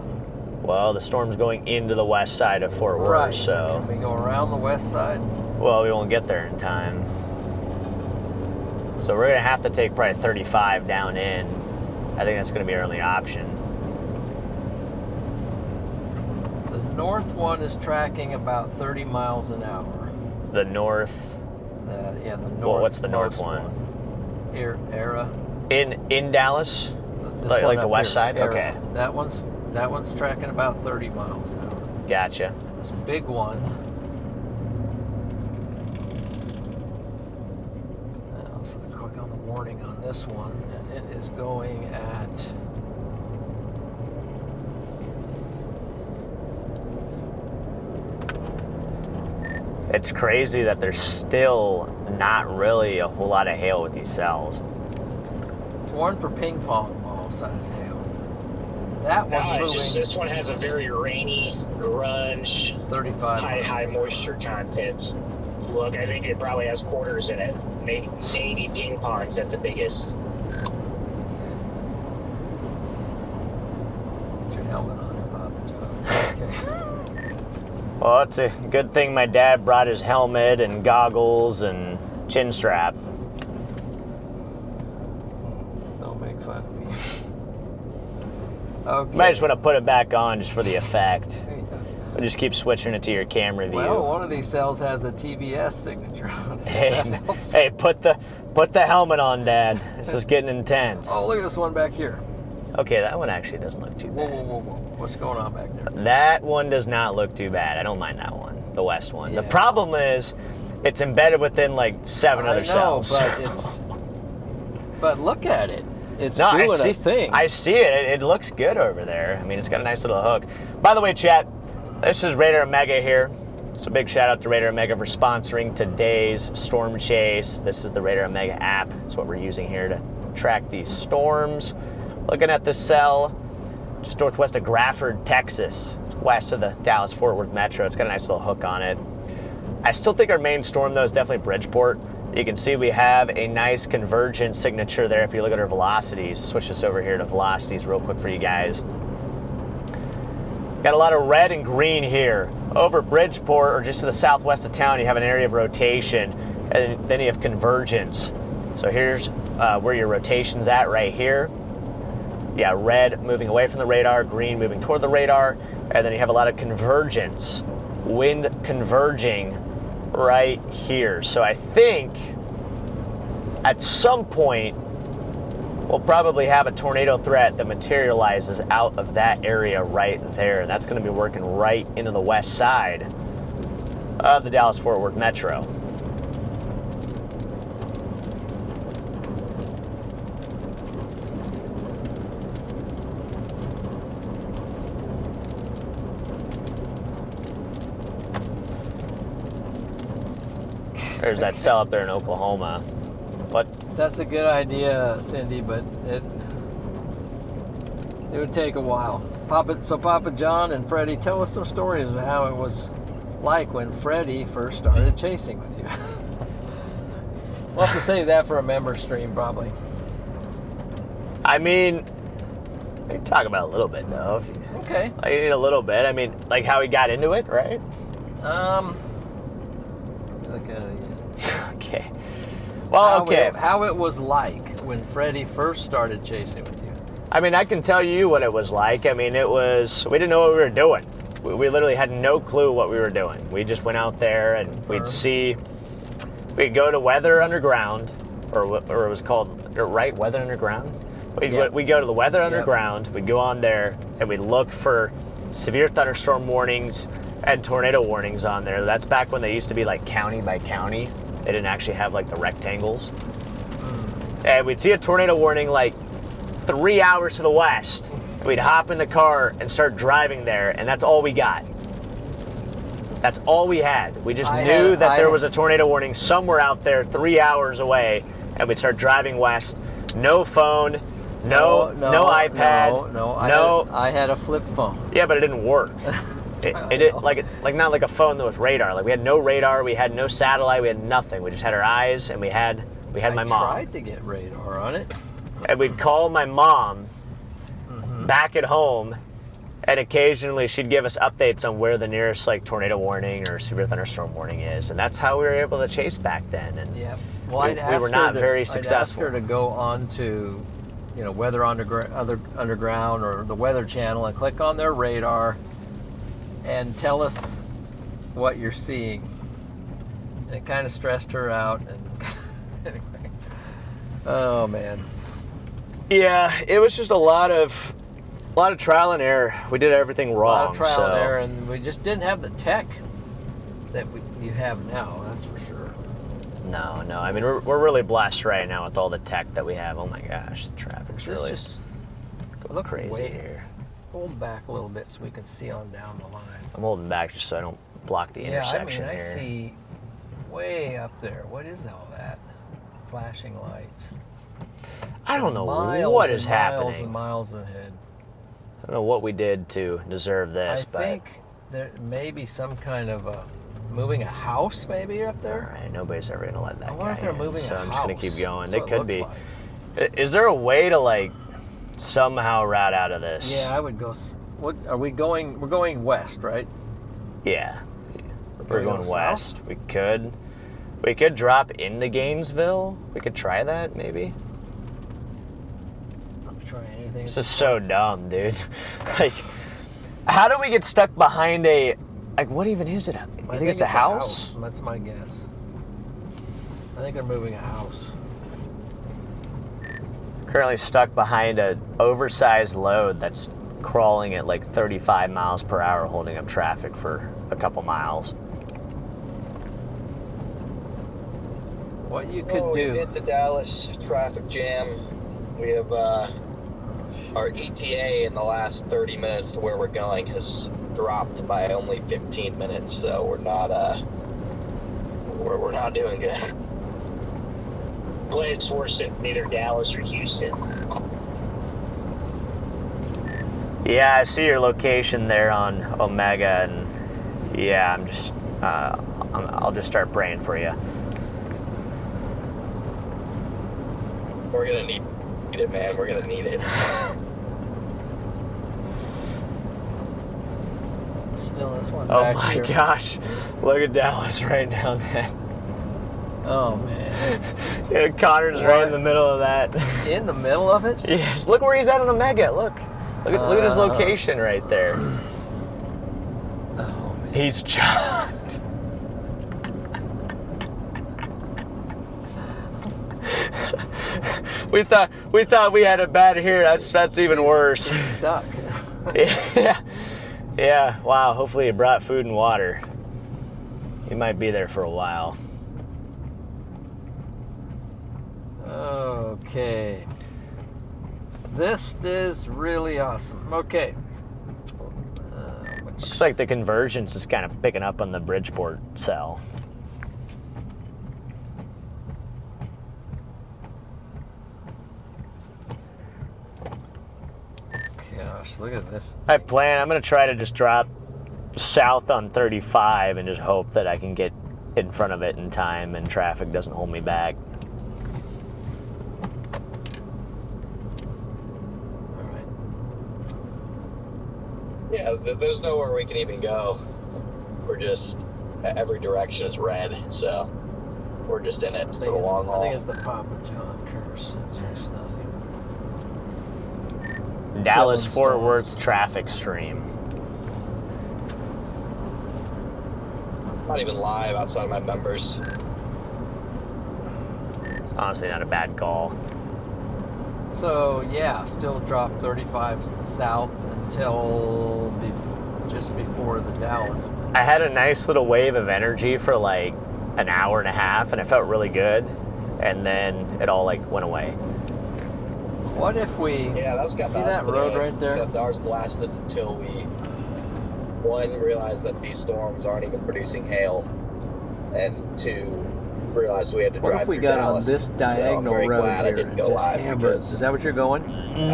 Well, the storm's going into the west side of Fort Worth, Right. so... Can we go around the west side? Well, we won't get there in time. So we're going to have to take probably 35 down in. I think that's going to be our only option. The north one is tracking about 30 miles an hour. The north... The north. Well, what's the north one? Here, Era. In Dallas? This Like one the up west here, side? Era. Okay. That one's tracking about 30 miles an hour. Gotcha. This big one. So click on the warning on this one, and it is going at. It's crazy that there's still not really a whole lot of hail with these cells. It's warned for ping pong ball size hail. That one's No, it's moving just this one has a very rainy, grunge, 35 high miles. moisture content. Look, I think it probably has quarters in it. Maybe 80 ping pongs at the biggest. Put your helmet on, Papa John. Okay. Well, it's a good thing my dad brought his helmet and goggles and chin strap. Don't make fun of me. Okay. You might just want to put it back on just for the effect. Or just keep switching it to your camera view. Well, one of these cells has a TBS signature on it. Hey, That helps. hey, put the helmet on, Dad. This is getting intense. Oh, look at this one back here. Okay, that one actually doesn't look too Whoa, bad. whoa, whoa, whoa. What's going on back there? That one does not look too bad. I don't mind that one, the west one. The Yeah. problem is, it's embedded within like 7 other cells. But look at it. It's No, doing I see, a thing. I see it. It looks good over there. I mean, it's got a nice little hook. By the way, chat, this is Radar Omega here. So big shout out to Radar Omega for sponsoring today's storm chase. This is the Radar Omega app. It's what we're using here to track these storms. Looking at the cell just northwest of Grafford, Texas. It's west of the Dallas-Fort Worth Metro. It's got a nice little hook on it. I still think our main storm, though, is definitely Bridgeport. You can see we have a nice convergence signature there if you look at our velocities. Switch this over here to velocities real quick for you guys. Got a lot of red and green here. Over Bridgeport, or just to the southwest of town, you have an area of rotation, and then you have convergence. So here's where your rotation's at right here. Yeah, red moving away from the radar, green moving toward the radar, and then you have a lot of convergence, wind converging right here. So I think at some point we'll probably have a tornado threat that materializes out of that area right there. That's going to be working right into the west side of the Dallas-Fort Worth Metro. There's that cell up there in Oklahoma. What? That's a good idea, Cindy, but it would take a while. Papa John and Freddy, tell us some stories of how it was like when Freddy first started chasing with you. We'll have to save that for a member stream, probably. I mean, we can talk about it a little bit, though. Okay. I need a little bit. I mean, like how he got into it, right? Look at it again. Okay. Well, okay. How it was like when Freddy first started chasing with you. I mean, I can tell you what it was like. I mean, we didn't know what we were doing. We literally had no clue what we were doing. We just went out there and we'd go to Weather Underground, or it was called, right, Weather Underground? We'd go to the Weather Underground, we'd go on there, and we'd look for severe thunderstorm warnings and tornado warnings on there. That's back when they used to be like county by county. They didn't actually have like the rectangles. And we'd see a tornado warning like 3 hours to the west. We'd hop in the car and start driving there, and that's all we got. That's all we had. We just knew that there was a tornado warning somewhere out there 3 hours away, and we'd start driving west. No phone, no iPad, I had a flip phone. Yeah, but it didn't work. It like not like a phone that was radar. Like we had no radar, we had no satellite, we had nothing. We just had our eyes, and we had my mom. I tried to get radar on it. And we'd call my mom back at home, and occasionally she'd give us updates on where the nearest like tornado warning or severe thunderstorm warning is, and that's how we were able to chase back then. And yeah, well, we were not very successful. I'd ask her to go on to, Weather Underground or the Weather Channel and click on their radar and tell us what you're seeing. And it kind of stressed her out. And anyway, oh man. Yeah, it was just a lot of trial and error. We did everything wrong. A lot of trial and error, and we just didn't have the tech that you have now. That's for sure. No. I mean, we're really blessed right now with all the tech that we have. Oh my gosh, the traffic's really going crazy here. Hold back a little bit so we can see on down the line. I'm holding back just so I don't block the intersection I here. See way up there. What is all that? Flashing lights. I don't know what is happening. Miles and miles ahead. I don't know what we did to deserve this, I think there may be some kind of moving a house maybe up there. All right, nobody's ever going to let that guy I wonder if they're moving so a I'm house. just going to keep going. That's They could be. like. Is there a way to like somehow route out of this? Yeah, I would go. What are we going? We're going west, right? Yeah. We're going west. South? We could drop into Gainesville. We could try that maybe. Try anything. This is so dumb, dude. Like, how do we get stuck behind a, like, what even is it? You think it's a house? That's my guess. I think they're moving a house. Currently stuck behind an oversized load that's crawling at like 35 miles per hour, holding up traffic for a couple miles. What you could do. We hit the Dallas traffic jam. We have our ETA in the last 30 minutes to where we're going has dropped by only 15 minutes, so we're not doing good. Glad it's worse than either Dallas or Houston. Yeah, I see your location there on Omega, and yeah, I'll just start praying for you. We're gonna need it, man. We're gonna need it. Still this one Oh back my here. gosh. Look at Dallas right now, Dad. Oh, man. Yeah, Connor's right in the middle of that. In the middle of it? Yes, look where he's at on the Mega. Look at his location right there. Oh, man. He's chopped. we thought we had it bad here. That's even worse. He's stuck. Yeah. Wow. Hopefully he brought food and water. He might be there for a while. Okay. This is really awesome. Okay. Looks like the convergence is kind of picking up on the Bridgeport cell. Gosh, look at this. I'm going to try to just drop south on 35 and just hope that I can get in front of it in time and traffic doesn't hold me back. All right. Yeah, there's nowhere we can even go. We're just, every direction is red, so we're just in it for the long haul. I think it's the Papa John curse. It's just not even... Dallas Fort Worth traffic stream. Not even live outside of my members. It's honestly not a bad call. So, yeah, still drop 35 south until just before the Dallas. I had a nice little wave of energy for like an hour and a half and it felt really good. And then it all like went away. What if we... Yeah, that was kind of see that road right there? Except ours lasted until we, one, realized that these storms aren't even producing hail, and two, realized we had to What drive if we through got Dallas. on this So I'm diagonal very road glad I here didn't and go just live hammer it? because Is that what you're going?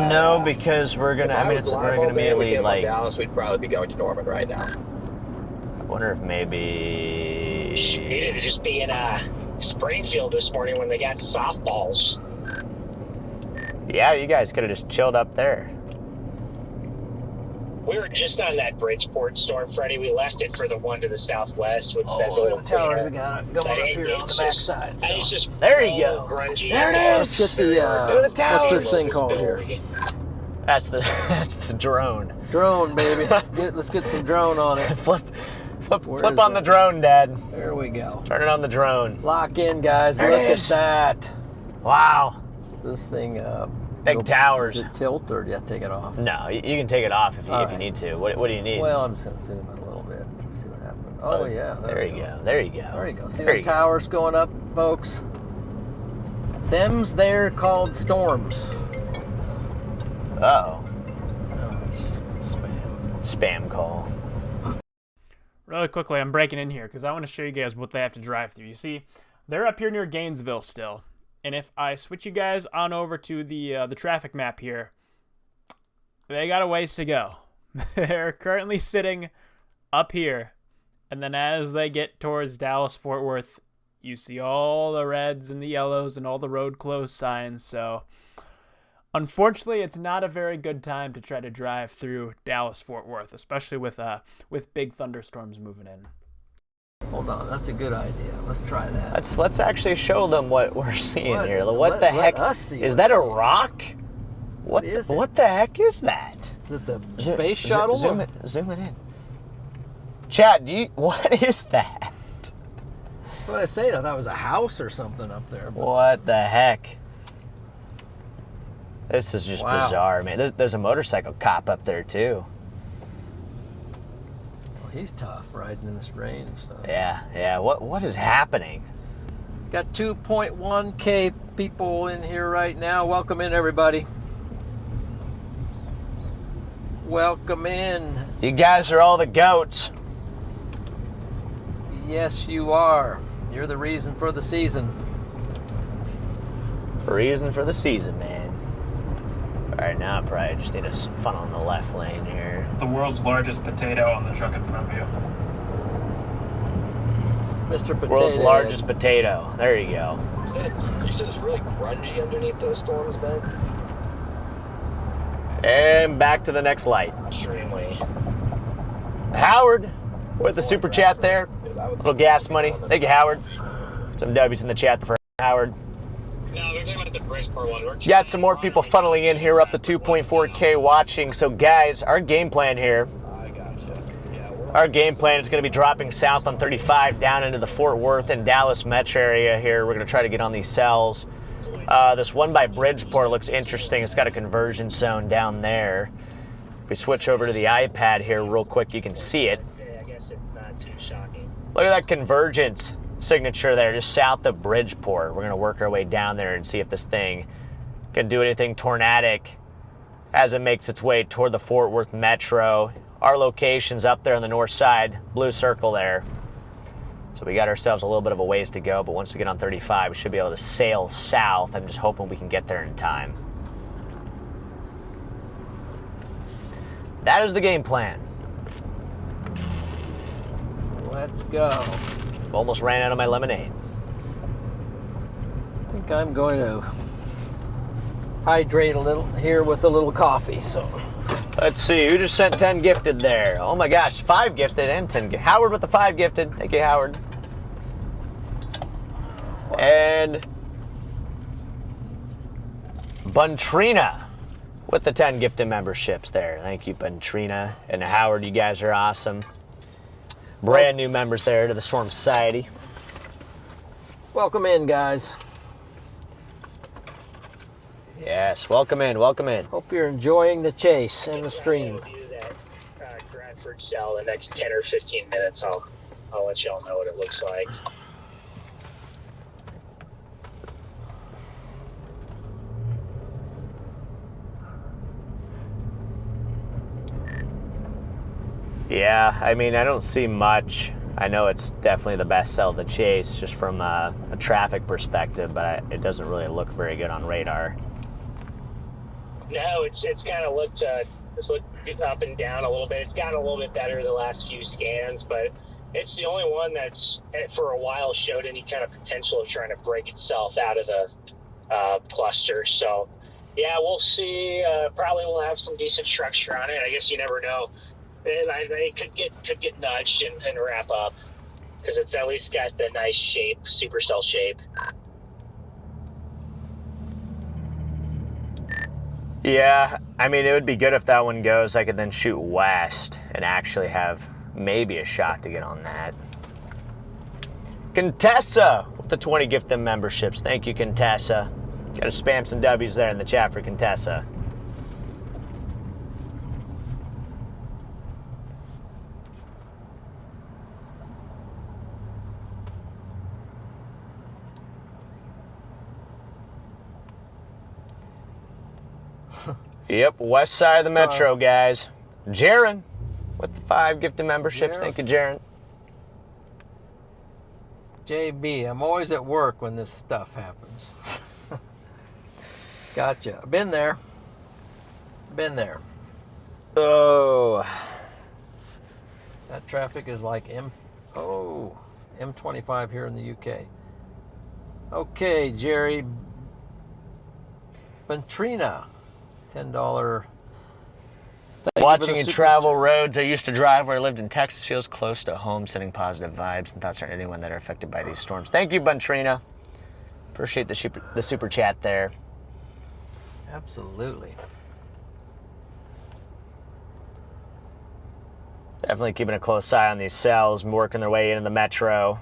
No, because we're gonna. if I mean, was it's live we're all gonna day immediately weekend on like. Dallas, we'd probably be going to Norman right now. I wonder if maybe. She needed to just be in Springfield this morning when they got softballs. Yeah, you guys could have just chilled up there. We were just on that Bridgeport storm, Freddie. We left it for the one to the southwest. That's a look little at the towers cleaner. we got going up here on the backside. And it's just There you go. grungy. There it Let's is. get the, Look at the what's towers. this thing called here? That's the drone. Drone, baby. Let's get some drone on it. Flip Where on is the it? drone, Dad. There we go. Turn it on the drone. Lock in, guys. There Look it at is. that. Wow. This thing, Big towers. Does it tilt or do you have to take it off? No, you can take it off if you Alright. need to. What do you need? Well, I'm just going to zoom in a little bit and see what happens. Oh, yeah. There you go. There you go. There you go. See There the you go. towers going up, folks? Them's they're called storms. Uh-oh. Oh, it's spam. Spam call. Really quickly, I'm breaking in here because I want to show you guys what they have to drive through. You see, they're up here near Gainesville still. And if I switch you guys on over to the traffic map here, they got a ways to go. They're currently sitting up here. And then as they get towards Dallas-Fort Worth, you see all the reds and the yellows and all the road closed signs. So unfortunately, it's not a very good time to try to drive through Dallas-Fort Worth, especially with big thunderstorms moving in. Hold on, that's a good idea. Let's try that. Let's actually show them what we're seeing What? here. Let What the heck? us see Is what's that a seeing. rock? What is it? What the heck is that? Is it the space shuttle? Zoom it in. Chad, what is that? That's what I said. I thought it was a house or something up there. But What the heck? This is just Wow. bizarre, man. There's a motorcycle cop up there too. well, he's tough riding in this rain and stuff. Yeah. What is happening? Got 2.1K people in here right now. Welcome in, everybody. Welcome in. You guys are all the goats. Yes, you are. You're the reason for the season. Reason for the season, man. All right, now I probably just need to funnel in the left lane here. The world's largest potato on the truck in front of you. Mr. Potato World's Head. largest potato. There you go. You said it's really grungy underneath those storms, Ben? And back to the next light. Extremely. Howard with the super chat there. Little gas money. Thank you, Howard. Some W's in the chat for Howard. No, we're talking about the Bridgeport one. Got some more people funneling in here, up to 2.4K watching. So, guys, our game plan here. Our game plan is going to be dropping south on 35 down into the Fort Worth and Dallas metro area here. We're going to try to get on these cells. This one by Bridgeport looks interesting. It's got a conversion zone down there. If we switch over to the iPad here real quick, you can see it. I guess it's not too shocking. Look at that convergence signature there, just south of Bridgeport. We're going to work our way down there and see if this thing can do anything tornadic as it makes its way toward the Fort Worth metro. Our location's up there on the north side, blue circle there. So we got ourselves a little bit of a ways to go, but once we get on 35, we should be able to sail south. I'm just hoping we can get there in time. That is the game plan. Let's go. Almost ran out of my lemonade. I think I'm going to hydrate a little here with a little coffee. So Let's see, who just sent 10 gifted there? Oh my gosh, 5 gifted and 10 gifted. Howard with the 5 gifted. Thank you, Howard. And Buntrina with the 10 gifted memberships there. Thank you, Buntrina. And Howard, you guys are awesome. Brand new members there to the Storm Society. welcome in, guys. Yes, welcome in, welcome in. Hope you're enjoying the chase and the stream. We'll do that Bradford cell the next 10 or 15 minutes. I'll let y'all know what it looks like. Yeah, I mean, I don't see much. I know it's definitely the best cell of the chase just from a traffic perspective, but it doesn't really look very good on radar. No, it's kind of looked up and down a little bit. It's gotten a little bit better the last few scans, but it's the only one that's for a while showed any kind of potential of trying to break itself out of the cluster. So yeah, we'll see. Probably we'll have some decent structure on it. I guess you never know. They could get nudged and wrap up because it's at least got the nice shape, supercell shape. Yeah, I mean, it would be good if that one goes. I could then shoot west and actually have maybe a shot to get on that. Contessa with the 20 gifted memberships. Thank you, Contessa. Got to spam some W's there in the chat for Contessa. Yep, west side of the metro, guys. Jaron with the 5 gifted memberships. Jaron. Thank you, Jaron. JB, I'm always at work when this stuff happens. Gotcha. Been there. Been there. Oh. That traffic is like M25 here in the UK. Okay, Jerry Ventrina, $10. Watching you travel roads I used to drive where I lived in Texas feels close to home, sending positive vibes and thoughts on anyone that are affected by these storms. Thank you, Buntrina. Appreciate the super chat there. Absolutely. Definitely keeping a close eye on these cells, working their way into the metro.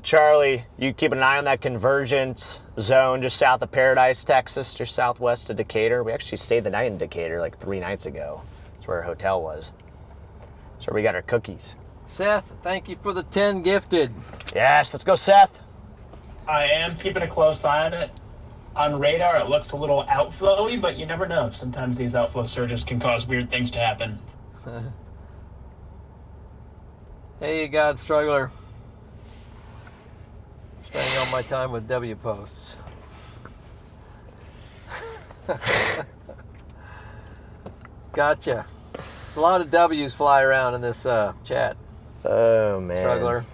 Charlie, you keep an eye on that convergence zone just south of Paradise, Texas, just southwest of Decatur. We actually stayed the night in Decatur like 3 nights ago. That's where our hotel was. So we got our cookies. Seth, thank you for the 10 gifted. Yes, let's go, Seth. I am keeping a close eye on it. On radar, it looks a little outflowy, but you never know. Sometimes these outflow surges can cause weird things to happen. Hey, God Struggler. Spending all my time with W posts. Gotcha. There's a lot of W's fly around in this chat. Oh, man. Struggler.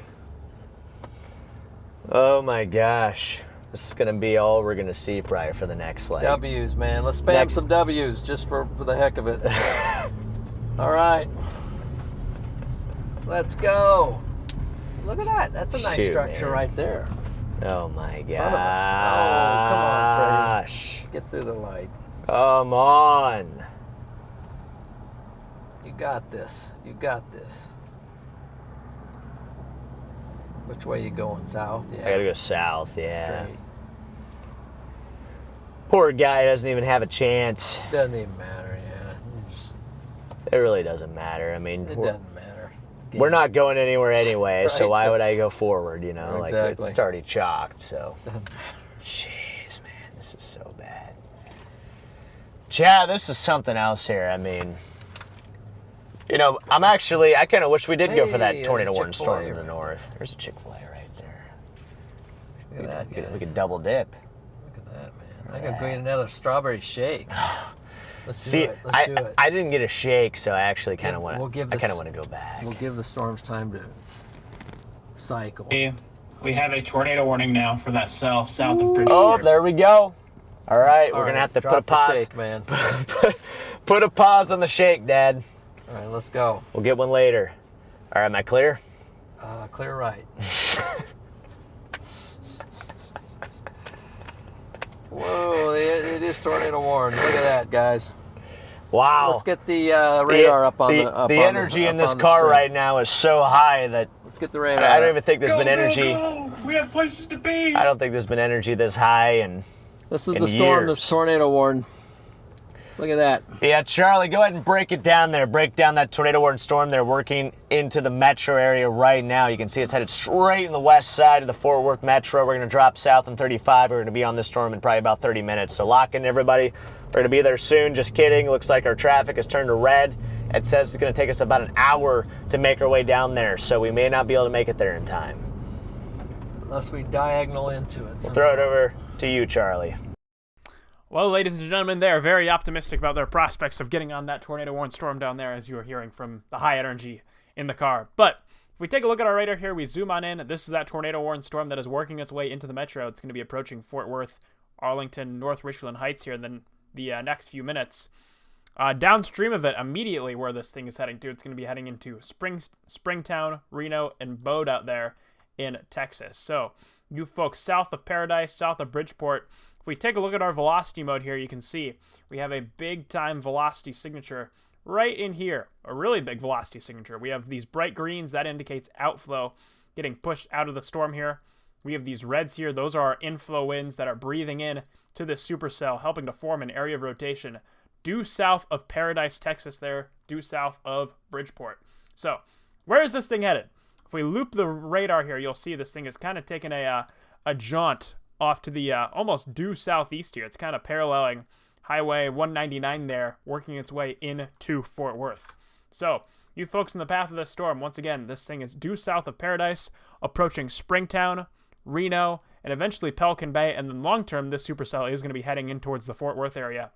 Oh my gosh. This is going to be all we're going to see probably for the next leg. W's, man. Let's spam some W's just for the heck of it. All right. Let's go. Look at that. That's a nice structure right there. Oh my gosh. Front of us. Oh, come on, Freddy. Get through the light. Come on. You got this. You got this. Which way you going? South? Yeah. I gotta go south, yeah. Straight. Poor guy doesn't even have a chance. Doesn't even matter, yeah. It really doesn't matter. I mean, It doesn't matter. we're not going anywhere anyway, so Right. why would I go forward, you know? Exactly. Like, it's already chalked, so. Jeez, man, this is so bad. Chad, this is something else here. I mean, you know, I kind of wish we did go for that Hey, tornado there's a warning storm Chick-fil-A in the right north. There's a Chick-fil-A right there. Look at that, We guys. could double dip. Look at that, man. I gotta go get another strawberry shake. Let's do See, it. Let's do it. I didn't get a shake, so I actually kind of want We'll to. give I kind this- of want to go back. We'll give the storms time to cycle. We have a tornado warning now for that cell south of Bridgeport. Oh, there we go. All right, we're gonna have to put a drop the pause. shake, man. Put a pause on the shake, Dad. All right, let's go. We'll get one later. All right, am I clear? Clear right. Whoa, it is tornado warned. Look at that, guys. Wow. Let's get the radar up on the energy in this car right now is so high that Let's get the radar. I don't even think there's been Go, energy. go! We have places to be. I don't think there's been energy this high, and This is in the storm that's years. tornado warned. Look at that. yeah, Charlie, go ahead and break it down there. Break down that tornado warning storm. They're working into the metro area right now. You can see it's headed straight in the west side of the Fort Worth metro. We're going to drop south on 35. We're going to be on this storm in probably about 30 minutes. So lock in, everybody. We're going to be there soon. Just kidding. Looks like our traffic has turned to red. It says it's going to take us about an hour to make our way down there. So we may not be able to make it there in time. Unless we diagonal into it. We'll throw it over to you, Charlie. Well, ladies and gentlemen, they are very optimistic about their prospects of getting on that tornado warning storm down there, as you are hearing from the high energy in the car. But if we take a look at our radar here, we zoom on in. This is that tornado warning storm that is working its way into the metro. It's going to be approaching Fort Worth, Arlington, North Richland Heights here in the next few minutes. Downstream of it, immediately where this thing is heading to, it's going to be heading into Springtown, Reno, and Bode out there in Texas. So you folks south of Paradise, south of Bridgeport, if we take a look at our velocity mode here, you can see we have a big time velocity signature right in here, a really big velocity signature. We have these bright greens, that indicates outflow getting pushed out of the storm here. We have these reds here, those are our inflow winds that are breathing in to this supercell, helping to form an area of rotation due south of Paradise, Texas there, due south of Bridgeport. So, where is this thing headed? If we loop the radar here, you'll see this thing is kind of taking a jaunt off to the almost due southeast here. It's kind of paralleling Highway 199 there, working its way into Fort Worth. So, you folks in the path of this storm, once again, this thing is due south of Paradise, approaching Springtown, Reno, and eventually Pelican Bay, and then long term, this supercell is going to be heading in towards the Fort Worth area.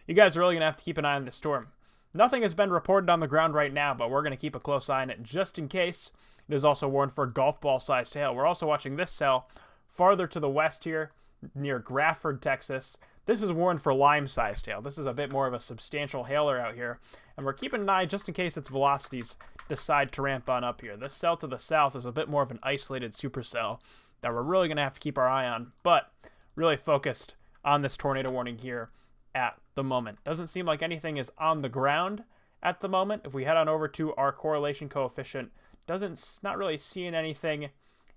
You guys are really going to have to keep an eye on this storm. Nothing has been reported on the ground right now, but we're going to keep a close eye on it just in case. It is also warned for golf ball-sized hail. We're also watching this cell farther to the west here, near Grafford, Texas. This is warned for lime-sized hail. This is a bit more of a substantial hailer out here, and we're keeping an eye just in case its velocities decide to ramp on up here. This cell to the south is a bit more of an isolated supercell that we're really going to have to keep our eye on, but really focused on this tornado warning here at the moment. Doesn't seem like anything is on the ground at the moment. If we head on over to our correlation coefficient, not really seeing anything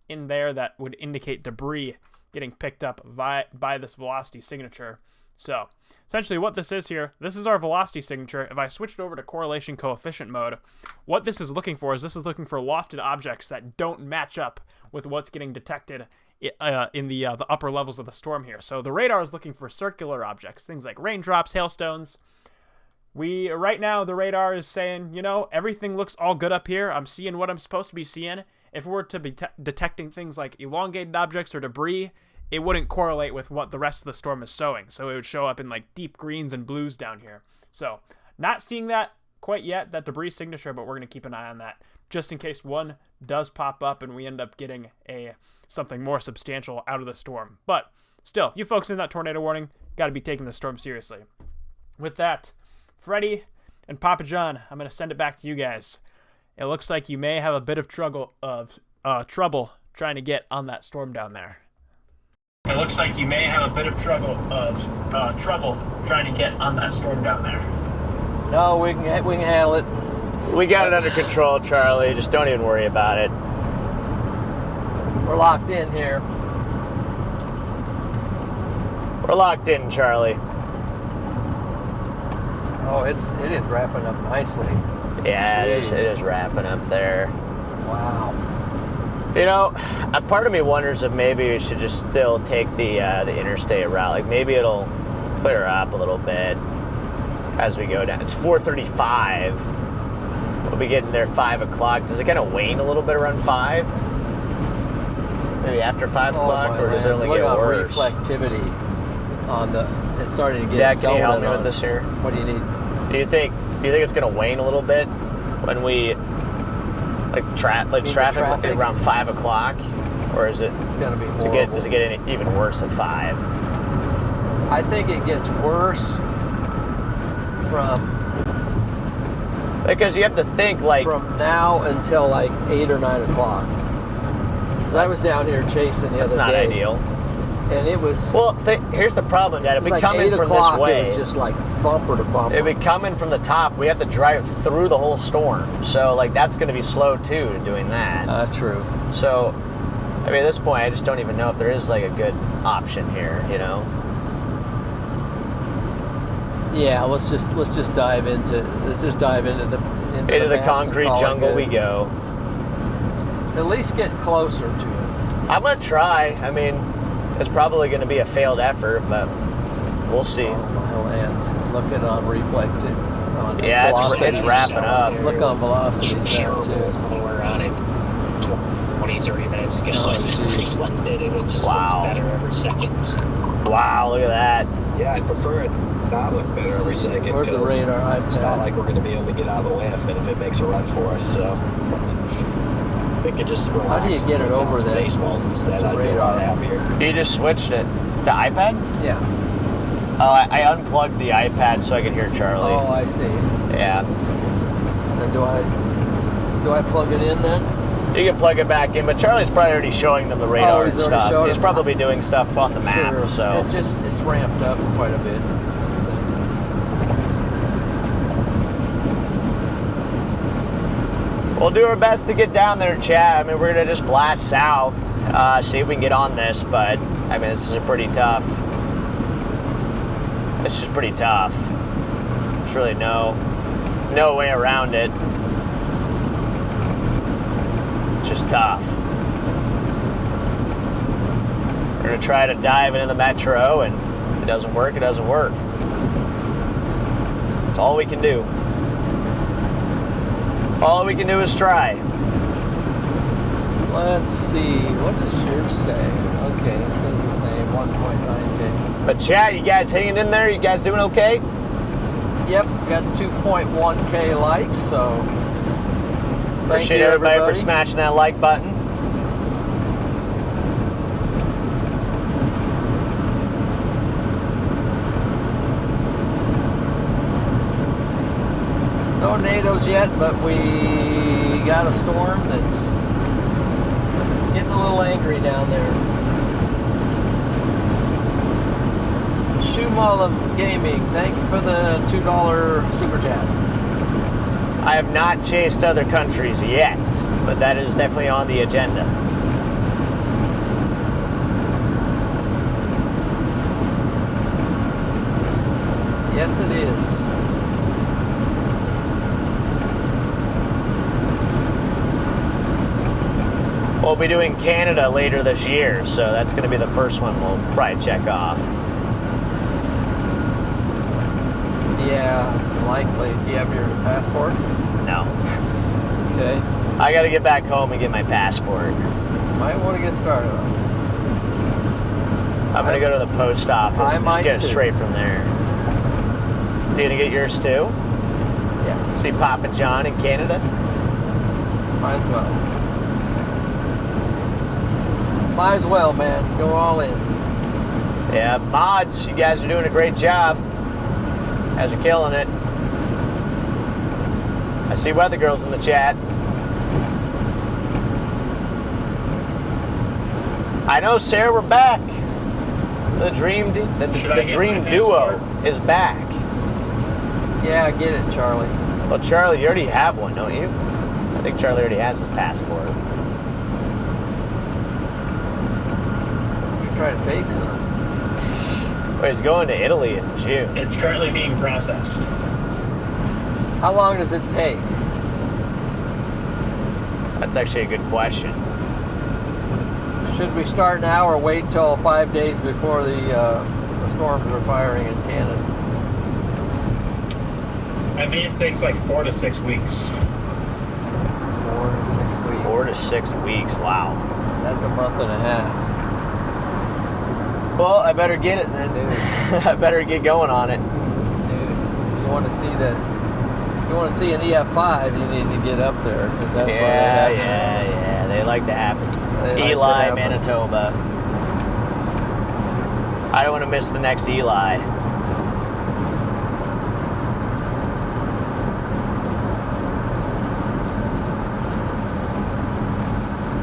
in there that would indicate debris getting picked up by this velocity signature. So essentially what this is here, this is our velocity signature. If I switched over to correlation coefficient mode, what this is looking for is this is looking for lofted objects that don't match up with what's getting detected in the upper levels of the storm here. So the radar is looking for circular objects, things like raindrops, hailstones. Right now the radar is saying, you know, everything looks all good up here. I'm seeing what I'm supposed to be seeing. If we were to be detecting things like elongated objects or debris, it wouldn't correlate with what the rest of the storm is showing. So it would show up in like deep greens and blues down here. So not seeing that quite yet, that debris signature, but we're going to keep an eye on that just in case one does pop up and we end up getting a something more substantial out of the storm. But still, you folks in that tornado warning got to be taking the storm seriously. With that, Freddy and Papa John, I'm going to send it back to you guys. It looks like you may have a bit of trouble trying to get on that storm down there. It looks like you may have a bit of trouble trying to get on that storm down there. No, we can handle it. We got it under control, Charlie. Just don't even worry about it. We're locked in here. We're locked in, Charlie. Oh, it is wrapping up nicely. Yeah, it is wrapping up there. Wow. You know, a part of me wonders if maybe we should just still take the interstate route. Like maybe it'll clear up a little bit as we go down. It's 4:35. We'll be getting there 5 o'clock. Does it kind of wane a little bit around 5? Maybe after 5 o'clock, or does it only get worse? Reflectivity on it's starting to get. Yeah, can you help me with this here? What do you need? Do you think it's going to wane a little bit when we traffic around 5 o'clock, or is it? It's going to be horrible. Does it get even worse at 5? I think it gets worse because you have to think from now until 8 or 9 o'clock. Because I was down here chasing the other day. That's not ideal. And it was. Well, here's the problem, Dad. If we come in from this way, it was just bumper to bumper. If we come in from the top, we have to drive through the whole storm. So that's going to be slow too, doing that. True. So, I mean, at this point, I just don't even know if there is a good option here. You know. Yeah, let's just dive into the concrete jungle we go. At least get closer to it. I'm gonna try. I mean, it's probably gonna be a failed effort, but we'll see. Oh, my lands. Look at on reflected. Yeah, it's wrapping up. Look on velocities now too. We're on it 20-30 minutes ago. Oh, it reflected, and it just looks better every second. Wow, look at that. Yeah, I'd prefer it not look better every second. Where's the radar iPad? It's not like we're going to be able to get out of the way if it makes a run for us. So we could just relax. How do you get it over there? Baseballs instead. I'd be a lot happier. You just switched it to iPad? Yeah. Oh, I unplugged the iPad so I could hear Charlie. Oh, I see. Yeah. And do I plug it in then? You can plug it back in, but Charlie's probably already showing them the radar and stuff. He's probably doing stuff on the map. Sure. So it's ramped up quite a bit. We'll do our best to get down there, Chad. I mean, we're gonna just blast south, see if we can get on this. But I mean, this is pretty tough. It's just pretty tough. There's really no way around it. It's just tough. We're gonna try to dive into the metro, and if it doesn't work, it doesn't work. That's all we can do. All we can do is try. Let's see. What does yours say? Okay, it says the same, 1.9K. But chat, you guys hanging in there? You guys doing okay? Yep, got 2.1K likes, so appreciate everybody for smashing that like button. No tornadoes yet, but we got a storm that's getting a little angry down there. Shoemalum Gaming, thank you for the $2 super chat. I have not chased other countries yet, but that is definitely on the agenda. Yes, it is. We'll be doing Canada later this year, so that's going to be the first one we'll probably check off. Yeah, likely. Do you have your passport? No. Okay. I got to get back home and get my passport. Might want to get started on it. I'm going to go to the post office and just get it straight from there. You going to get yours too? Yeah. See Papa John in Canada? Might as well. Might as well, man. Go all in. Yeah, mods, you guys are doing a great job. You guys are killing it. I see Weather Girls in the chat. I know, Sarah, we're back. The dream duo is back. Yeah, get it, Charlie. Well, Charlie, you already have one, don't you? I think Charlie already has his passport. You try to fake some. Well, he's going to Italy in June. It's currently being processed. How long does it take? That's actually a good question. Should we start now or wait till 5 days before the storms are firing in Canada? I think it takes like 4 to 6 weeks. 4 to 6 weeks. 4 to 6 weeks, wow. That's a month and a half. Well, I better get it then, dude. I better get going on it. Dude, if you want to see an EF5, you need to get up there because that's where they have. Yeah. They like to happen. They like to Eli, happen. Manitoba. I don't want to miss the next Eli.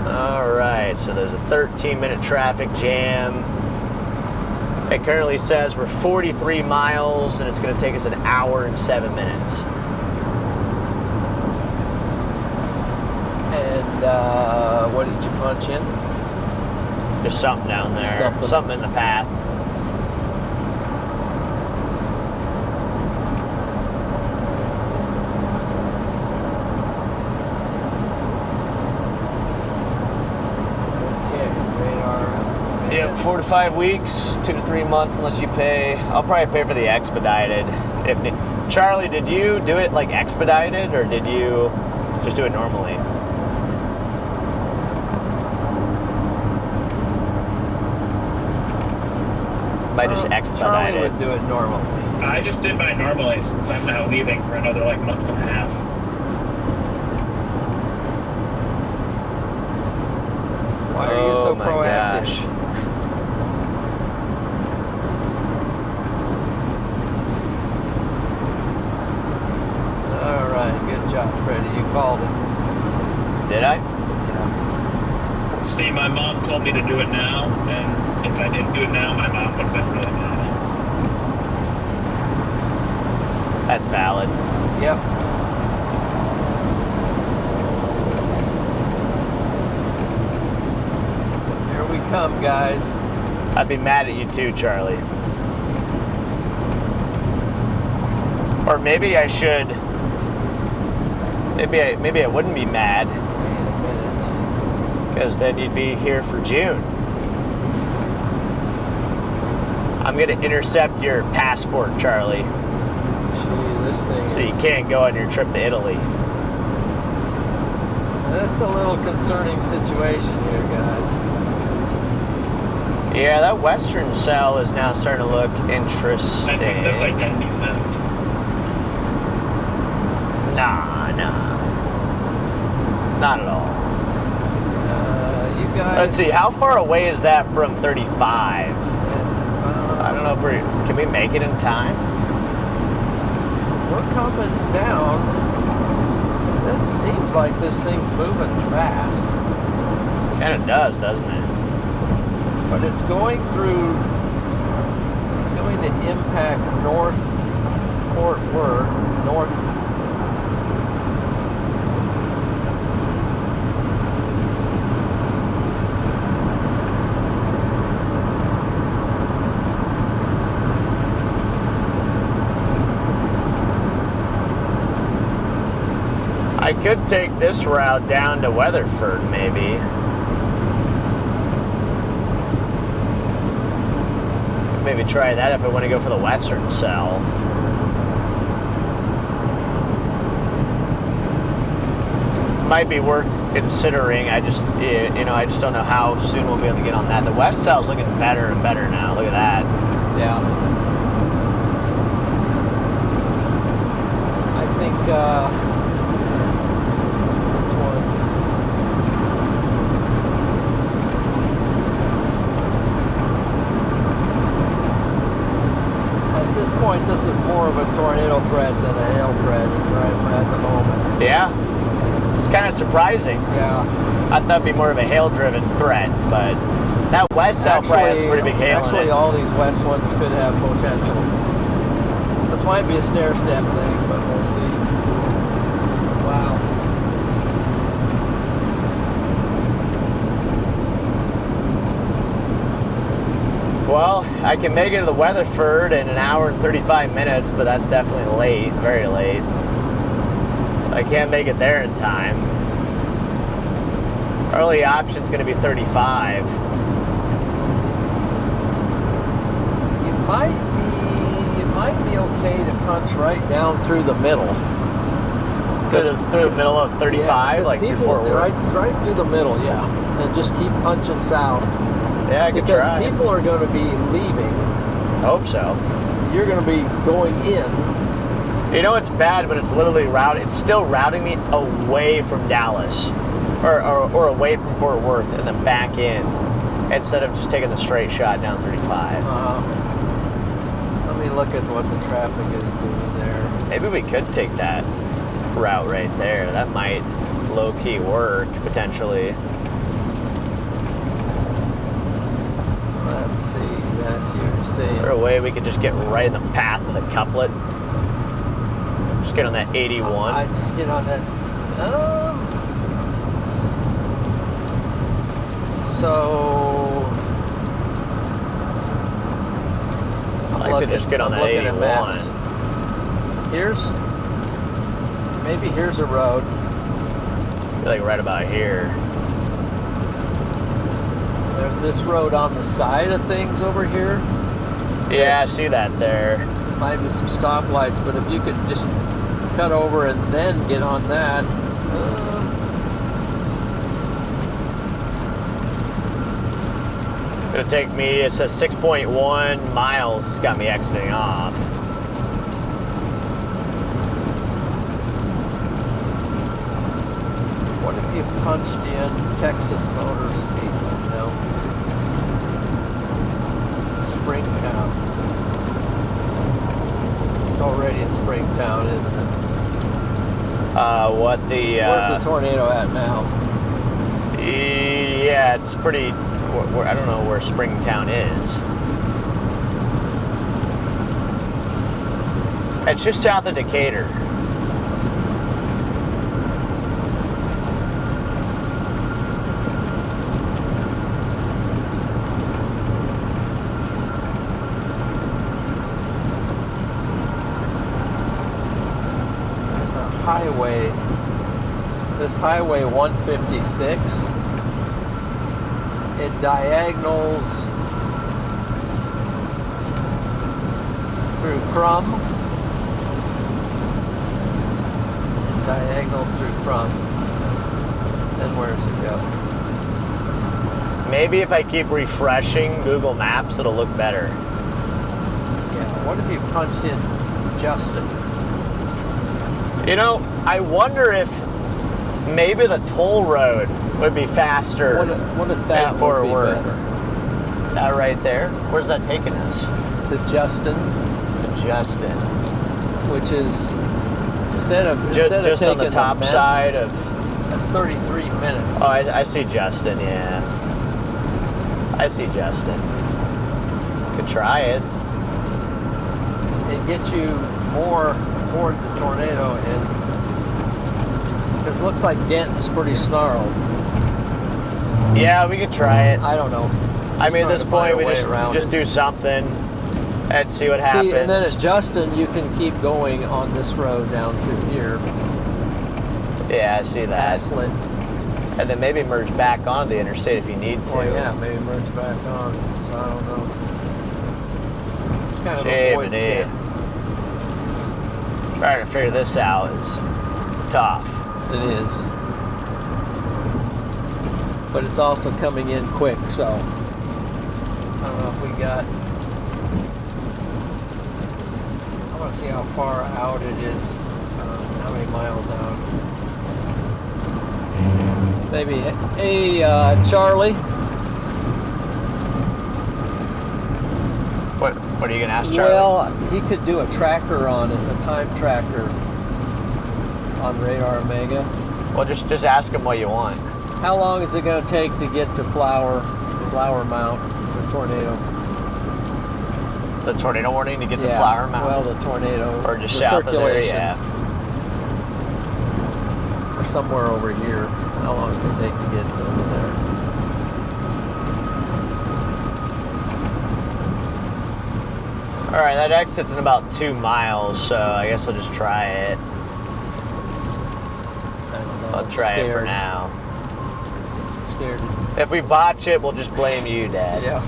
All right, so there's a 13-minute traffic jam. It currently says we're 43 miles, and it's going to take us an hour and 7 minutes. And what did you punch in? There's something down there. Something in the path. Okay, radar. Yep, 4 to 5 weeks, 2 to 3 months unless you pay. I'll probably pay for the expedited. Charlie, did you do it like expedited or did you just do it normally? I just expedited. Charlie would do it normally. I just did mine normally since I'm now leaving for another like month and a half. Why are you so my proactive? gosh. All right, good job, Freddy. You called it. Did I? Yeah. See, my mom told me to do it now, and if I didn't do it now, my mom would have been really mad. That's valid. Yep. Here we come, guys. I'd be mad at you too, Charlie. Or maybe I should. Maybe I wouldn't be mad. Wait a minute. Because then you'd be here for June. I'm gonna intercept your passport, Charlie, Gee, this thing so is... you can't go on your trip to Italy. That's a little concerning situation here, guys. Yeah, that western cell is now starting to look interesting. I think that's identity theft. Nah. Not at all. You guys... Let's see, how far away is that from 35? I don't know if can we make it in time? We're coming down. This seems like this thing's moving fast. Kind of does, doesn't it? But it's going through... It's going to impact North Fort Worth, North... I could take this route down to Weatherford, maybe. Maybe try that if I want to go for the western cell. Might be worth considering. I just don't know how soon we'll be able to get on that. The west cell's looking better and better now. Look at that. Yeah. I think this one. point, this is more of a tornado threat than a hail threat right at the moment. Yeah. It's kind of surprising. Yeah. I thought it'd be more of a hail-driven threat, but that west cell probably has a pretty big hail in Actually, it. all these west ones could have potential. This might be a stair-step thing, but we'll see. Wow. Well, I can make it to the Weatherford in an hour and 35 minutes, but that's definitely late, very late. I can't make it there in time. Early option's going to be 35. You might be okay to punch right down through the middle. Through the middle of 35, yeah, like people, through Fort Worth? right through the middle, yeah. And just keep punching south. Yeah, I could because try. people are going to be leaving. Hope so. You're going to be going in. You know it's bad, but it's literally it's still routing me away from Dallas. Or away from Fort Worth and then back in. Instead of just taking the straight shot down 35. Let me look at what the traffic is doing there. Maybe we could take that route right there. That might low-key work, potentially. Let's see. That's you're saying. Or a way we could just get right in the path of the couplet. Just get on that 81. I just get on that. So I like to just get on that 81. Here's a road. I feel like right about here. There's this road on the side of things over here. Yeah, I see that there. Might be some stoplights, but if you could just cut over and then get on that. It'll take me, it says 6.1 miles. It's got me exiting off. What if you punched in Texas Motor Speed? No. Springtown. It's already in Springtown, isn't it? Where's the tornado at now? Yeah, it's pretty. I don't know where Springtown is. It's just south of Decatur. There's a highway. This highway 156. It diagonals through Crum. It diagonals through Crum. Then where does it go? Maybe if I keep refreshing Google Maps, it'll look better. Yeah, what if you punch in Justin? You know, I wonder if maybe the toll road would be faster. What if that would be better? That right there? Where's that taking us? To Justin. To Justin. Which is, instead of Just on the taking top mess, side of... That's 33 minutes. Oh, I see Justin, yeah. I see Justin. Could try it. It gets you more toward the tornado, and because it looks like Denton's pretty snarled. Yeah, we could try it. I don't know. I mean, at this point, we just just do something and see what happens. See, and then at Justin, you can keep going on this road down through here. Yeah, I see that. Aslan. And then maybe merge back onto the interstate if you need to. Oh yeah, maybe merge back on. So I don't know. It's kind of avoids it. Trying to figure this out is tough. It is. But it's also coming in quick, so I don't know if we got. I want to see how far out it is. How many miles out? Maybe. Hey, Charlie. What are you gonna ask Charlie? Well, he could do a tracker on it, a time tracker on Radar Omega. Well, just ask him what you want. How long is it going to take to get to Flower Mount, the tornado? The tornado warning to get to Flower Mountain? Well, the tornado. Or just the south of there, circulation. Or somewhere over here. How long does it take to get over there? All right, that exit's in about 2 miles, so I guess I'll just try it. I don't know. I'll try it for now. Scared. If we botch it, we'll just blame you, Dad. Yeah.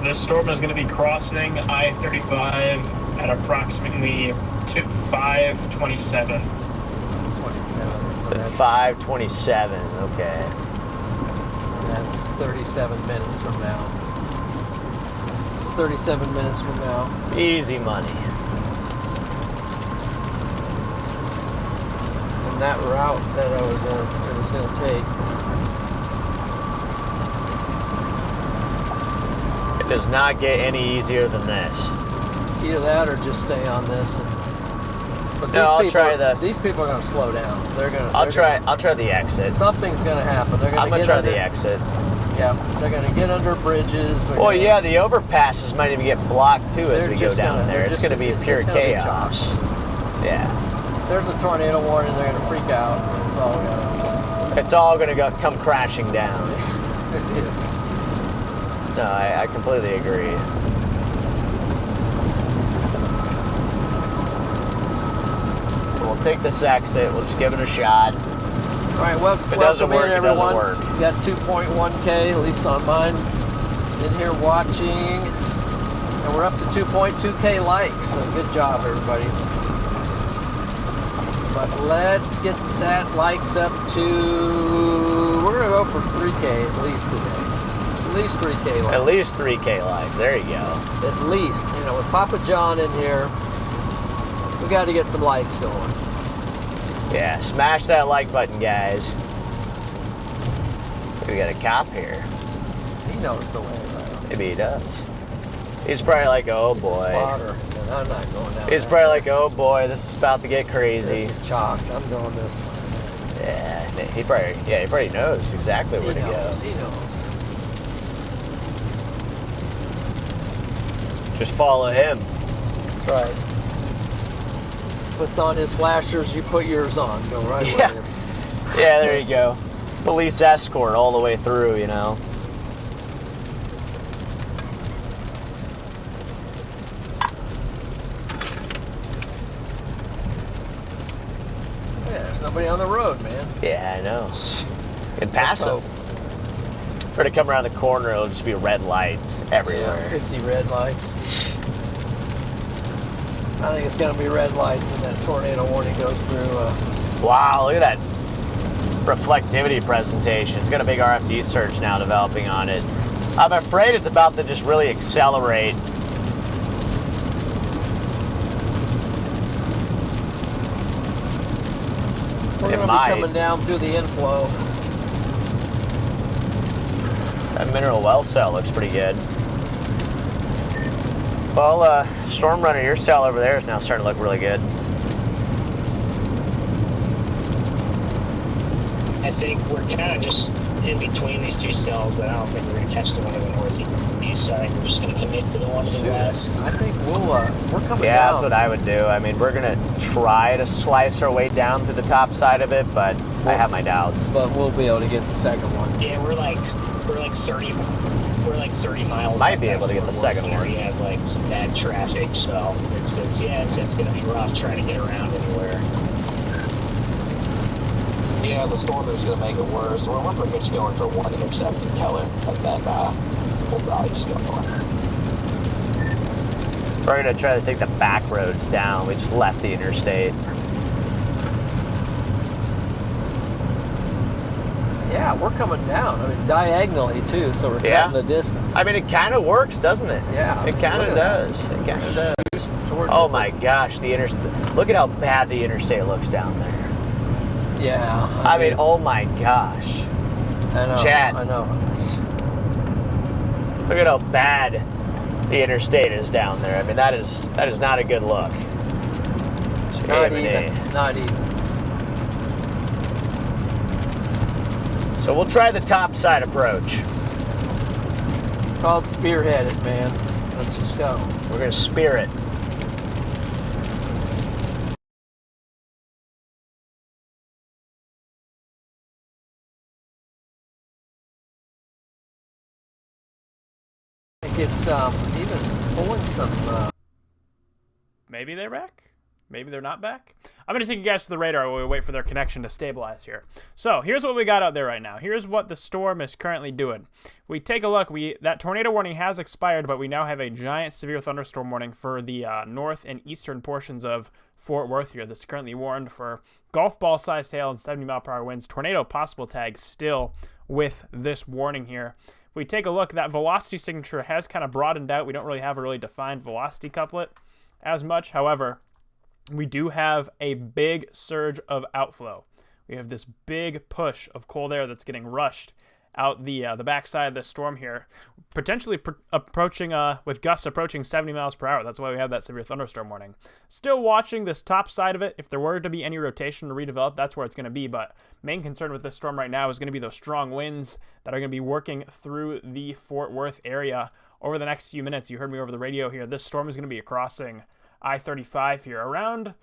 This storm is going to be crossing I-35 at approximately 5:27. 27. So At that's, 5:27, okay. that's 37 minutes from now. It's 37 minutes from now. Easy money. And that route said it was going to take. It does not get any easier than this. Either that or just stay on this. But No, I'll try the. These people are going to slow down. They're going to. I'll try the exit. Something's going to happen. They're going I'm to gonna get try under, the exit. Yeah, they're going to get under bridges. Well, yeah, the overpasses might even get blocked too as They're we go just down gonna- there. they're It's just- going to be it's pure gonna be chaos. Yeah, There's a tornado warning. They're going to freak out. It's all going it's all going to come crashing down. to. It is. No, I completely agree. We'll take this exit. We'll just give it a shot. All right, well, If it doesn't welcome work, in, it doesn't everyone. work. We got 2.1K, at least on mine, in here watching. And we're up to 2.2K likes, so good job, everybody. But let's get that likes up to, we're going to go for 3K at least today. At least 3K likes. At least 3K likes. There you go. At least, you know, with Papa John in here, we got to get some likes going. Yeah, smash that like button, guys. We got a cop here. He knows the way around. Maybe he does. He's probably like, oh He's a boy. spotter. He said, I'm not going down He's that probably path. like, oh boy, this is about to get crazy. This is chalked. I'm going this way. Yeah, he probably knows exactly where He to knows. go. He knows. Just follow him. That's right. Puts on his flashers. You put yours on. Go right Yeah. with him. Yeah, there you go. Police escort all the way through, you know. Yeah, there's nobody on the road, man. Yeah, I know. And pass Let's him. For to come around the corner, it'll just be red lights everywhere. Yeah, 50 red lights. I think it's going to be red lights when that tornado warning goes through. Wow, look at that reflectivity presentation. It's got a big RFD search now developing on it. I'm afraid it's about to just really accelerate. We're It going to be might. coming down through the inflow. That mineral well cell looks pretty good. Well, Storm Runner, your cell over there is now starting to look really good. I think we're kind of just in between these two cells, but I don't think we're going to catch the one to the northeast, so I think we're just going to commit to the one to the west. I think we're coming Yeah, down. that's what I would do. I mean, we're going to try to slice our way down to the top side of it, but I have my doubts. But we'll be able to get the second one. Yeah, we're like 30 miles. Might be able to get the second one. We have like some bad traffic, so it's going to be rough trying to get around anywhere. Yeah, the storm is going to make it worse. We're wondering if it's going for one intercepting Keller, and then we'll probably just go north. We're going to try to take the back roads down. We just left the interstate. Yeah, we're coming down. I mean, diagonally too, so we're Yeah. cutting the distance. I mean, it kind of works, doesn't it? Yeah, I It mean, kind look of at does. It kind of does. Toward Oh the- my gosh, the interstate. Look at how bad the interstate looks down there. Yeah. I mean, oh my gosh. I know. Chad. I know. Look at how bad the interstate is down there. I mean, that is not a good look. Not even. Not even. So we'll try the top side approach. It's called spearheaded, man. Let's just go. We're gonna spear it. I think it's even pulling some. Maybe they're back. Maybe they're not back. I'm going to take you guys to the radar while we wait for their connection to stabilize here. So here's what we got out there right now. Here's what the storm is currently doing. We take a look. That tornado warning has expired, but we now have a giant severe thunderstorm warning for the north and eastern portions of Fort Worth here. This is currently warned for golf ball sized hail and 70-mile-per-hour winds. Tornado possible tag still with this warning here. If we take a look, that velocity signature has kind of broadened out. We don't really have a really defined velocity couplet as much. However, we do have a big surge of outflow. We have this big push of cold air that's getting rushed out the backside of this storm here, potentially approaching with gusts approaching 70 miles per hour. That's why we have that severe thunderstorm warning. Still watching this top side of it. If there were to be any rotation to redevelop, that's where it's going to be. But main concern with this storm right now is going to be those strong winds that are going to be working through the Fort Worth area over the next few minutes. You heard me over the radio here. This storm is going to be crossing I-35 here around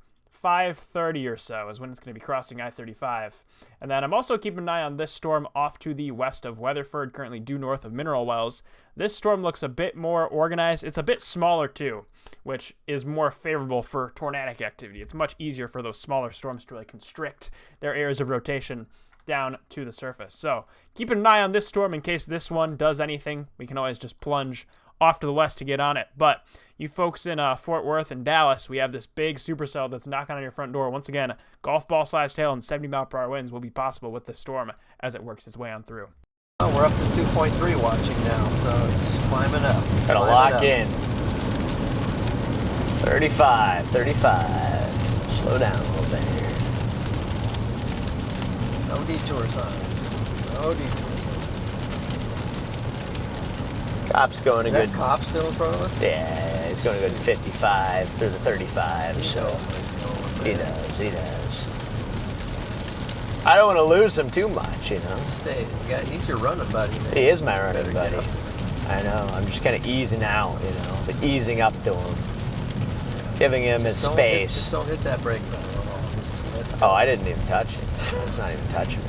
5:30 or so is when it's going to be crossing I-35. And then I'm also keeping an eye on this storm off to the west of Weatherford, currently due north of Mineral Wells. This storm looks a bit more organized. It's a bit smaller too, which is more favorable for tornadic activity. It's much easier for those smaller storms to really constrict their areas of rotation down to the surface. So keep an eye on this storm in case this one does anything. We can always just plunge off to the west to get on it. But you folks in Fort Worth and Dallas, we have this big supercell that's knocking on your front door. Once again, golf ball sized hail and 70-mile-per-hour winds will be possible with the storm as it works its way on through. Oh, we're up to 2.3 watching now, so it's climbing up. Gotta lock in. 35, 35. Slow down a little bit here. No detour signs. No detour signs. Cop's going a good. Is that cop still in front of us? Yeah, he's going a good 55 through the 35. He So knows where he's going. he does. He does. I don't want to lose him too much, you know. Stay. He's your running buddy, man. He is my running Better buddy. get up. I know. I'm just kind of easing out, you know, but easing up to him, giving him his space. Just don't hit that brake pedal at all. Just let it Oh, I didn't even touch it. It's not even touching me.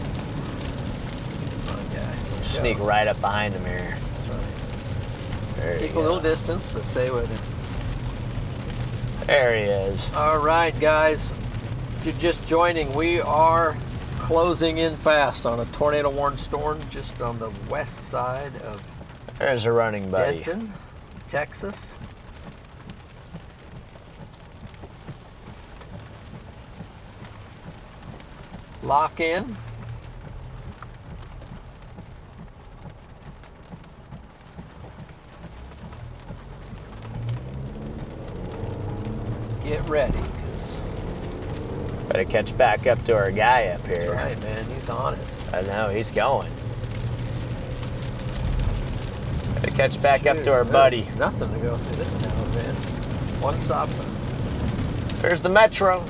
go. Okay, let's Sneak go. right up behind him here. That's right. There Keep you a little go. distance, but stay with him. There he is. All right, guys. If you're just joining, we are closing in fast on a tornado warned storm just on the west side of There's a running buddy. Denton, Texas. Lock in. Get ready, because Better catch back up to our guy up that's here. right, man. He's on it. I know, he's going. Better catch back up to our Dude, buddy. there's nothing to go through this town, man. One stop sign. There's the metro.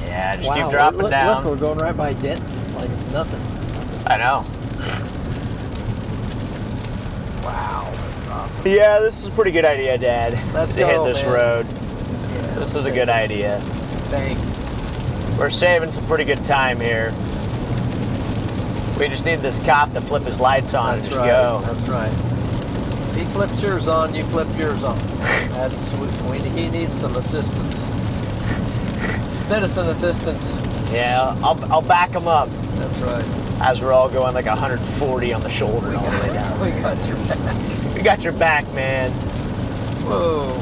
Yeah, just keep dropping look, down. Look, we're going right by Denton like it's nothing. I know. Wow, that's awesome. Yeah, this is a pretty good idea, Dad. Let's to go, hit this man. road. Yeah, This is a good idea. Thank you. We're saving some pretty good time here. We just need this cop to flip his lights on and That's just right. go. That's right. If he flips yours on, you flip yours on. He needs some assistance. Citizen assistance. Yeah, I'll back him up That's right. as we're all going like 140 on the shoulder all the way down. We got your back. We got your back, man. Whoa.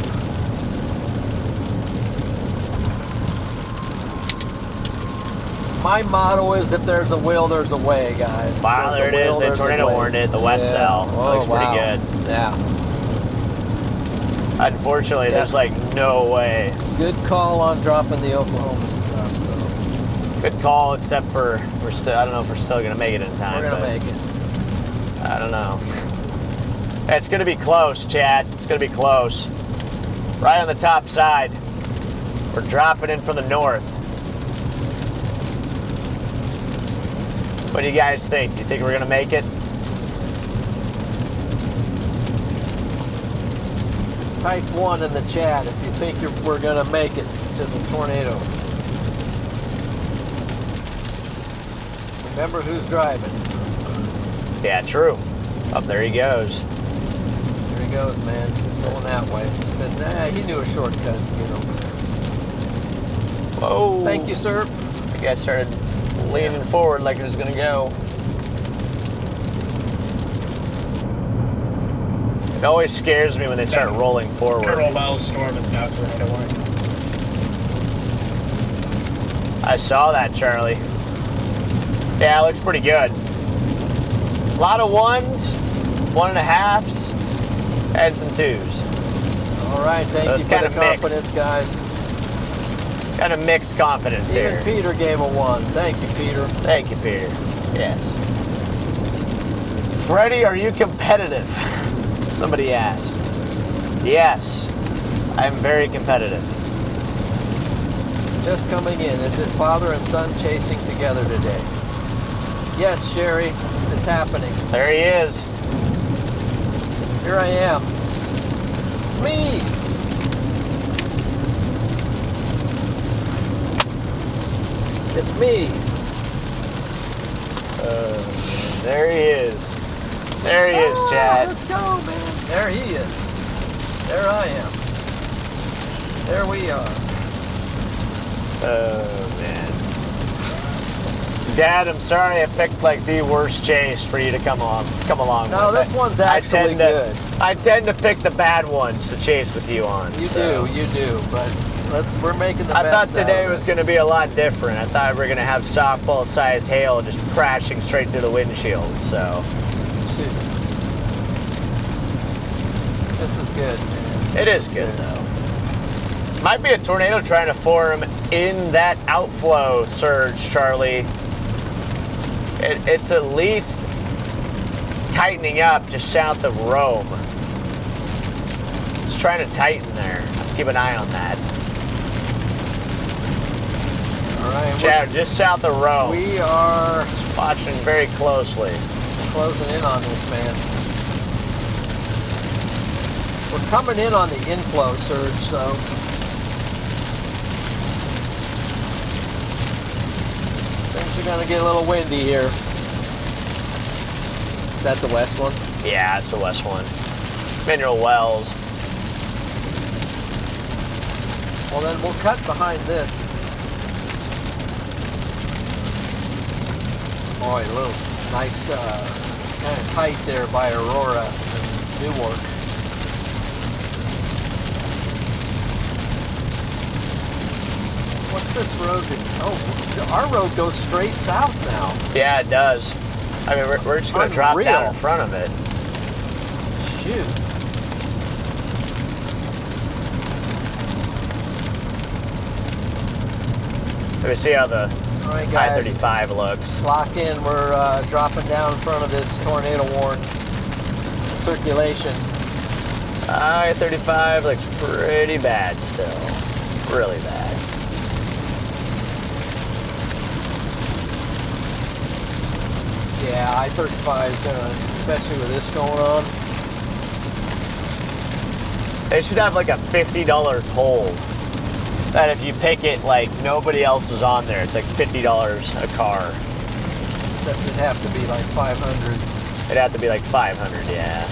My motto is if there's a will, there's a way, guys. Wow, If there it there's a is. will, They there's a tornado way. warned it. The west cell. Oh, Looks pretty wow. good. Yeah. Unfortunately, there's like no way. Good call on dropping the Oklahoma stuff. So Good call, except for we're still. I don't know if we're still gonna make it in time. We're gonna but make it. I don't know. It's gonna be close, Chad. It's gonna be close. Right on the top side. We're dropping in from the north. What do you guys think? Do you think we're gonna make it? Type 1 in the chat if you think we're gonna make it to the tornado. Remember who's driving. Yeah, true. Up there he goes. There he goes, man. He's going that way. He said, nah, he knew a shortcut, you know. Whoa. Thank you, sir. The guy started leaning forward like it was gonna go. It always scares me when they start rolling forward. Turtle Wells storm is now tornado warning. I saw that, Charlie. Yeah, it looks pretty good. A lot of 1s, 1.5s, and some 2s. All right, thank So you it's for the kinda mixed. confidence, guys. Kind of mixed confidence Even here. Peter gave a 1. Thank you, Peter. Thank you, Peter. Yes. Freddy, are you competitive? Somebody asked. Yes, I'm very competitive. Just coming in. Is it father and son chasing together today? Yes, Sherry, it's happening. There he is. Here I am. It's me. It's me. There he is. There he is, Chad. Let's go, man. There he is. There I am. There we are. Oh, man. Dad, I'm sorry I picked like the worst chase for you to come along No, with. this one's actually good. I tend to pick the bad ones to chase with you on. You so. do, but we're making the I best thought out today of was it. going to be a lot different. I thought we were going to have softball-sized hail just crashing straight through the windshield. So Shoot. This is good, man. it is good though. Might be a tornado trying to form in that outflow surge, Charlie. It's at least tightening up just south of Rome. It's trying to tighten there. Keep an eye on that. All right, Chad, just south of Rome. we are Just watching very closely. closing in on this, man. We're coming in on the inflow surge, so things are gonna get a little windy here. Is that the west one? Yeah, it's the west one. Mineral Wells. Well, then we'll cut behind this. Boy, a little nice, kind of tight there by Aurora and Newark. What's this road? Oh, our road goes straight south now. Yeah, it does. I mean, we're just going to drop down in front of it. Shoot. Let me see how the All right, guys. I-35 looks. Lock in. We're dropping down in front of this tornado warning circulation. I-35 looks pretty bad still. Really bad. Yeah, I-35 is gonna, especially with this going on. They should have like a $50 toll. That if you pick it, like nobody else is on there. It's like $50 a car. Except it'd have to be like 500. It'd have to be like 500, yeah.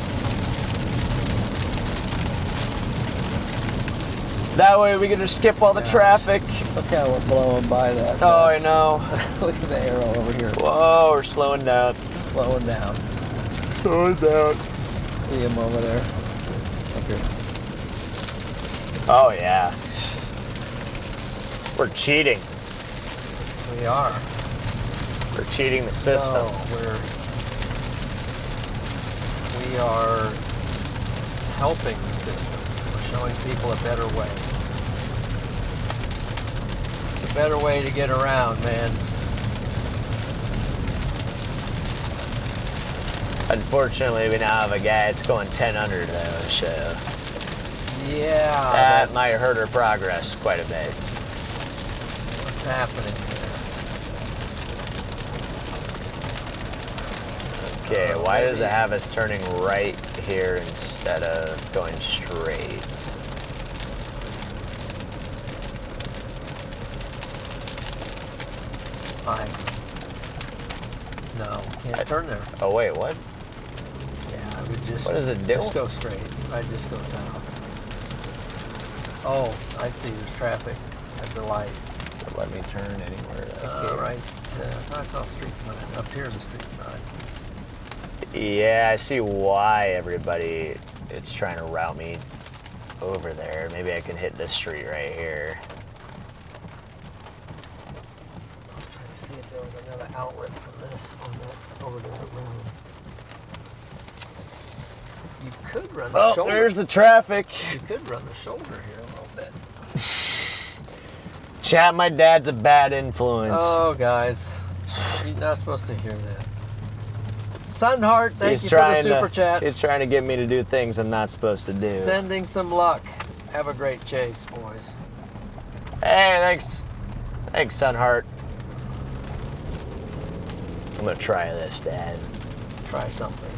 That way we can just skip all the traffic. Look how we're blowing by that. Oh, I mess. know. Look at the arrow over here. Whoa, we're slowing down. Slowing down. Slowing down. See him over there. Okay. Oh, yeah. We're cheating. We are. We're cheating the system. No, we are helping the system. We're showing people a better way. better way to get around, man. Unfortunately, we now have a guy that's going 10 under though, so Yeah. that might hurt our progress quite a bit. What's happening here? Okay, why does it have us turning right here instead of going straight? Fine. No, can't turn there. Oh wait, what? Yeah, I would just. What does it do? Just go straight. I just go south. Oh, I see. There's traffic at the light. Let me turn anywhere. Right. I saw a street sign. Up here's a street sign. Yeah, I see why everybody it's trying to route me over there. Maybe I can hit this street right here. I was trying to see if there was another outlet from this on that over to that road. You could run the Oh, shoulder. there's the traffic. You could run the shoulder here a little bit. Chat, my dad's a bad influence. Oh, guys, you're not supposed to hear that. Sunheart, thank He's you for the trying super to, chat. He's trying to get me to do things I'm not supposed to do. Sending some luck. Have a great chase, boys. Hey, thanks. Thanks, Sunheart. I'm gonna try this, Dad. Try something.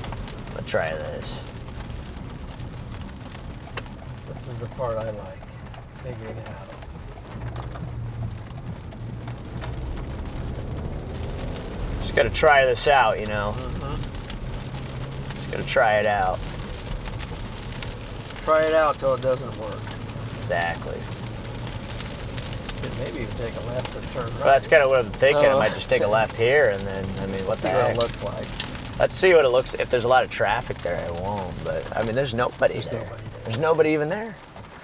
I'm gonna try this. This is the part I like. Figuring it out. Just gotta try this out, you know. Just gotta try it out. Try it out till it doesn't work. Exactly. Could maybe even take a left and turn right. Well, that's kind of what I'm thinking. I Oh. might just take a left here, and then, I mean, what See the what heck? it looks like. Let's see what it looks. If there's a lot of traffic there, I won't. But I mean, there's nobody There's there. nobody there. There's nobody even there.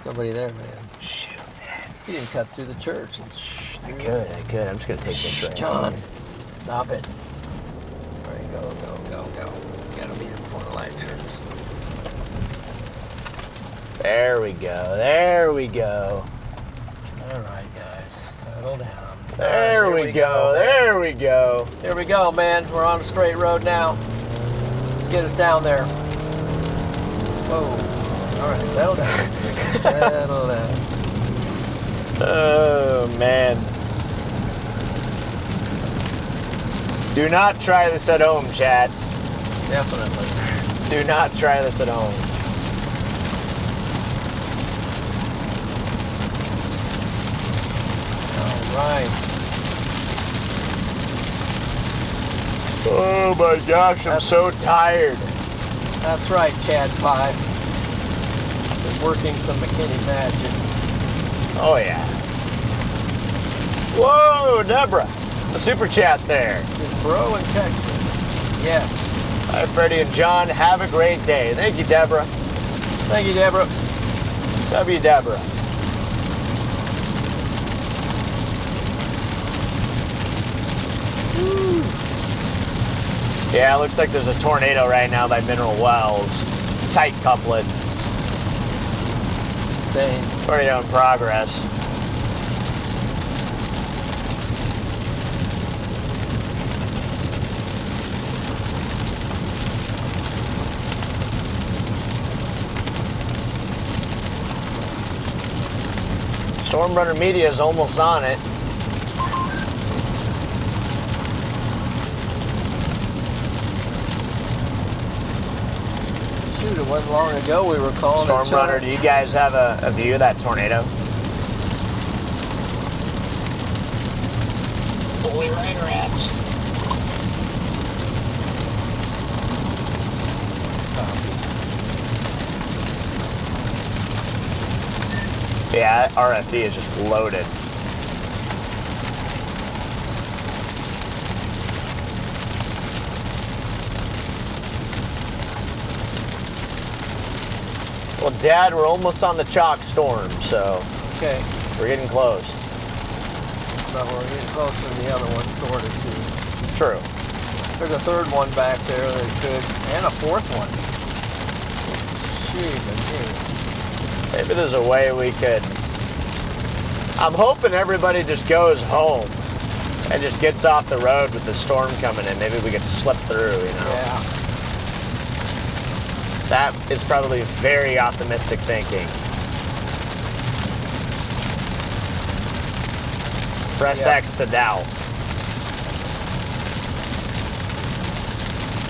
Nobody there, man. Shoot, man. You didn't cut through the church. And I could. I'm just gonna take this right. John, stop it. All right, go. Gotta beat it before the light turns. There we go. All right, guys, settle down. There All right, we go. There we go. Here we go, man. We're on a straight road now. Let's get us down there. Whoa. All right, settle down. Settle down. Oh man. Do not try this at home, chat. Definitely. Do not try this at home. All right. Oh my gosh, I'm so tired. That's right, Chad 5. Been working some McKinney magic. Oh yeah. Whoa, Deborah. A super chat there. Is bro in Texas? Yes. Hi, Freddie and John. Have a great day. Thank you, Deborah. Thank you, Deborah. W. Deborah. Woo. Yeah, it looks like there's a tornado right now by Mineral Wells. Tight couplet. Same. Tornado in progress. Stormrunner Media is almost on it. Shoot, it wasn't long ago we were calling it. Stormrunner, do you guys have a view of that tornado? Fully right wrapped. Yeah, RFD is just loaded. Well, Dad, we're almost on the chalk storm, so Okay. we're getting close. So we're getting close to the other one, sort of, too. True. There's a third one back there that could, and a fourth one. Jeez, Maybe there's a way we could I'm hoping everybody just goes home and just gets off the road with the storm coming in. Maybe we could slip through, you know? Yeah. That is probably very optimistic thinking. Press X to doubt.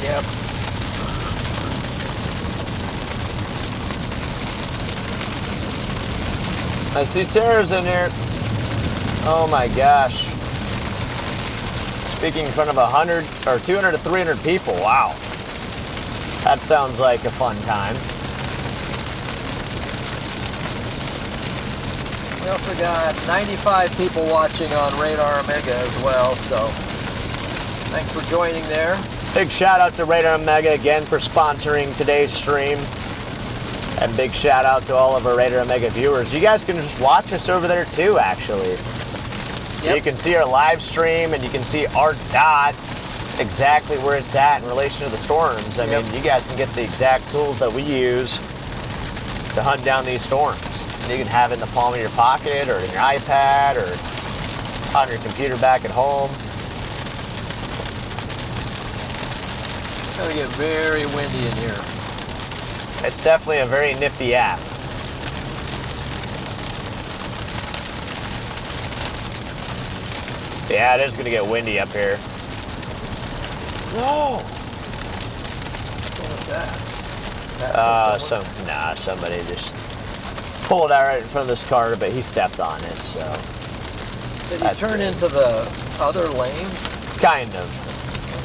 Yep. I see Sarah's in here. Oh my gosh. Speaking in front of 100 or 200 to 300 people. Wow. That sounds like a fun time. We also got 95 people watching on Radar Omega as well, so thanks for joining there. Big shout out to Radar Omega again for sponsoring today's stream. And big shout out to all of our Radar Omega viewers. You guys can just watch us over there too, actually. Yep. You can see our live stream and you can see our dot, exactly where it's at in relation to the storms. I mean, you guys can get the exact tools that we use to hunt down these storms. And you can have it in the palm of your pocket or in your iPad or on your computer back at home. It's going to get very windy in here. It's definitely a very nifty app. Yeah, it is going to get windy up here. Whoa! What was that? Somebody just pulled out right in front of this car, but he stepped on it, so. Did he turn into the other lane? Kind of.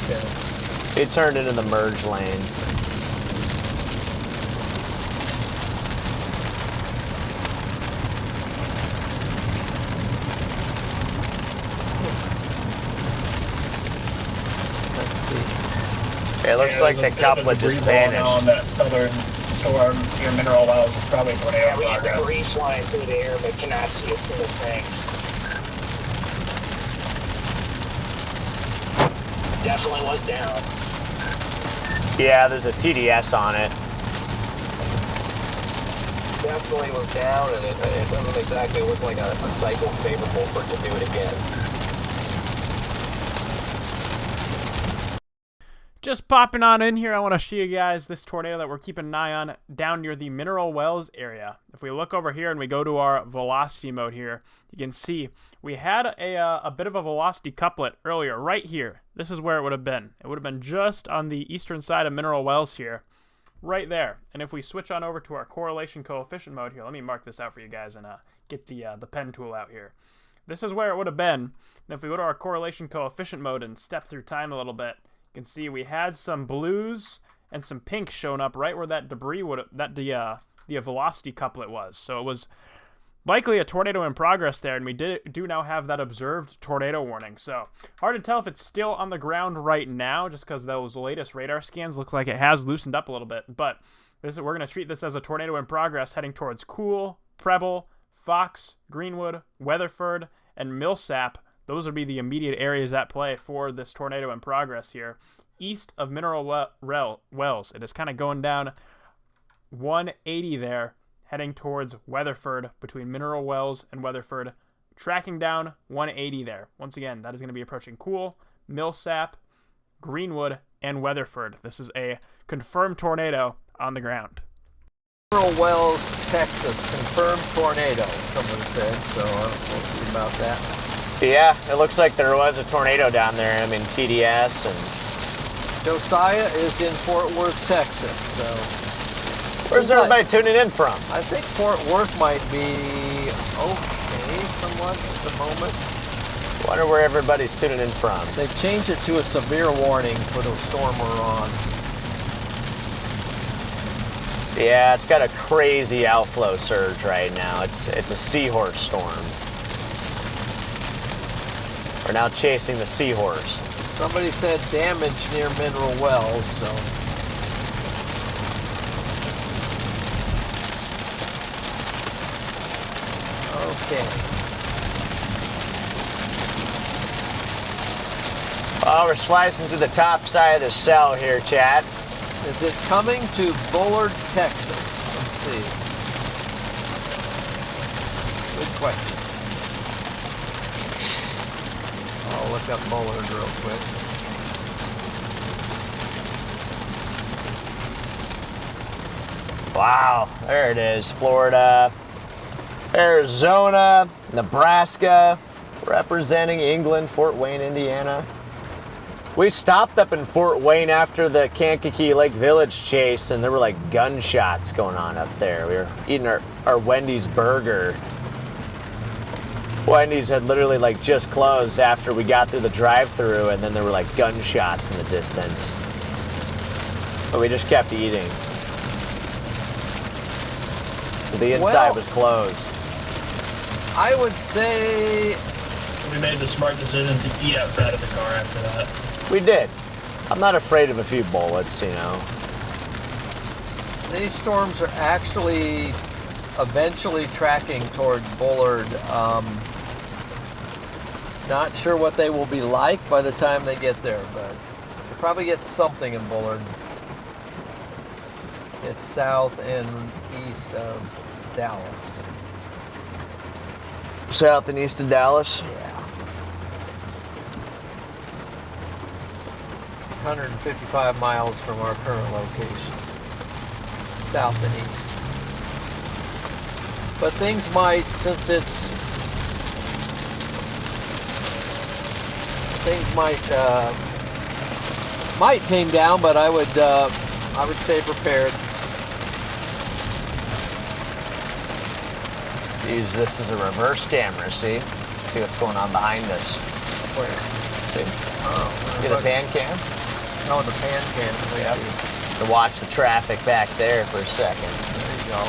Okay. He turned into the merge lane. It looks like the couplet just vanished. On that southern storm near Mineral Wells is probably tornado Yeah, we had progress. debris flying through the air, but cannot see a single thing. Definitely was down. Yeah, there's a TDS on it. Definitely was down, and it doesn't exactly look like a cycle favorable for it to do it again. Just popping on in here, I want to show you guys this tornado that we're keeping an eye on down near the Mineral Wells area. If we look over here and we go to our velocity mode here, you can see we had a bit of a velocity couplet earlier right here. This is where it would have been. It would have been just on the eastern side of Mineral Wells here, right there. And if we switch on over to our correlation coefficient mode here, let me mark this out for you guys and get the pen tool out here. This is where it would have been. And if we go to our correlation coefficient mode and step through time a little bit, you can see we had some blues and some pinks showing up right where that debris would the velocity couplet was. So it was likely a tornado in progress there, and we do now have that observed tornado warning. So hard to tell if it's still on the ground right now, just because those latest radar scans look like it has loosened up a little bit. But we're going to treat this as a tornado in progress heading towards Cool, Preble, Fox, Greenwood, Weatherford, and Millsap. Those would be the immediate areas at play for this tornado in progress here. East of Mineral Wells. It is kind of going down 180 there, heading towards Weatherford, between Mineral Wells and Weatherford. Tracking down 180 there. Once again, that is going to be approaching Cool, Millsap, Greenwood, and Weatherford. This is a confirmed tornado on the ground. Mineral Wells, Texas, confirmed tornado, someone said, so we'll see about that. Yeah, it looks like there was a tornado down there. I mean, TDS and... Josiah is in Fort Worth, Texas, so... Where's everybody tuning in from? I think Fort Worth might be okay somewhat at the moment. Wonder where everybody's tuning in from. They changed it to a severe warning for the storm we're on. Yeah, it's got a crazy outflow surge right now. It's a seahorse storm. We're now chasing the seahorse. Somebody said damage near Mineral Wells, so... Okay. Well, we're slicing through the top side of the cell here, Chad. Is it coming to Bullard, Texas? Let's see. Good question. I'll look up Bullard real quick. Wow, there it is. Florida, Arizona, Nebraska, representing England, Fort Wayne, Indiana. We stopped up in Fort Wayne after the Kankakee Lake Village chase, and there were like gunshots going on up there. We were eating our Wendy's burger. Wendy's had literally like just closed after we got through the drive-thru, and then there were like gunshots in the distance. But we just kept eating. The inside was closed. I would say We made the smart decision to eat outside of the car after that. We did. I'm not afraid of a few bullets, you know. these storms are actually eventually tracking toward Bullard. Not sure what they will be like by the time they get there, but you'll probably get something in Bullard. It's south and east of Dallas. South and east of Dallas? Yeah. 155 miles from our current location. South and east. But things might, since it's things might tame down, but I would stay prepared. Use this as a reverse camera, see? See what's going on behind us. Where? See? Oh, Get a pan cam? Oh, the pan cam. Yep. To watch the traffic back there for a second. There you go.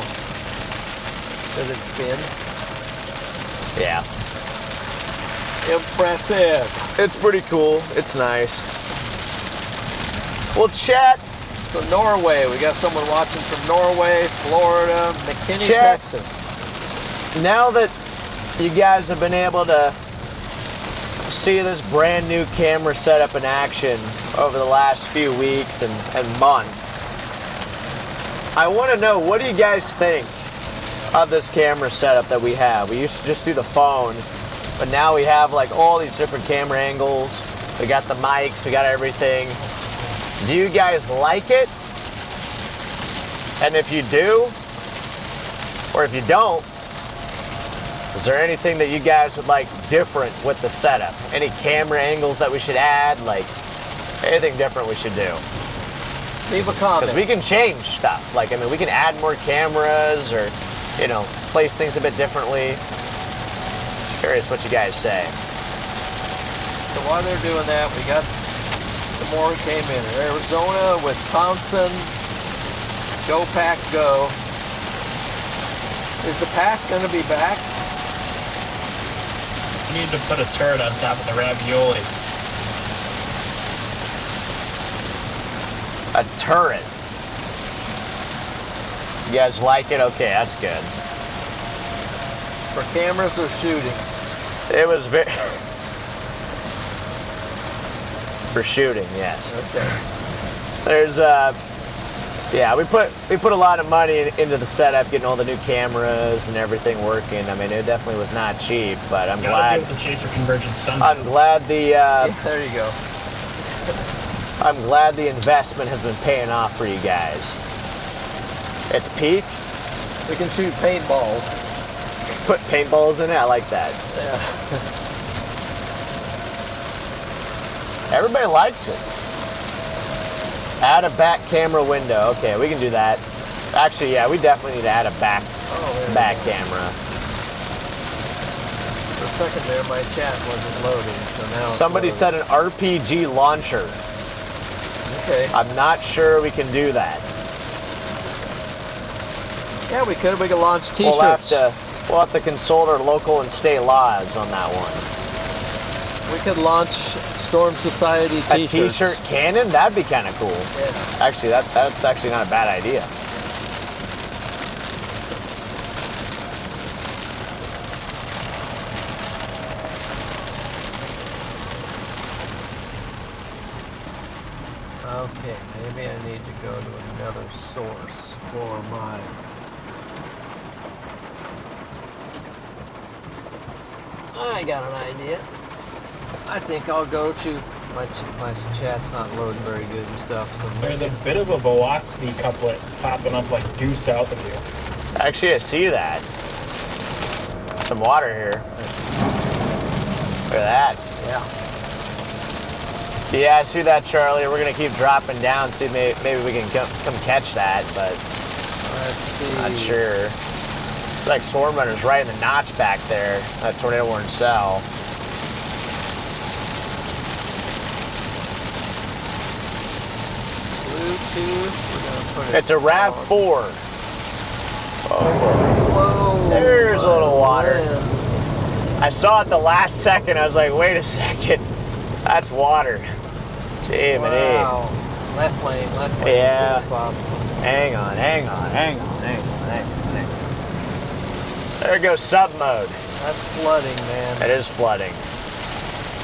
Does it spin? Yeah. Impressive. It's pretty cool. It's nice. Well, chat. So Norway, we got someone watching from Norway, Florida, McKinney, Chat. Texas. Now that you guys have been able to see this brand new camera setup in action over the last few weeks and month, I want to know, what do you guys think of this camera setup that we have? We used to just do the phone, but now we have like all these different camera angles. We got the mics, we got everything. Do you guys like it? And if you do, or if you don't, is there anything that you guys would like different with the setup? Any camera angles that we should add? Like anything different we should do? Leave a comment. Because we can change stuff. Like, I mean, we can add more cameras or, you know, place things a bit differently. Curious what you guys say. So while they're doing that, we got some more who came in. Arizona, Wisconsin, go pack go. Is the pack gonna be back? You need to put a turret on top of the ravioli. A turret. You guys like it? Okay, that's good. For cameras or shooting? It was very... For shooting, yes. Okay. There's yeah, we put a lot of money into the setup, getting all the new cameras and everything working. I mean, it definitely was not cheap, but I'm glad. Gotta do with the Chaser Convergence someday. I'm glad the There you go. I'm glad the investment has been paying off for you guys. It's peak. We can shoot paintballs. Put paintballs in it. I like that. Yeah. Everybody likes it. Add a back camera window. Okay, we can do that. Actually, yeah, we definitely need to add a back camera. For a second there, my chat wasn't loading, so now it's Somebody loading. said an RPG launcher. Okay. I'm not sure we can do that. Yeah, we could. We could launch T-shirts. We'll have to consult our local and state laws on that one. We could launch Storm Society A T-shirts. T-shirt cannon? That'd be kind of cool. Yeah. Actually, that's actually not a bad idea. Okay, maybe I need to go to another source for my... I got an idea. I think I'll go to my chat's not loading very good and stuff. So There's a bit of a velocity couplet popping up like due south of you. Actually, I see that. Some water here. Look at that. Yeah. Yeah, I see that, Charlie. We're gonna keep dropping down. See, maybe we can come catch that, but Let's see. not sure. It's like Storm Runner's right in the notch back there. That tornado warning cell. Bluetooth. We're gonna put it. It's a RAV4. Oh, Whoa. there's a little water. Lens. I saw it the last second. I was like, wait a second. That's water. Gee, Wow. Left lane. Yeah. As soon as possible. Hang on. There goes sub mode. That's flooding, man. It is flooding.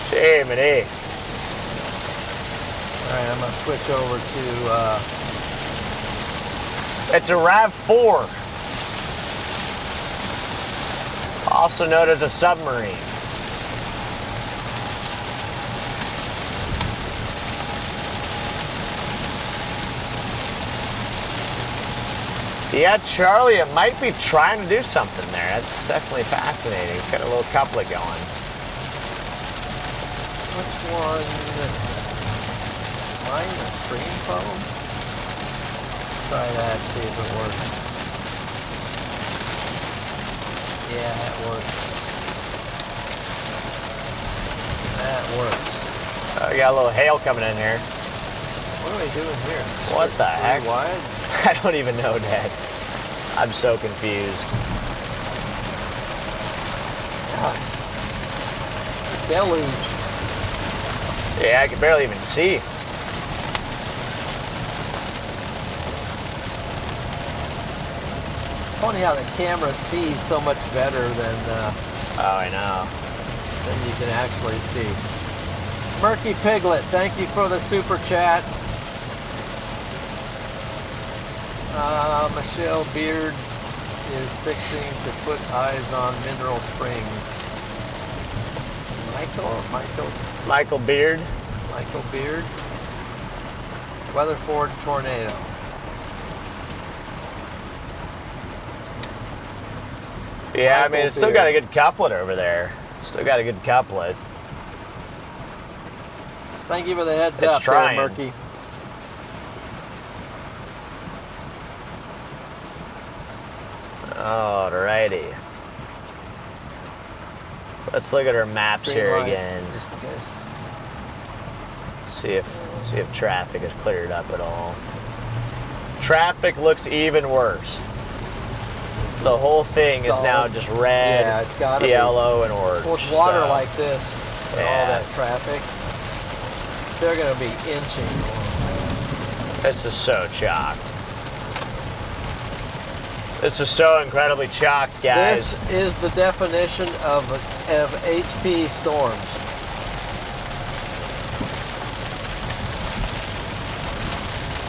Gee, All right, I'm gonna switch over to. It's a RAV4. Also known as a submarine. Yeah, Charlie, it might be trying to do something there. That's definitely fascinating. It's got a little couplet going. Which one? Mine, the screen phone? Try that, see if it works. Yeah, that works. That works. We got a little hail coming in here. What are we doing here? What the heck? Wide? I don't even know, Dad. I'm so confused. Yeah. Deluge. Yeah, I can barely even see. Funny how the camera sees so much better than Oh, I know. you can actually see. Murky Piglet, thank you for the super chat. Michelle Beard is fixing to put eyes on Mineral Springs. Michael Beard. Michael Beard. Weatherford tornado. Yeah, I mean, Michael it's still Beard. got a good couplet over there. Still got a good couplet. Thank you for the heads It's up, trying. there, Murky. Alrighty. Let's look at our maps Green here light, again. just in case. See if traffic is cleared up at all. Traffic looks even worse. The whole thing is Solid. now just red, Yeah, it's gotta be. yellow, and orange. With water so- like this, and all Yeah. that traffic, they're going to be inching. This is so chocked. This is so incredibly chocked, guys. This is the definition of HP storms.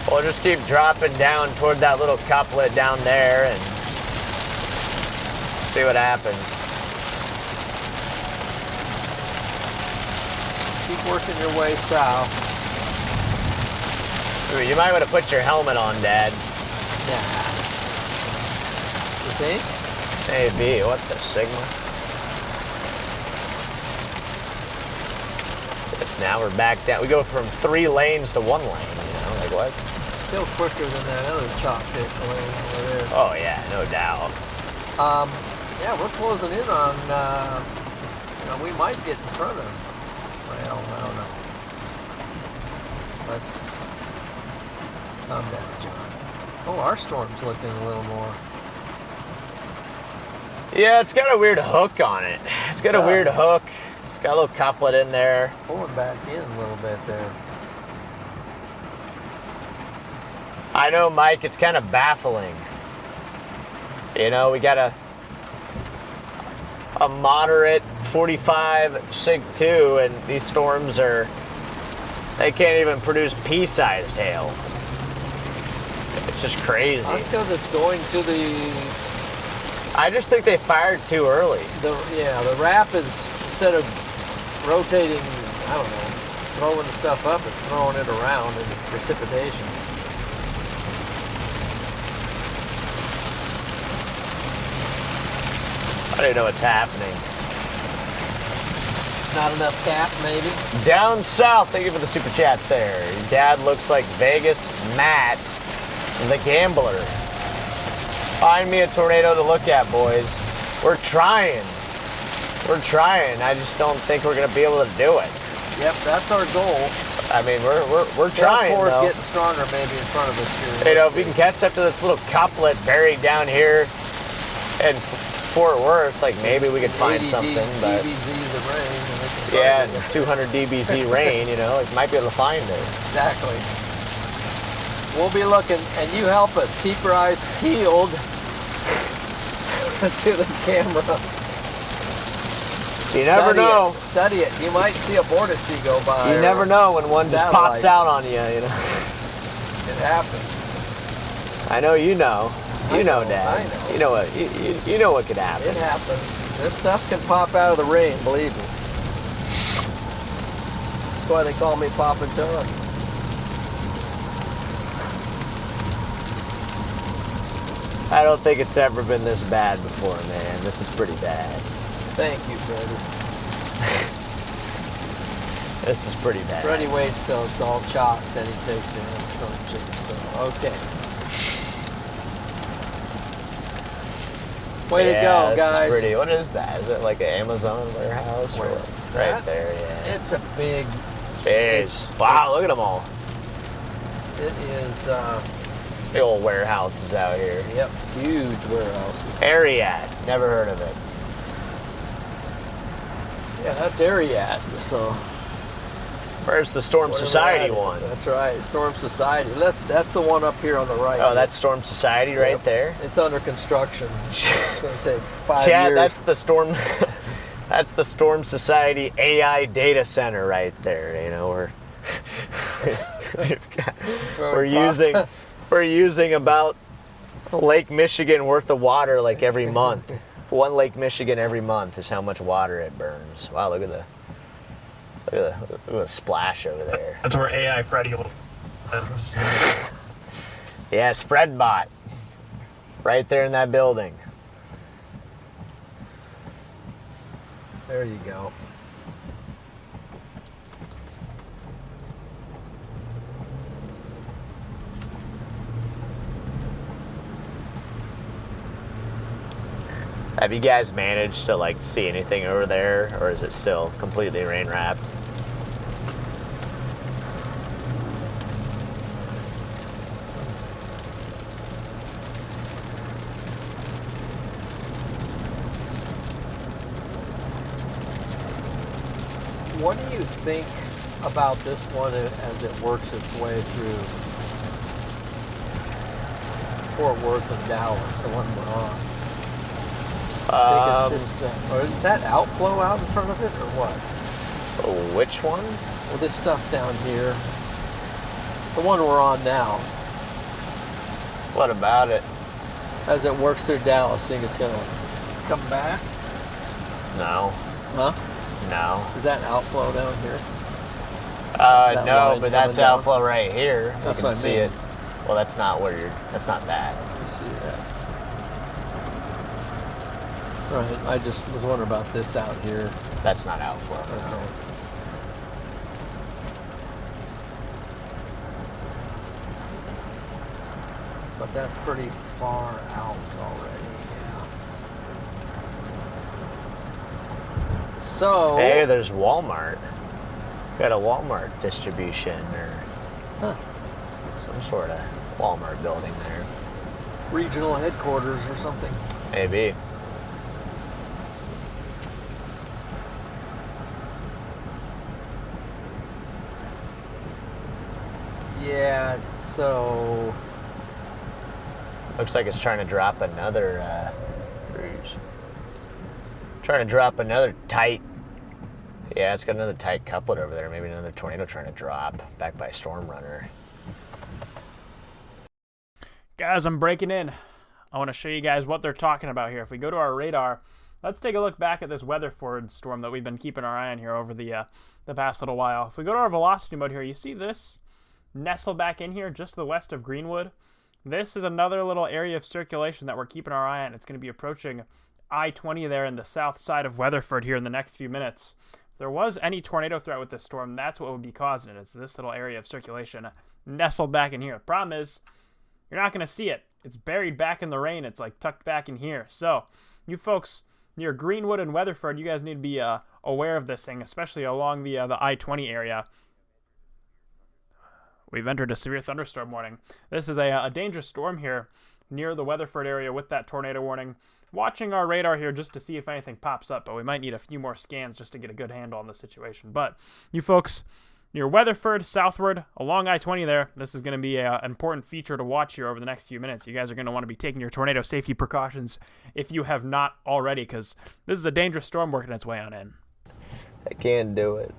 We'll just keep dropping down toward that little couplet down there and see what happens. Keep working your way south. Ooh, you might want to put your helmet on, Dad. Nah. You think? Maybe. What the Sigma? Yes, now we're back down. We go from 3 lanes to 1 lane, you know? Like what? Still quicker than that other chop pit lane over there. Oh, yeah, no doubt. Yeah, we're closing in on, we might get in front of, well, I don't know. Let's calm down, John. Oh, our storm's looking a little more. Yeah, it's got a weird hook on it. It's got a weird hook. It's got a little couplet in there. Pulling back in a little bit there. I know, Mike, it's kind of baffling. You know, we got a moderate 45 Sig 2, and these storms they can't even produce pea-sized hail. It's just crazy. That's because it's going to the I just think they fired too early. rapids, instead of rotating, I don't know, throwing the stuff up, it's throwing it around in precipitation. I don't even know what's happening. Not enough cap, maybe? Down south, thank you for the super chat there. Your dad looks like Vegas Matt, the gambler. Find me a tornado to look at, boys. We're trying. We're trying. I just don't think we're gonna be able to do it. Yep, that's our goal. I mean, we're trying. Downpour's Though. getting stronger, maybe in front of us here. You know, if we can catch up to this little couplet buried down here in Fort Worth, like maybe we could find 80 something. But DBZs of rain. And we can yeah, find it. 200 dBz rain. You know, like might be able to find it. Exactly. We'll be looking, and you help us. Keep your eyes peeled to the camera. You never know. Study it. You might see a vorticity go by. You never know when one just pops satellite. out on you. You know. It happens. I know you know. You know, Dad. I know. You know what? You know what could happen. It happens. This stuff can pop out of the rain, believe me. That's why they call me Papa John. I don't think it's ever been this bad before, man. This is pretty bad. Thank you, Freddie. This is pretty bad. Freddie waits till it's all chopped, then he takes it and starts chicken. So, okay. Way to go, this guys. Is pretty. What is that? Is it like an Amazon warehouse? Or right That? there, yeah. It's a big. Jeez. Wow, look at them all. It is. The old warehouses out here. Yep, huge warehouses. Ariat. Never heard of it. Yeah, that's Ariat. So. Where's the Storm whatever Society that is. one? That's right, Storm Society. That's the one up here on the right. Oh, that's Storm Society right Yep. there. It's under construction. It's going to take 5 Yeah, years. that's the Storm. That's the Storm Society AI data center right there. You know, we're using about Lake Michigan worth of water like every month. One Lake Michigan every month is how much water it burns. Wow, look at the splash over there. That's where AI Freddy lives. Yes, Fredbot. Right there in that building. There you go. Have you guys managed to like see anything over there, or is it still completely rain wrapped? What do you think about this one as it works its way through Fort Worth and Dallas, the one we're on? I think it's just, or is that outflow out in front of it, or what? Oh, which one? Well, this stuff down here, the one we're on now, What about it? as it works through Dallas, think it's gonna come back? No. Huh? No. Is that outflow down here? That No, line but that's coming down? outflow right here. That's You what can I see mean. it. Well, that's not where you're. That's not that. Let's see that. Right, I just was wondering about this out here. That's not outflow. Okay. But that's pretty far out already, yeah. So, Hey, there's Walmart. Got a Walmart distribution or huh, some sort of Walmart building there. regional headquarters or something. Maybe. Yeah, so Looks like it's trying to drop another cruise. Trying to drop another tight. Yeah, it's got another tight couplet over there. Maybe another tornado trying to drop back by Storm Runner. Guys, I'm breaking in. I want to show you guys what they're talking about here. If we go to our radar, let's take a look back at this Weatherford storm that we've been keeping our eye on here over the past little while. If we go to our velocity mode here, you see this nestle back in here just to the west of Greenwood. This is another little area of circulation that we're keeping our eye on. It's going to be approaching I-20 there in the south side of Weatherford here in the next few minutes. If there was any tornado threat with this storm, that's what would be causing it. It's this little area of circulation nestled back in here. The problem is you're not going to see it. It's buried back in the rain. It's like tucked back in here. So you folks near Greenwood and Weatherford, you guys need to be aware of this thing, especially along the I-20 area. We've entered a severe thunderstorm warning. This is a dangerous storm here near the Weatherford area with that tornado warning. Watching our radar here just to see if anything pops up, but we might need a few more scans just to get a good handle on the situation. But you folks near Weatherford, southward, along I-20 there, this is going to be an important feature to watch here over the next few minutes. You guys are going to want to be taking your tornado safety precautions if you have not already, because this is a dangerous storm working its way on in. I can't do it.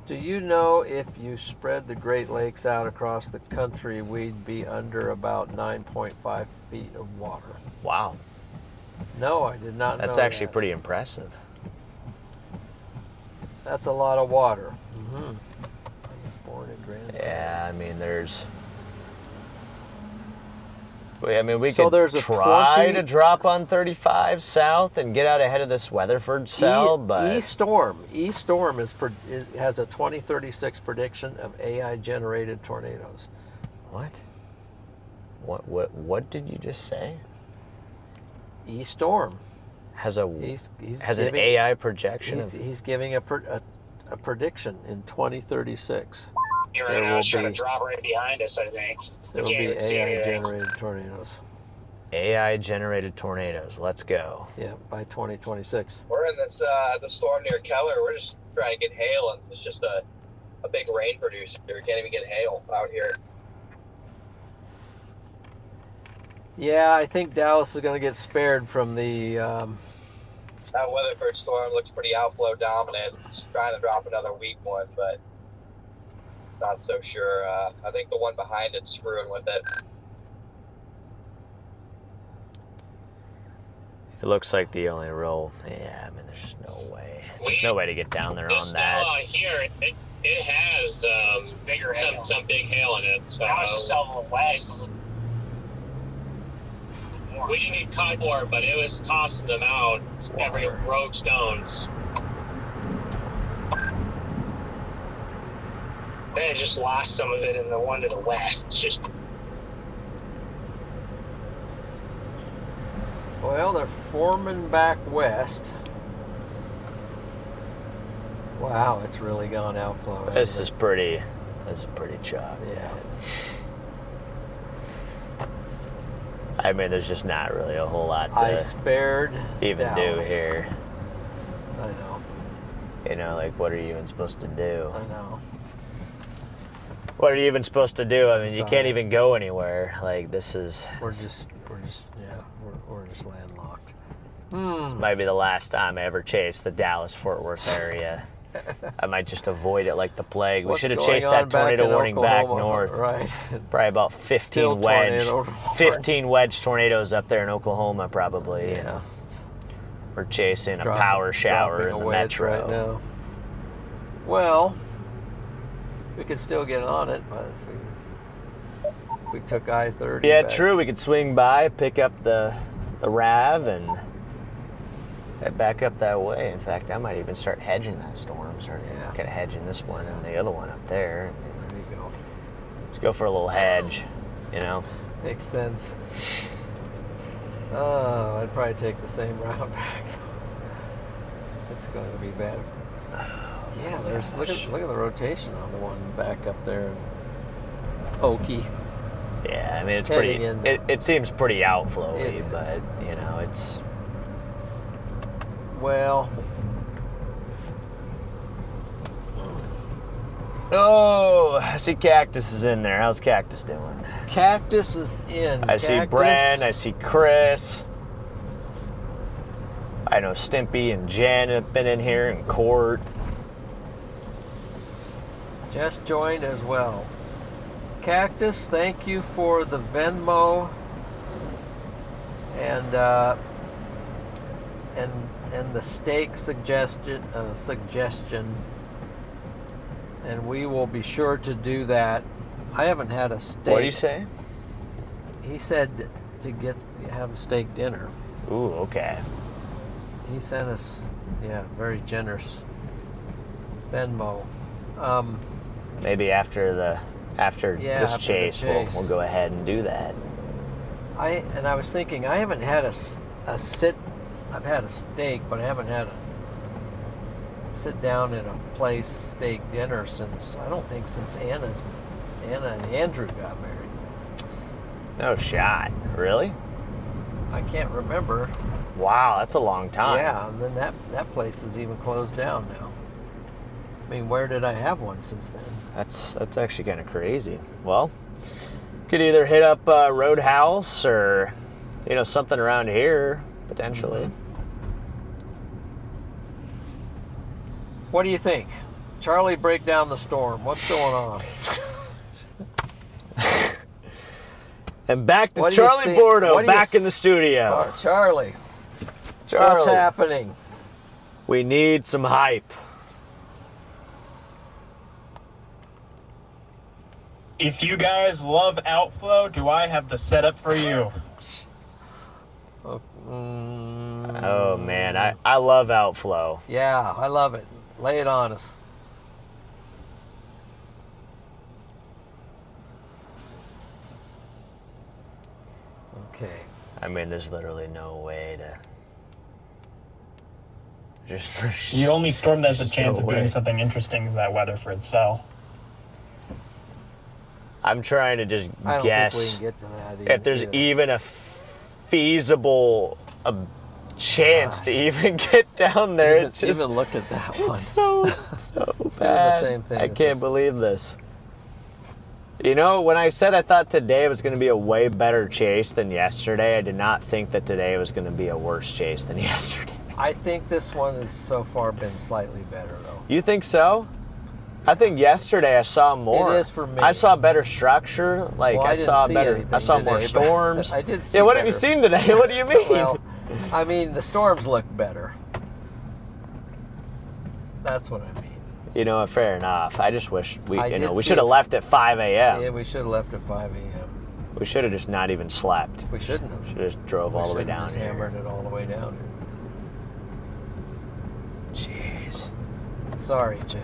Do you know if you spread the Great Lakes out across the country, we'd be under about 9.5 feet of water? Wow. No, I did not know That's actually that. pretty impressive. That's a lot of water. Mm-hmm. I was born in Grand. Yeah, I mean, we So could there's a try 20 to drop on 35 south and get out ahead of this Weatherford cell, but East Storm has a 2036 prediction of AI-generated tornadoes. what? What did you just say? East Storm. Has a He's has an giving- AI projection of He's giving a prediction in 2036. Right There now, will it's trying to be- drop right behind us, I think. There will Can't be even see anything. AI-generated tornadoes. AI generated tornadoes. Let's go. Yeah, by 2026. We're in this the storm near Keller. We're just trying to get hail, and it's just a big rain producer. We can't even get hail out here. Yeah, I think Dallas is going to get spared from the. That Weatherford storm looks pretty outflow dominant. It's trying to drop another weak one, but not so sure. I think the one behind it's screwing with it. It looks like the only real. Yeah, I mean, there's just no way. There's no way to get down there This on that. cell here, it has some big hail in it. So west. We didn't get caught more, but it was tossing them out every rogue stones. Then it just lost some of it in the one to the west. It's just Well, they're forming back west. Wow, it's really gone outflow. This is pretty chalk. Yeah. I mean, there's just not really a whole lot I to spared even Dallas. do here. I know. You know, like, what are you even supposed to do? I know. What are you even supposed to do? I mean, you Sorry. can't even go anywhere. Like, this is. We're just landlocked. This might be the last time I ever chase the Dallas-Fort Worth area. I might just avoid it like the plague. What's We should have going chased on that back tornado in warning back Oklahoma? north. Right. Probably about Still 15 wedge. tornado. 15 wedge tornadoes up there in Oklahoma, probably. Yeah. We're chasing a Drop- power shower dropping in a the wedge metro. right now. Well, we could still get on it, but if we took I-30. Yeah, back. true. We could swing by, pick up the RAV, and head back up that way. In fact, I might even start hedging that storm. Start kind of hedging this one and the other one up there. There you go. Just go for a little hedge, you know. Makes sense. Oh, I'd probably take the same route back. It's going to be bad. Yeah, there's look at the rotation on the one back up there in Okie. Yeah, I mean it's Heading pretty. into- It seems pretty outflowy, It is. but you know it's. Well, Oh, I see Cactus is in there. How's Cactus doing? Cactus is in. I see Cactus. Bren. I see Chris. I know Stimpy and Jen have been in here, and Court. Just joined as well. Cactus, thank you for the Venmo. And and the steak suggestion, and we will be sure to do that. I haven't had a steak. What do you say? He said to have a steak dinner. Ooh, okay. He sent us, very generous Venmo. Maybe after this chase, we'll go ahead and do that. I was thinking, I haven't had I've had a steak, but I haven't had a sit down in a place steak dinner since Anna and Andrew got married. No shot. Really? I can't remember. Wow, that's a long time. Yeah, and then that place is even closed down now. I mean, where did I have one since then? That's actually kind of crazy. Well, could either hit up Roadhouse or something around here potentially. Mm-hmm. What do you think? Charlie, break down the storm. What's going on? And back to Charlie Bordeaux, back in the studio. Charlie, what's happening? We need some hype. If you guys love outflow, do I have the setup for you? Oh man, I love outflow. Yeah, I love it. Lay it on us. Okay. I mean, there's literally no way to. The only storm that has a chance of doing something interesting is that Weatherford cell. I'm trying to just I don't guess think we can get to that if there's even a feasible chance to even get down there. Even look at that one. It's so It's bad. doing the same thing. I can't believe this. When I said I thought today was going to be a way better chase than yesterday, I did not think that today was going to be a worse chase than yesterday. I think this one has so far been slightly better, though. You think so? I think yesterday I saw more. It is for me. I saw better structure. Well, I saw more today, storms. I did see what better. have you seen today? What do you mean? Well, I mean, the storms look better. That's what I mean. Fair enough. I just wish we did should have left at 5 a.m. Yeah, we should have left at 5 a.m. We should have just not even slept. We shouldn't have. Should have just drove all the way down just here. Hammered it all the way down Jeez. here. Sorry, Chad.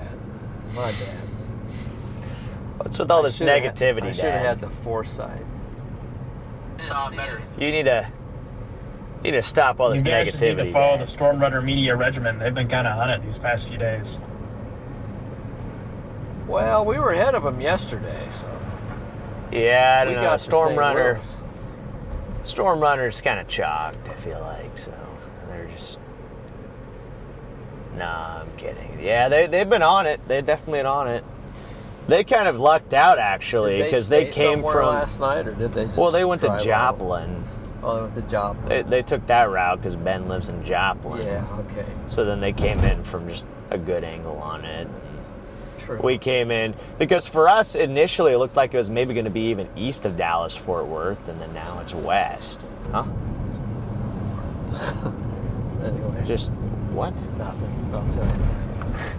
My bad. What's with all this negativity, I should have Dad? had the foresight. You need to stop all this You guys negativity. just need to follow Dad. the Storm Runner media regimen. They've been kind of on it these past few days. Well, we were ahead of them yesterday, so. Yeah, I don't We know. got the same rules. Storm Runner's kind of chalked, I feel like, so they're just... Nah, I'm kidding. Yeah, they've been on it. They've definitely been on it. They kind of lucked out, actually, because they came from... last night, or did they just Well, they went to drive Joplin. Oh, they went to Joplin. They took that route because Ben lives in Joplin. Yeah, okay. So then they came in from just a good angle on it. True. We came in because for us initially it looked like it was maybe going to be even east of Dallas Fort Worth, and then now it's west. Huh? Anyway. Just what? Nothing. I'll tell you that.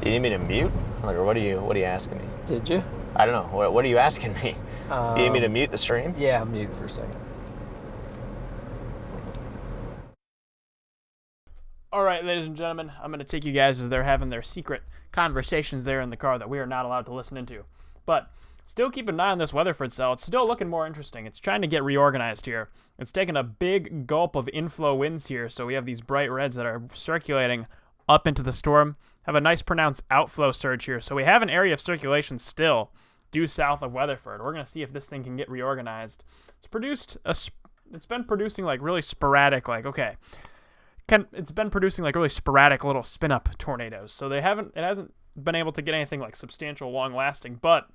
You need me to mute, or what are you asking me? Did you? I don't know. What are you asking me? You need me to mute the stream? Yeah, mute for a second. All right, ladies and gentlemen, I'm going to take you guys as they're having their secret conversations there in the car that we are not allowed to listen into. But still keep an eye on this Weatherford cell. It's still looking more interesting. It's trying to get reorganized here. It's taking a big gulp of inflow winds here, so we have these bright reds that are circulating up into the storm. Have a nice pronounced outflow surge here. So we have an area of circulation still due south of Weatherford. We're going to see if this thing can get reorganized. It's been producing like really sporadic, it's been producing like really sporadic little spin-up tornadoes. So it hasn't been able to get anything like substantial, long-lasting, but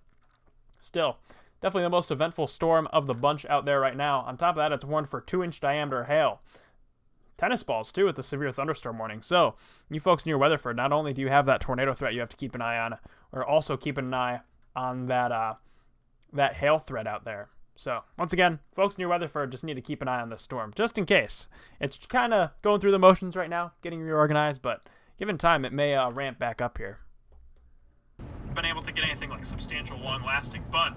still, definitely the most eventful storm of the bunch out there right now. On top of that, it's warned for 2-inch diameter hail. Tennis balls, too, with the severe thunderstorm warning. So, you folks near Weatherford, not only do you have that tornado threat you have to keep an eye on, we're also keeping an eye on that hail threat out there. So, once again, folks near Weatherford just need to keep an eye on this storm, just in case. It's kind of going through the motions right now, getting reorganized, but given time, it may ramp back up here. Been able to get anything like substantial, long-lasting, but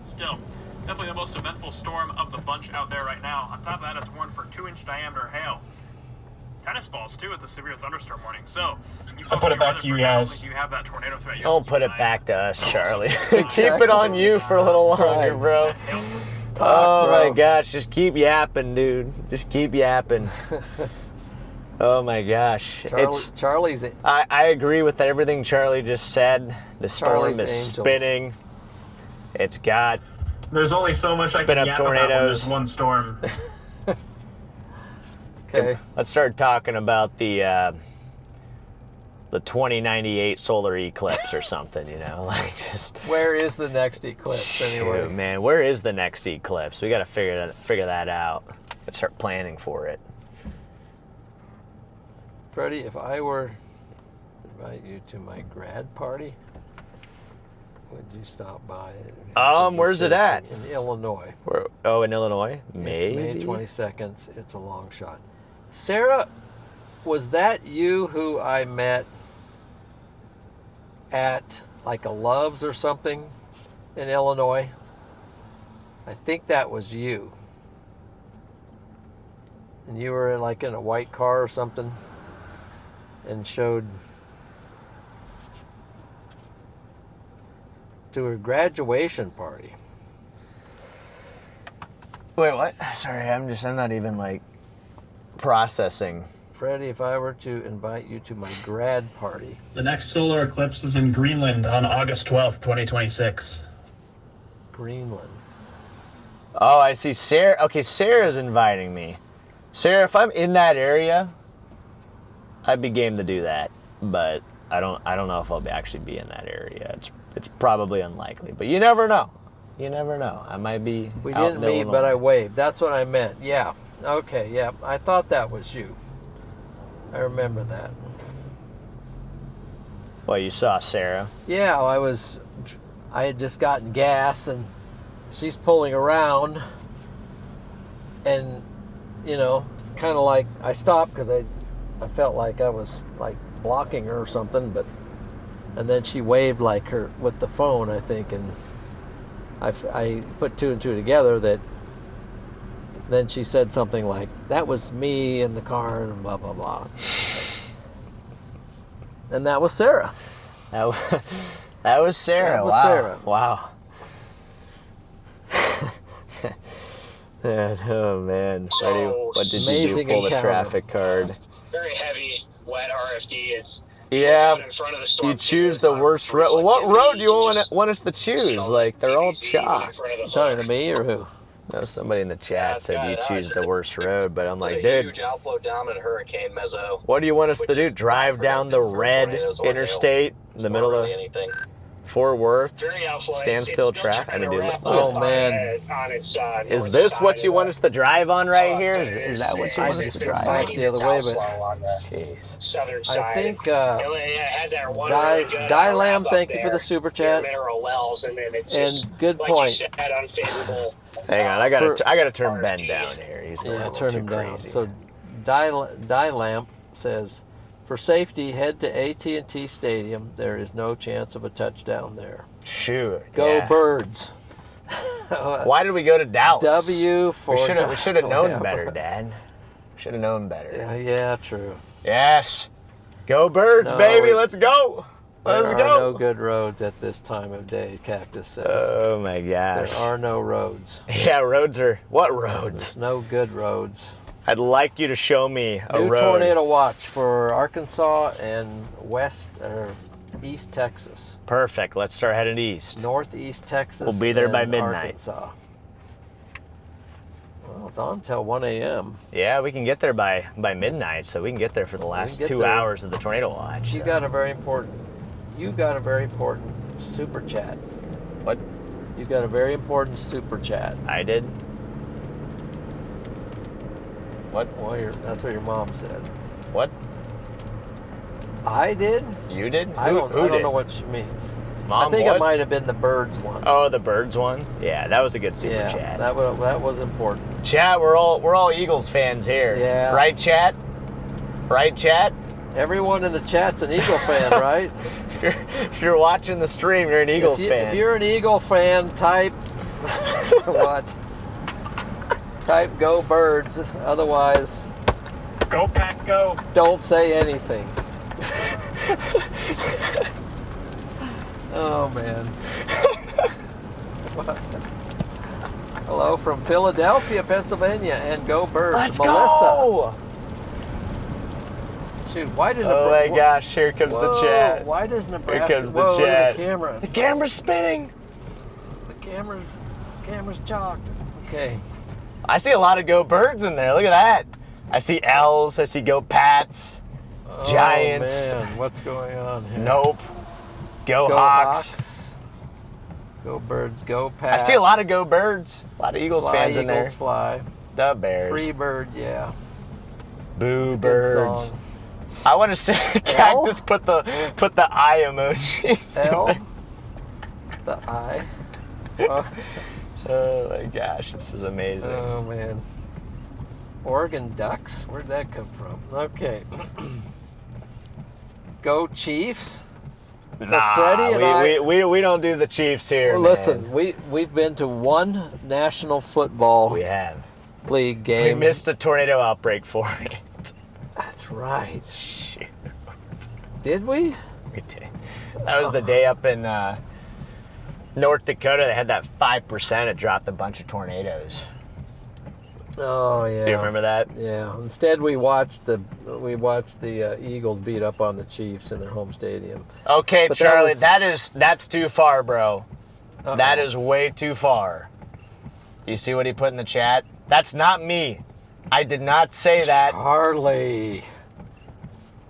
still, definitely the most eventful storm of the bunch out there right now. On top of that, it's warned for 2-inch diameter hail. Tennis balls, too, with the severe thunderstorm warning. So, I'll put it back to you guys. You have that tornado threat. Don't put it back to us, Charlie. Keep it on you for a little longer, bro. Oh my gosh, just keep yapping, dude. Just keep yapping. Oh my gosh. Charlie's. I agree with everything Charlie just said. The storm is spinning. It's got. There's only so much I can yap about when there's one storm. Okay. Let's start talking about the 2098 solar eclipse or something, you know, like just. Where is the next eclipse anyway? Shoot, man, where is the next eclipse? We got to figure that out. Let's start planning for it. Freddie, if I were to invite you to my grad party, would you stop by? Where's it at? In Illinois. In Illinois? Maybe. It's May 22nd. It's a long shot. Sarah, was that you who I met at like a Love's or something in Illinois? I think that was you. And you were like in a white car or something and showed to her graduation party. Wait, what? Sorry, I'm not even like processing. Freddie, if I were to invite you to my grad party. The next solar eclipse is in Greenland on August 12th, 2026. Greenland. Oh, I see. Sarah. Okay, Sarah's inviting me. Sarah, if I'm in that area, I'd be game to do that. But I don't know if I'll actually be in that area. It's probably unlikely. But you never know. You never know. I might be. We out didn't in meet, Illinois. but I waved. That's what I meant. Yeah. Okay. Yeah. I thought that was you. I remember that. Well, you saw Sarah. Yeah, I had just gotten gas and she's pulling around and, you know, kind of like I stopped because I felt like I was like blocking her or something, and then she waved like her with the phone, I think, and I put two and two together that then she said something like, that was me in the car and blah, blah, blah. And that was Sarah. That was Sarah. That was wow. Sarah. Wow. Man, oh man, So, Freddie, what did you do? amazing Pull the encounter. traffic card. Very heavy, wet RFD. It's Yeah, out in front of the storm. you choose the worst road. Well, what road do you want us to choose? Like, they're all chocked. Talking to me or who? No, somebody in the chat it's said got- you choose it's the a- worst road, but I'm like, a dude, huge outflow dominant hurricane mezzo. what do you want us to which do? is Drive not down the productive for red tornadoes or hail. interstate in the It's middle not of really anything. Fort Worth? Very outflow. Standstill It's still traffic? trying I mean, to dude, wrap oh, up man. on its Is north this side what of you the- want us to drive on right here? It Is that what you I want us just to been drive fighting on? the other way, but on the Jeez. southern side. I think It had that one really good Lamb, wrap up thank you for there, the super near chat. Mineral wells, and then it's And just, good like point. You said, unfavorable. Hang on, I gotta turn Ben down here. He's going a Yeah, little turn too him down. crazy. So, Die Lamp says, for safety, head to AT&T Stadium. There is no chance of a touchdown there. Shoot. Go yeah. Birds. Why did we go to Dallas? W for We should have known Yeah. better, Dad. Should have known better. Yeah, true. Yes. Go Birds, No, baby. Let's go. Let's There go. are no good roads at this time of day, Cactus says. Oh my gosh. There are no roads. Yeah, roads are. What roads? No good roads. I'd like you to show me a New road. tornado watch for Arkansas and East Texas. Perfect. Let's start heading east. Northeast Texas. We'll be there by and midnight. Arkansas. Well, it's on till 1 a.m. Yeah, we can get there by midnight, so we can get there for the last get 2 there. hours of the tornado watch. You so. got a very important super chat. What? You got a very important super chat. I did. What? Well, that's what your mom said. What? I did? You did? I don't Who know did? what she means. Mom, I think what? it might have been the birds one. Oh, the birds one? Yeah, that was a good super yeah, chat. that was important. Chat, we're all Eagles fans here. Yeah. Right, chat? Right, chat? Everyone in the chat's an Eagle fan, right? If you're watching the stream, you're an Eagles fan. If you're an Eagle fan, type what? Type go birds. Otherwise, Go Pack, go. don't say anything. Oh man. What? Hello from Philadelphia, Pennsylvania, and go birds. Let's Melissa. go! Shoot, why did Oh my gosh, here comes the chat. Why does Nebraska? Here comes the Whoa, chat. look at the camera. The camera's spinning. The camera's jocked. Okay. I see a lot of go birds in there. Look at that. I see L's. I see go Pats. Giants. Oh man, what's going on here? Nope. Go Hawks. Go birds. Go I Pats. see a lot of go birds. A lot of Eagles Fly, fans in there. Eagles fly. The Bears. Free bird. Yeah. Boo It's a good birds. song. I want to say Cactus put the eye emojis. L. The I. Oh my gosh, this is amazing. Oh man. Oregon Ducks? Where'd that come from? Okay. Go Chiefs. So Freddie and I we don't do the Chiefs here. Well, man. listen, we've been to one National Football We have. League We game. missed a tornado outbreak for it. That's right. Shoot. Did we? We did. That was the day up in North Dakota. They had that 5%. It dropped a bunch of tornadoes. Oh yeah. Do you remember that? Yeah. Instead, we watched the Eagles beat up on the Chiefs in their home stadium. Okay, But Charlie, that that's too far, bro. Uh-oh. That is way too far. You see what he put in the chat? That's not me. I did not say that. Charlie,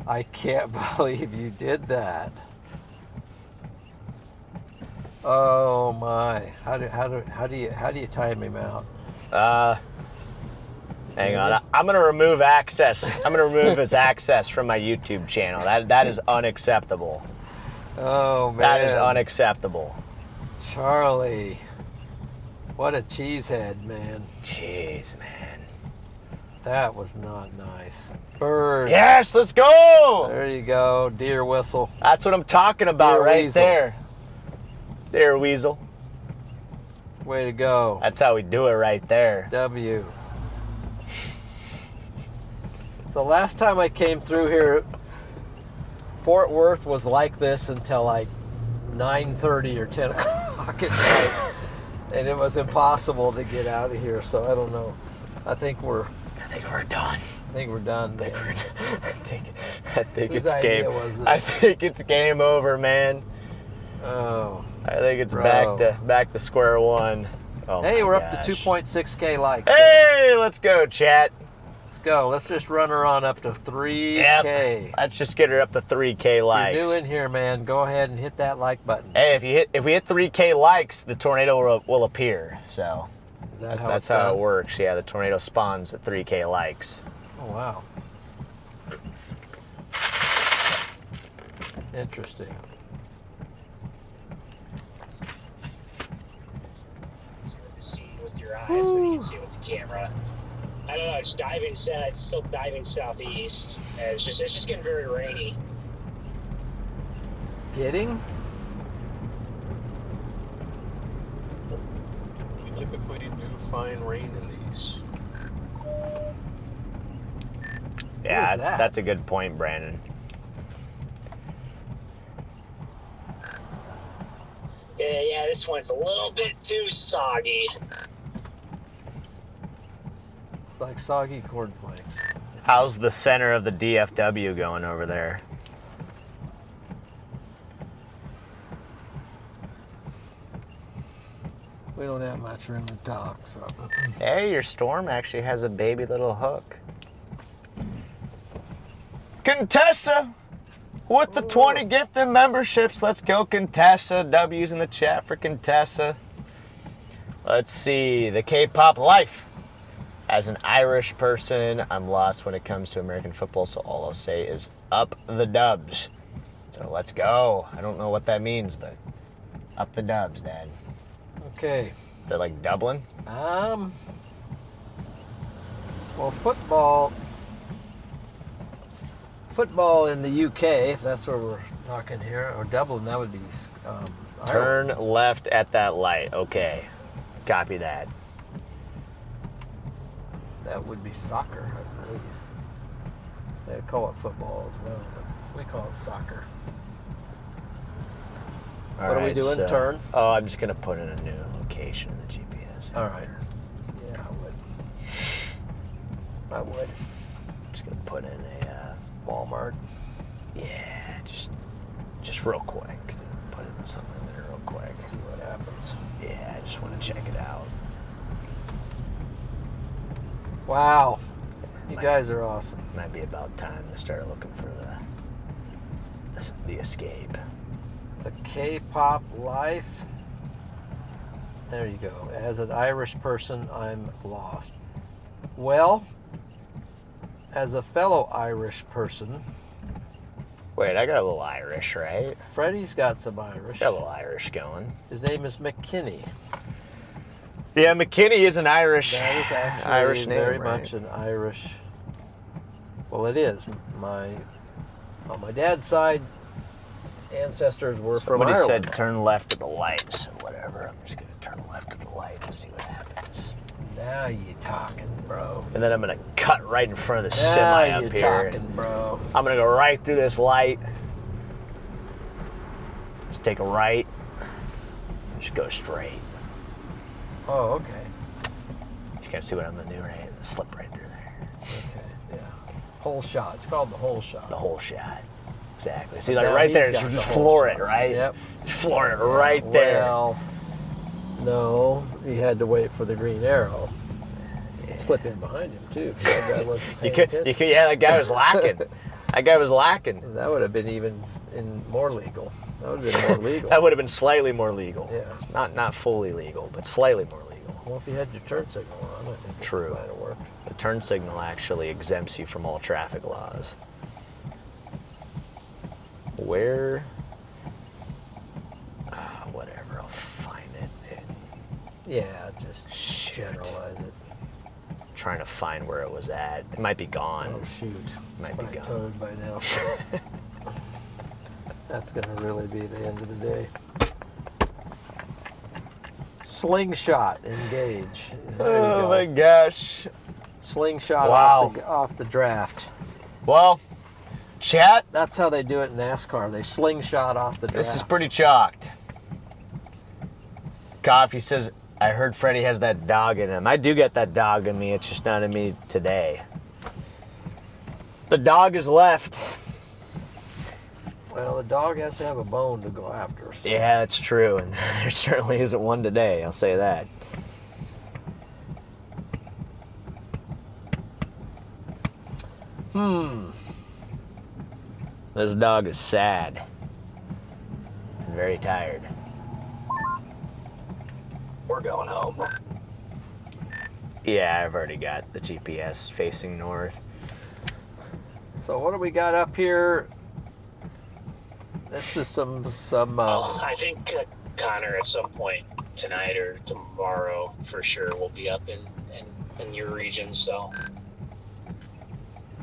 I can't believe you did that. Oh my! How do you time him out? Hang on. I'm gonna remove access. I'm gonna remove his access from my YouTube channel. That is unacceptable. Oh man! That is unacceptable. Charlie, what a cheesehead, man! Jeez, man. That was not nice. Bird. Yes, let's go. There you go, deer whistle. That's what I'm talking about Dear right Weasel. there. There, Weasel. Way to go. That's how we do it right there. W. So last time I came through here, Fort Worth was like this until like 9:30 or 10 o'clock at night, and it was impossible to get out of here. So I don't know. I think we're done. done. Man. I think Whose it's idea game. was this? I think it's game over, man. Oh. I think it's Bro. back to square one. Oh Hey, my we're up to gosh. 2.6K likes. Hey, let's go, chat. Let's go. Let's just run her on up to 3K. Yep. Let's just get her up to 3K likes. If you're new in here, man, go ahead and hit that like button. Hey, if we hit 3K likes, the tornado will appear. So Is that how that's it's how done? it works. Yeah, the tornado spawns at 3K likes. Oh, wow. Interesting. See with your eyes, but you can see with the camera. I don't know. It's diving south. It's still diving southeast. And it's just getting very rainy. Getting? We typically do fine rain in these. Yeah, is that? that's a good point, Brandon. Yeah, this one's a little bit too soggy. It's like soggy cornflakes. How's the center of the DFW going over there? We don't have much room to talk, so. Hey, your storm actually has a baby little hook. Contessa with the 20 gifted memberships. Let's go, Contessa. W's in the chat for Contessa. Let's see. The K-pop life. As an Irish person, I'm lost when it comes to American football, so all I'll say is up the Dubs. So let's go. I don't know what that means, but Up the dubs, Dad. Okay. Is that like Dublin? Well, football in the UK, if that's where we're talking here, or Dublin, that would be Turn Ireland. left at that light. Okay. Copy that. That would be soccer, I believe. They call it football as well, but we call it soccer. All What are we right, doing? Turn? Oh, I'm just going to put in a new location in the GPS. All right. Yeah, I would. I'm just going to put in a Walmart. yeah, just real quick. Put in something in there real quick. See what happens. Yeah, I just want to check it out. Wow. You guys are awesome. Might be about time to start looking for the escape. The K-pop life. There you go. As an Irish person, I'm lost. Well, as a fellow Irish person, Wait, I got a little Irish, right? Freddy's got some Irish. Got a little Irish going. His name is McKinney. Yeah, McKinney is an Irish. That is actually Irish name, very right? much an Irish. Well, it is. On my dad's side, ancestors were from Somebody Ireland. said turn left at the light, so whatever. I'm just gonna turn left at the light and see what happens. Now you talking, bro. And then I'm gonna cut right in front of the Now semi you up here. talking, bro. I'm gonna go right through this light. Just take a right. Just go straight. Oh, okay. Just gotta see what I'm gonna do, right? Slip right through there. Okay, yeah. Whole shot. It's called the whole shot. The whole shot. Exactly. See, like Now right he's there, got just the whole floor shot. it, right? Yep. Just floor it right there. Well, no, you had to wait for the green arrow. Slip in behind him too. That guy wasn't paying attention. Yeah, that guy was lacking. That guy was lacking. That would have been even more legal. That would have been more legal. That would have been slightly more legal. Yeah. It's not fully legal, but slightly more legal. Well, if you had your turn signal on, I think True. it might have worked. The turn signal actually exempts you from all traffic laws. Where? Whatever, I'll find it. Yeah, just Shoot. generalize it. Trying to find where it was at. It might be gone. Oh shoot! Might be It's gone. toad by now. That's gonna really be the end of the day. Slingshot, engage. There you Oh go. my gosh. Slingshot Wow. off the draft. Well, chat, That's how they do it in NASCAR. They slingshot off the draft. this is pretty chalked. Coffee says, I heard Freddy has that dog in him. I do get that dog in me. It's just not in me today. The dog is left. Well, the dog has to have a bone to go after. So. Yeah, that's true. And there certainly isn't one today. I'll say that. This dog is sad. And very tired. We're going home. Yeah, I've already got the GPS facing north. So what do we got up here? This is some. I think Connor at some point tonight or tomorrow for sure will be up in your region. So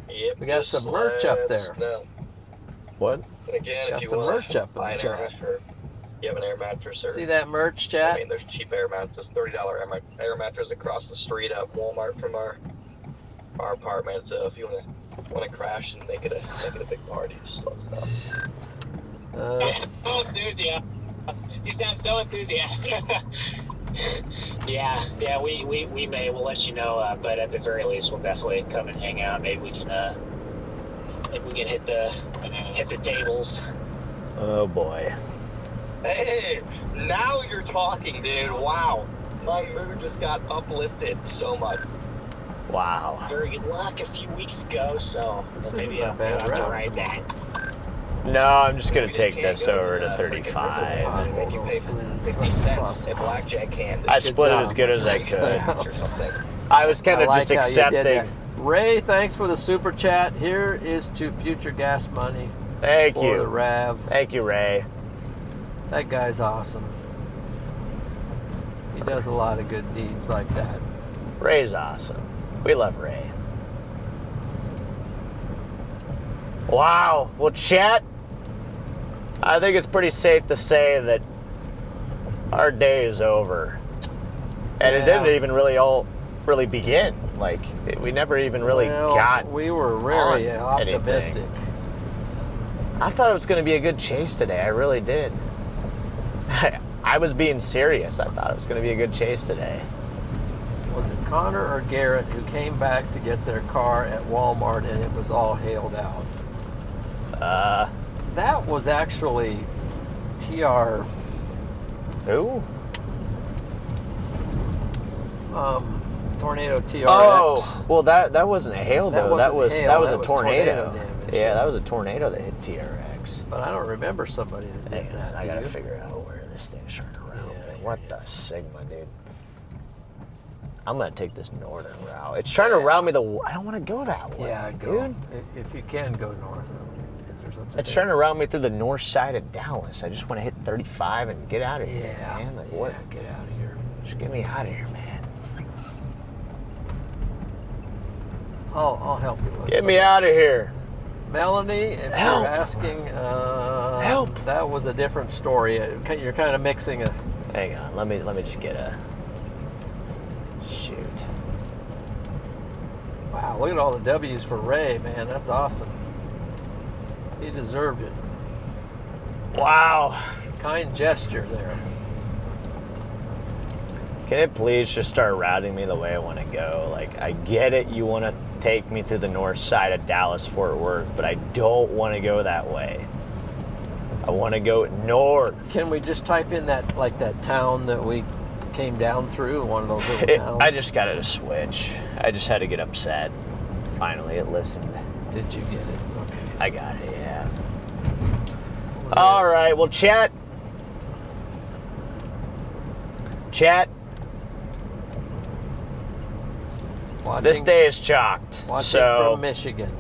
Yep, We got just some merch up let us there. know. What? And again, Got if you some want merch up in the buy an chat. air mattress, you have an air mattress or See that merch, I chat? mean, there's cheap air mattresses, $30 air mattress across the street at Walmart from our apartment. So if you want to crash and make it a big party, just let us know. so enthusiastic. You sound so enthusiastic. yeah. We may. We'll let you know. But at the very least, we'll definitely come and hang out. Maybe we can hit the tables. Oh boy. Hey, now you're talking, dude. Wow, my mood just got uplifted so much. Wow. Very good luck a few weeks ago. So This maybe isn't a I'll bad have to route. ride that. No, I'm just going We to just take can't this go over to the freaking 35. Principal and you pay for 50 cents at Blackjack Hand. I split it as job. good as I could. Or something. I was kind I of like just how you did that. accepting. Ray, thanks for the super chat. Here is to future gas money Thank for the you. RAV. Thank you, Ray. That guy's awesome. He does a lot of good deeds like that. Ray's awesome. We love Ray. Wow. Well, chat, I think it's pretty safe to say that our day is over. And it didn't even really begin. Like, we never even really got we were very optimistic. Anything. I thought it was going to be a good chase today. I really did. I was being serious. I thought it was going to be a good chase today. Was it Connor or Garrett who came back to get their car at Walmart and it was all hailed out? That was actually TR. Who? Tornado TRX. Oh, well, that wasn't a hail though. That was a tornado. Damage. Yeah, that was a tornado that hit TRX. But I don't remember somebody that did Hang that. on, I gotta figure out where this thing's turning around. Yeah, What the Sigma, dude? I'm gonna take this northern route. It's trying to route me I don't want to go that way. Yeah, dude. If you can go north. Is there something It's there? trying to route me through the north side of Dallas. I just want to hit 35 and get out of here, Yeah, man. Like, yeah, what? get out of here. Just get me out of here, man. I'll help you look. Get me out of here. Melanie, if Help. you're asking, Help. that was a different story. You're kind of mixing a. Hang on, let me just get a shoot. Wow, look at all the W's for Ray, man. That's awesome. He deserved it. Wow. Kind gesture there. Can it please just start routing me the way I want to go? Like, I get it, you want to take me to the north side of Dallas, Fort Worth, but I don't want to go that way. I want to go north. Can we just type in that town that we came down through, one of those little towns? I just got it to switch. I just had to get upset. Finally, it listened. Did you get it? Okay. I got it, yeah. All right, well, chat. Watching, This day is chalked. watching So from Michigan.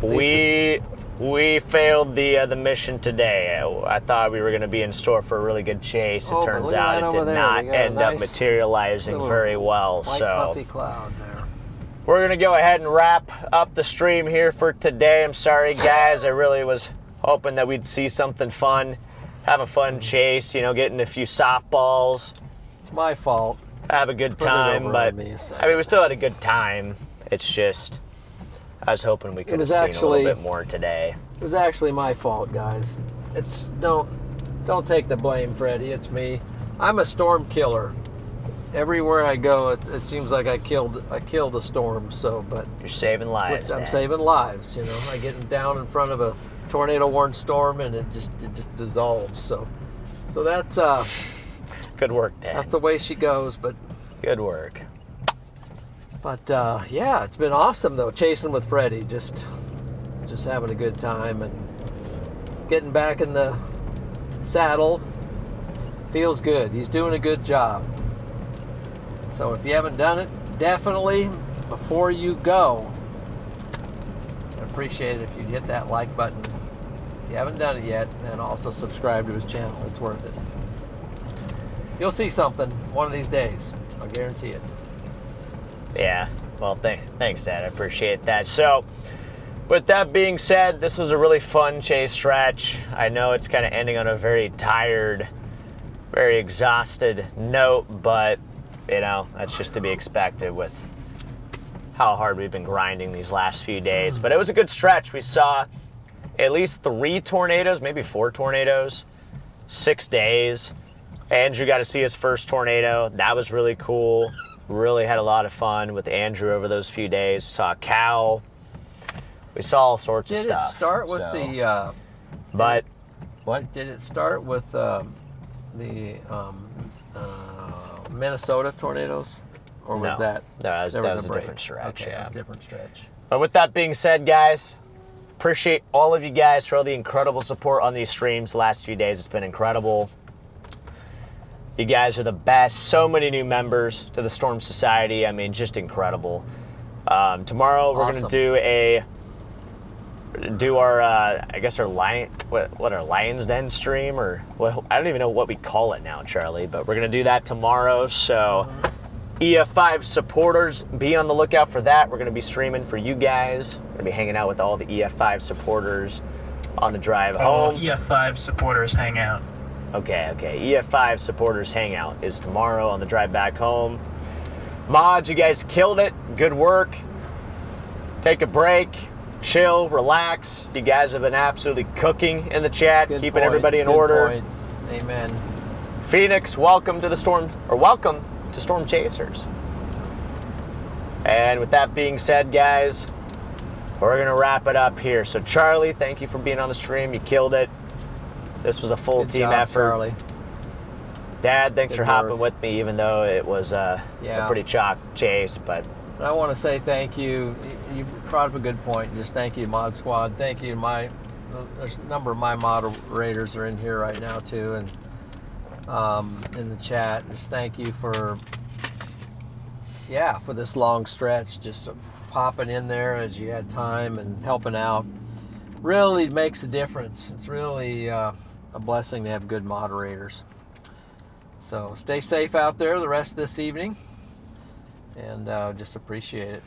we failed the mission today. I thought we were going to be in store for a really good chase. It Oh, but turns look at out that it over did there. not We got a end up nice materializing little very well. White So puffy cloud there. we're going to go ahead and wrap up the stream here for today. I'm sorry, guys. I really was hoping that we'd see something fun, have a fun chase, getting a few softballs, It's my fault. have a good Put it time. over But on me a second. I mean, we still had a good time. It's just I was hoping we could have was seen a actually- little bit more today. It was actually my fault, guys. It's don't take the blame, Freddy. It's me. I'm a storm killer. Everywhere I go, it seems like I kill the storm. So, but You're saving lives. I'm Dad. saving lives. I get down in front of a tornado-warned storm, and it just dissolves. So that's Good work, Dad. that's the way she goes. But Good work. yeah, it's been awesome though. Chasing with Freddy, just having a good time and getting back in the saddle feels good. He's doing a good job. So if you haven't done it, definitely before you go, I'd appreciate it if you'd hit that like button. If you haven't done it yet, and also subscribe to his channel. It's worth it. You'll see something one of these days. I guarantee it. Yeah. Well, thanks, Dad. I appreciate that. So, with that being said, this was a really fun chase stretch. I know it's kind of ending on a very tired, very exhausted note, but, that's just to be expected with how hard we've been grinding these last few days. But it was a good stretch. We saw at least 3 tornadoes, maybe 4 tornadoes, 6 days. Andrew got to see his first tornado. That was really cool. Really had a lot of fun with Andrew over those few days. We saw a cow. We saw all sorts of Did stuff. it start with so. But what? Did it start with the Minnesota tornadoes, or was No. that? No, that was there a break? different stretch. Okay, Yeah. that was a different stretch. But with that being said, guys, appreciate all of you guys for all the incredible support on these streams the last few days. It's been incredible. You guys are the best. So many new members to the Storm Society. I mean, just incredible. Tomorrow we're Awesome. going to do do our, I guess our our Lion's Den stream, or what? I don't even know what we call it now, Charlie. But we're gonna do that tomorrow. So, EF5 supporters, be on the lookout for that. We're gonna be streaming for you guys. We're gonna be hanging out with all the EF5 supporters on the drive home. EF5 supporters hang out. Okay. EF5 supporters hangout is tomorrow on the drive back home. Mods, you guys killed it. Good work. Take a break. Chill, relax. You guys have been absolutely cooking in the chat, keeping everybody in order. Point. Amen. Phoenix, welcome to Storm Chasers. And with that being said, guys, we're gonna wrap it up here. So Charlie, thank you for being on the stream. You killed it. This was a full Good team job, effort. Charlie. Dad, thanks Good for hopping work. with me, even though it was a pretty chalk chase, but. I want to say thank you. You brought up a good point. Just thank you, Mod Squad. Thank you, there's a number of my moderators are in here right now too, and in the chat. Just thank you for this long stretch, just popping in there as you had time and helping out. Really makes a difference. It's really a blessing to have good moderators. So stay safe out there the rest of this evening. And just appreciate it.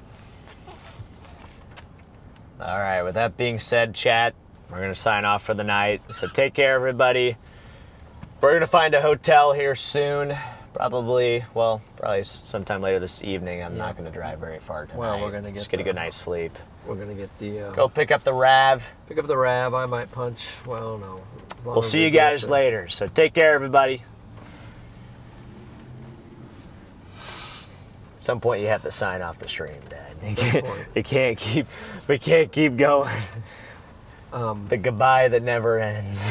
All right, with that being said, chat, we're going to sign off for the night. So take care, everybody. We're going to find a hotel here soon. Probably sometime later this evening. I'm not going to drive very far tonight. Well, we're going to get a good night's sleep. We're going to get the... Go pick up the RAV. Pick up the RAV. I might punch. Well, no. We'll see you guys later. So take care, everybody. At some point, you have to sign off the stream, Dad. We can't keep going. The goodbye that never ends.